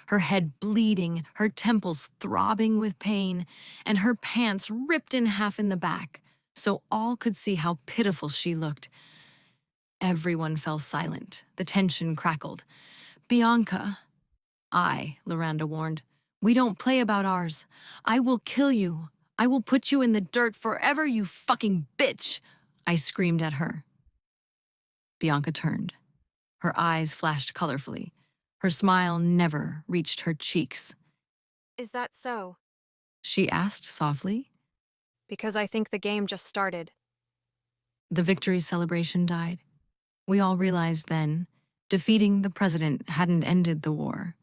Her head bleeding, her temples throbbing with pain, and her pants ripped in half in the back, so all could see how pitiful she looked. Everyone fell silent. The tension crackled. Bianca, Loranda warned, we don't play about ours. I will kill you. I will put you in the dirt forever, you fucking bitch, I screamed at her. Bianca turned. Her eyes flashed colorfully. Her smile never reached her cheeks. Is that so? She asked softly. Because I think the game just started. The victory celebration died. We all realized then, defeating the president hadn't ended the war.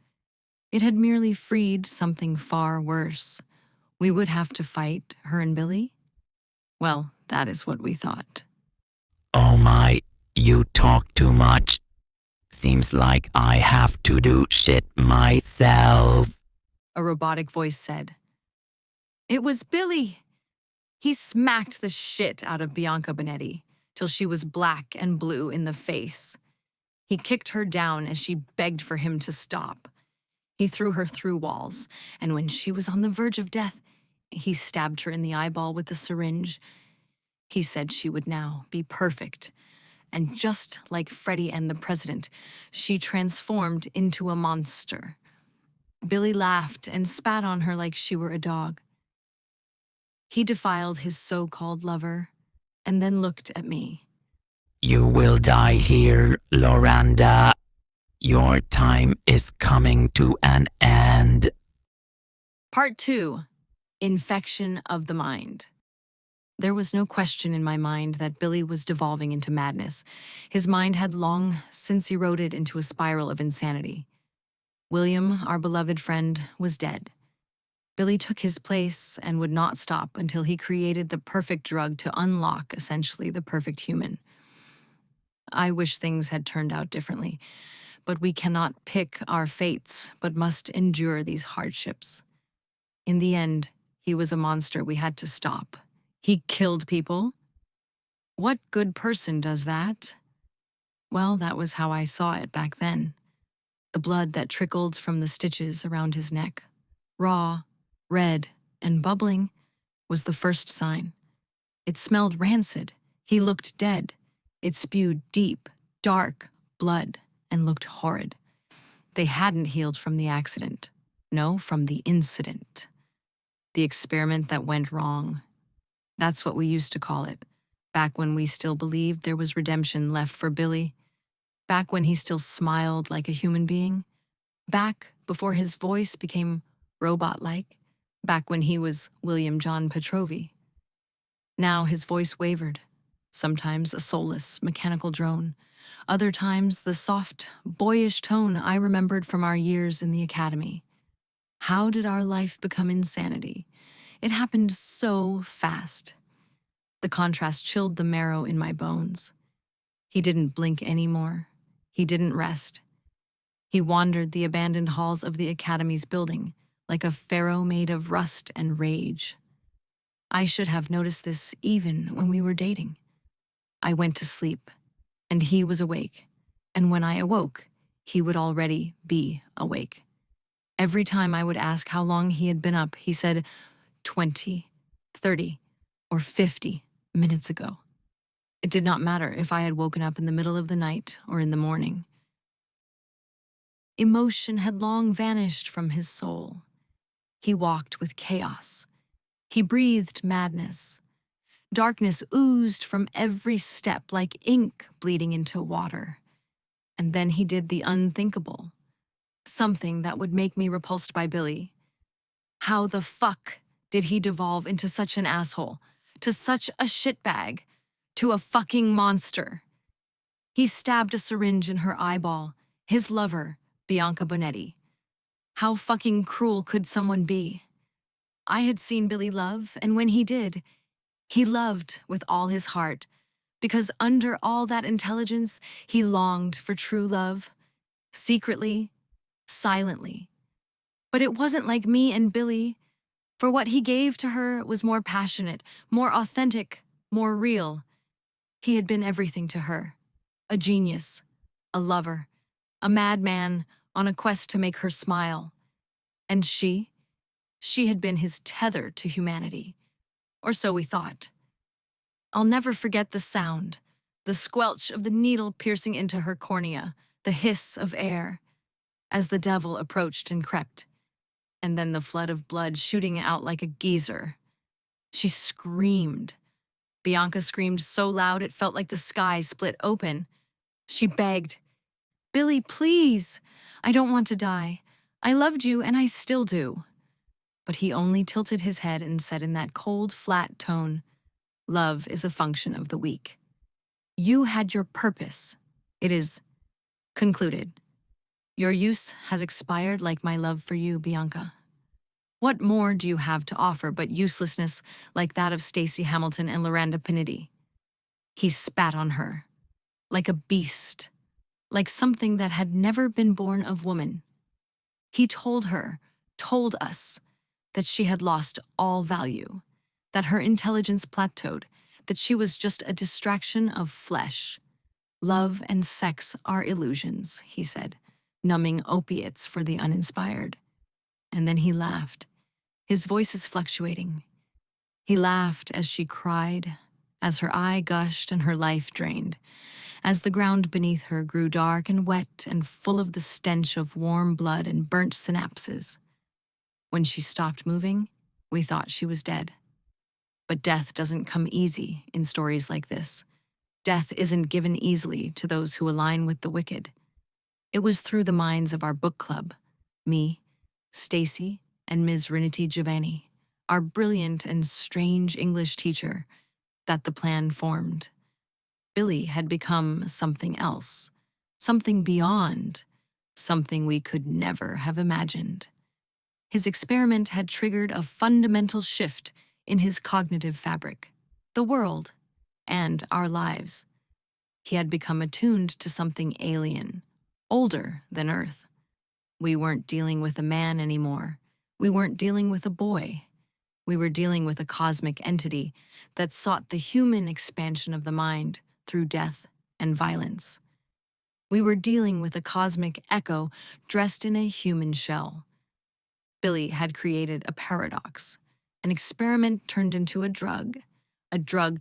It had merely freed something far worse. We would have to fight, her and Billy? Well, that is what we thought. Oh my, you talk too much. Seems like I have to do shit myself. A robotic voice said. It was Billy! He smacked the shit out of Bianca Bonetti till she was black and blue in the face. He kicked her down as she begged for him to stop. He threw her through walls, and when she was on the verge of death, he stabbed her in the eyeball with the syringe. He said she would now be perfect. And just like Freddie and the president, she transformed into a monster. Billy laughed and spat on her like she were a dog. He defiled his so-called lover, and then looked at me. You will die here, Loranda. Your time is coming to an end. Part 2. Infection of the Mind. There was no question in my mind that Billy was devolving into madness. His mind had long since eroded into a spiral of insanity. William, our beloved friend, was dead. Billy took his place and would not stop until he created the perfect drug to unlock, essentially, the perfect human. I wish things had turned out differently, but we cannot pick our fates, but must endure these hardships. In the end, he was a monster we had to stop. He killed people. What good person does that? Well, that was how I saw it back then. The blood that trickled from the stitches around his neck, raw, red, and bubbling, was the first sign. It smelled rancid. He looked dead. It spewed deep, dark blood and looked horrid. They hadn't healed from the accident. No, from the incident. The experiment that went wrong. That's what we used to call it, back when we still believed there was redemption left for Billy, back when he still smiled like a human being, back before his voice became robot-like, back when he was William John Pretrovi. Now his voice wavered, sometimes a soulless, mechanical drone, other times the soft, boyish tone I remembered from our years in the academy. How did our life become insanity? It happened so fast. The contrast chilled the marrow in my bones. He didn't blink anymore. He didn't rest. He wandered the abandoned halls of the academy's building, like a pharaoh made of rust and rage. I should have noticed this even when we were dating. I went to sleep, and he was awake, and when I awoke, he would already be awake. Every time I would ask how long he had been up, he said 20, 30, or 50 minutes ago. It did not matter if I had woken up in the middle of the night or in the morning. Emotion had long vanished from his soul. He walked with chaos. He breathed madness. Darkness oozed from every step like ink bleeding into water. And then he did the unthinkable. Something that would make me repulsed by Billy. How the fuck did he devolve into such an asshole, to such a shitbag, to a fucking monster? He stabbed a syringe in her eyeball, his lover, Bianca Bonetti. How fucking cruel could someone be? I had seen Billy love, and when he did, he loved with all his heart, because under all that intelligence, he longed for true love, secretly, silently. But it wasn't like me and Billy, for what he gave to her was more passionate, more authentic, more real. He had been everything to her. A genius, a lover, a madman on a quest to make her smile. And she had been his tether to humanity. Or so we thought. I'll never forget the sound, the squelch of the needle piercing into her cornea, the hiss of air, as the devil approached and crept, and then the flood of blood shooting out like a geyser. She screamed. Bianca screamed so loud it felt like the sky split open. She begged, "Billy, please! I don't want to die. I loved you, and I still do." But he only tilted his head and said in that cold, flat tone, "Love is a function of the weak. You had your purpose. It is concluded. Your use has expired like my love for you, Bianca. What more do you have to offer but uselessness like that of Stacy Hamilton and Loranda Pinidi?" He spat on her, like a beast, like something that had never been born of woman. He told us, that she had lost all value, that her intelligence plateaued, that she was just a distraction of flesh. Love and sex are illusions, he said, numbing opiates for the uninspired. And then he laughed, his voice is fluctuating. He laughed as she cried, as her eye gushed and her life drained, as the ground beneath her grew dark and wet and full of the stench of warm blood and burnt synapses. When she stopped moving, we thought she was dead. But death doesn't come easy in stories like this. Death isn't given easily to those who align with the wicked. It was through the minds of our book club, me, Stacy, and Ms. Rinity Giovanni, our brilliant and strange English teacher, that the plan formed. Billy had become something else, something beyond, something we could never have imagined. His experiment had triggered a fundamental shift in his cognitive fabric, the world, and our lives. He had become attuned to something alien, older than Earth. We weren't dealing with a man anymore. We weren't dealing with a boy. We were dealing with a cosmic entity that sought the human expansion of the mind through death and violence. We were dealing with a cosmic echo dressed in a human shell. Billy had created a paradox. An experiment turned into a drug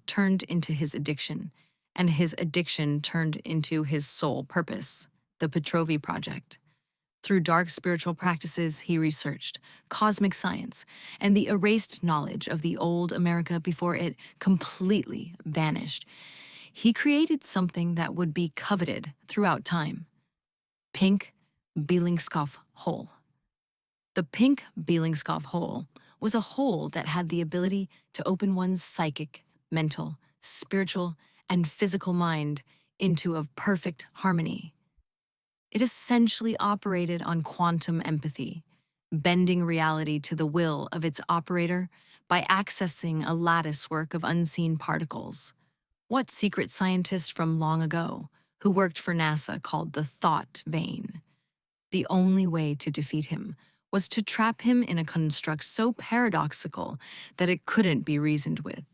turned into his addiction, and his addiction turned into his sole purpose, the Pretrovi project. Through dark spiritual practices, he researched cosmic science and the erased knowledge of the old America before it completely vanished. He created something that would be coveted throughout time. Pink Billingskov hole. The pink Billingskov hole was a hole that had the ability to open one's psychic, mental, spiritual, and physical mind into a perfect harmony. It essentially operated on quantum empathy, bending reality to the will of its operator by accessing a latticework of unseen particles. What secret scientist from long ago, who worked for NASA, called the thought vein? The only way to defeat him was to trap him in a construct so paradoxical that it couldn't be reasoned with.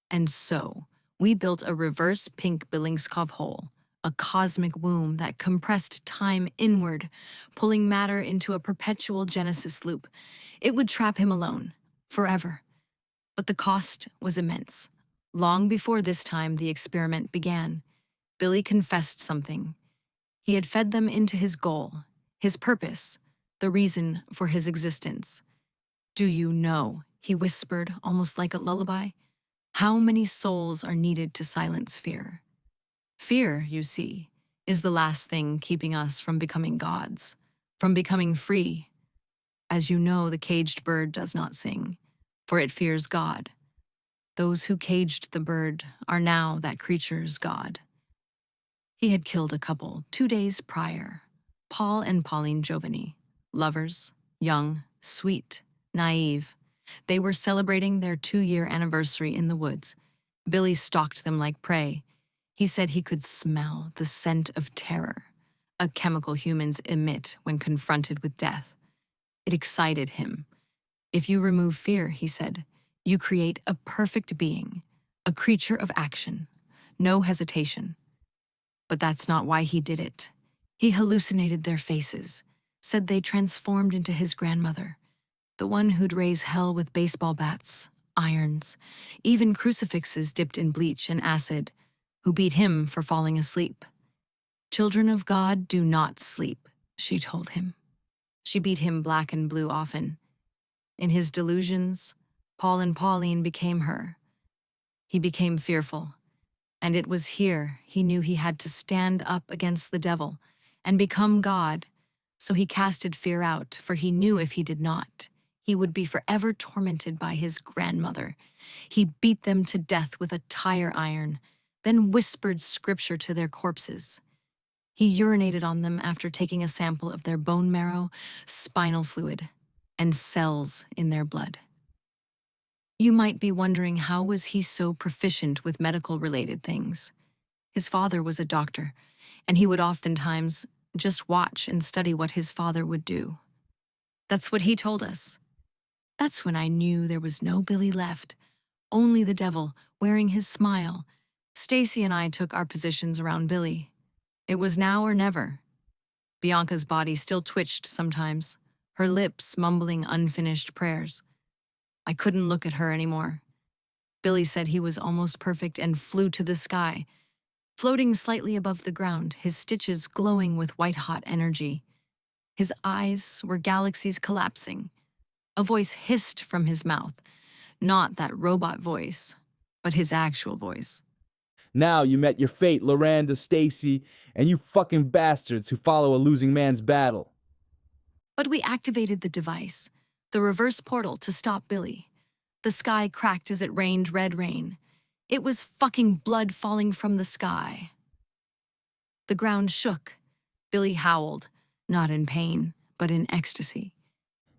And so, we built a reverse pink Billingskov hole, a cosmic womb that compressed time inward, pulling matter into a perpetual Genesis loop. It would trap him alone, forever. But the cost was immense. Long before this time the experiment began, Billy confessed something. He had fed them into his goal, his purpose, the reason for his existence. "Do you know," he whispered, almost like a lullaby, "how many souls are needed to silence fear? Fear, you see, is the last thing keeping us from becoming gods, from becoming free. As you know, the caged bird does not sing, for it fears God. Those who caged the bird are now that creature's God." He had killed a couple 2 days prior, Paul and Pauline Giovanni, lovers, young, sweet, naive. They were celebrating their 2-year anniversary in the woods. Billy stalked them like prey. He said he could smell the scent of terror, a chemical humans emit when confronted with death. It excited him. If you remove fear, he said, you create a perfect being, a creature of action, no hesitation. But that's not why he did it. He hallucinated their faces, said they transformed into his grandmother, the one who'd raise hell with baseball bats, irons, even crucifixes dipped in bleach and acid, who beat him for falling asleep. "Children of God do not sleep," she told him. She beat him black and blue often. In his delusions, Paul and Pauline became her. He became fearful, and it was here he knew he had to stand up against the devil and become God. So he casted fear out, for he knew if he did not, He would be forever tormented by his grandmother. He beat them to death with a tire iron, then whispered scripture to their corpses. He urinated on them after taking a sample of their bone marrow, spinal fluid, and cells in their blood. You might be wondering, how was he so proficient with medical-related things? His father was a doctor, and he would oftentimes just watch and study what his father would do. That's what he told us. That's when I knew there was no Billy left, only the devil wearing his smile. Stacy and I took our positions around Billy. It was now or never. Bianca's body still twitched sometimes, her lips mumbling unfinished prayers. I couldn't look at her anymore. Billy said he was almost perfect and flew to the sky, floating slightly above the ground, his stitches glowing with white-hot energy. His eyes were galaxies collapsing. A voice hissed from his mouth, not that robot voice, but his actual voice. Now you met your fate, Loranda, Stacy, and you fucking bastards who follow a losing man's battle. But we activated the device, the reverse portal, to stop Billy. The sky cracked as it rained red rain. It was fucking blood falling from the sky. The ground shook. Billy howled, not in pain, but in ecstasy.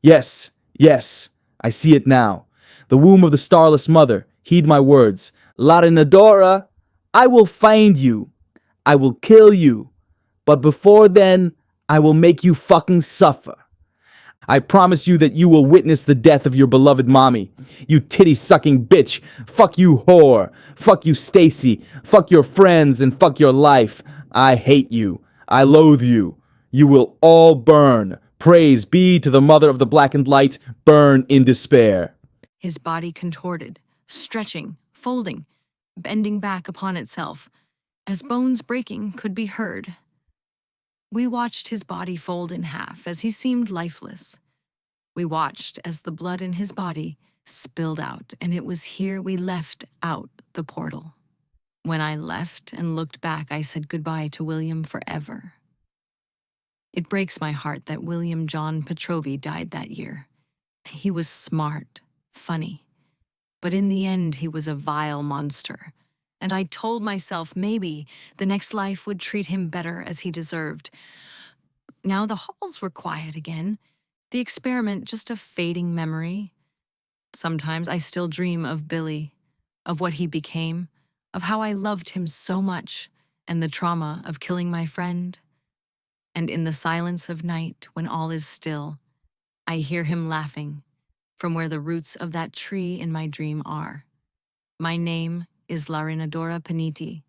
Yes, yes, I see it now. The womb of the starless mother, heed my words. Larinadora, I will find you. I will kill you. But before then, I will make you fucking suffer. I promise you that you will witness the death of your beloved mommy. You titty-sucking bitch. Fuck you, whore. Fuck you, Stacy. Fuck your friends and fuck your life. I hate you. I loathe you. You will all burn. Praise be to the mother of the blackened light. Burn in despair. His body contorted, stretching, folding, bending back upon itself, as bones breaking could be heard. We watched his body fold in half as he seemed lifeless. We watched as the blood in his body spilled out, and it was here we left out the portal. When I left and looked back, I said goodbye to William forever. It breaks my heart that William John Pretrovi died that year. He was smart, funny, but in the end he was a vile monster. And I told myself maybe the next life would treat him better as he deserved. Now the halls were quiet again, the experiment just a fading memory. Sometimes I still dream of Billy, of what he became, of how I loved him so much, and the trauma of killing my friend. And in the silence of night, when all is still, I hear him laughing from where the roots of that tree in my dream are. My name is Larinadora Paniti,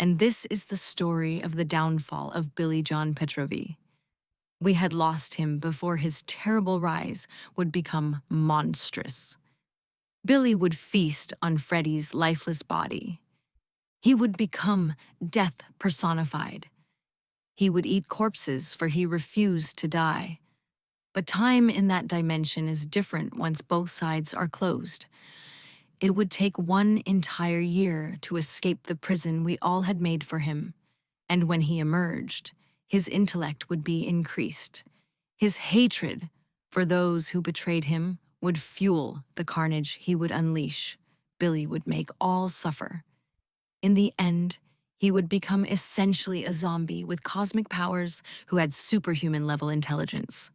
and this is the story of the downfall of Billy John Pretrovi. We had lost him before his terrible rise would become monstrous. Billy would feast on Freddy's lifeless body. He would become death personified. He would eat corpses, for he refused to die. But time in that dimension is different once both sides are closed. It would take 1 entire year to escape the prison we all had made for him, and when he emerged, his intellect would be increased. His hatred for those who betrayed him would fuel the carnage he would unleash. Billy would make all suffer. In the end, he would become essentially a zombie with cosmic powers who had superhuman-level intelligence.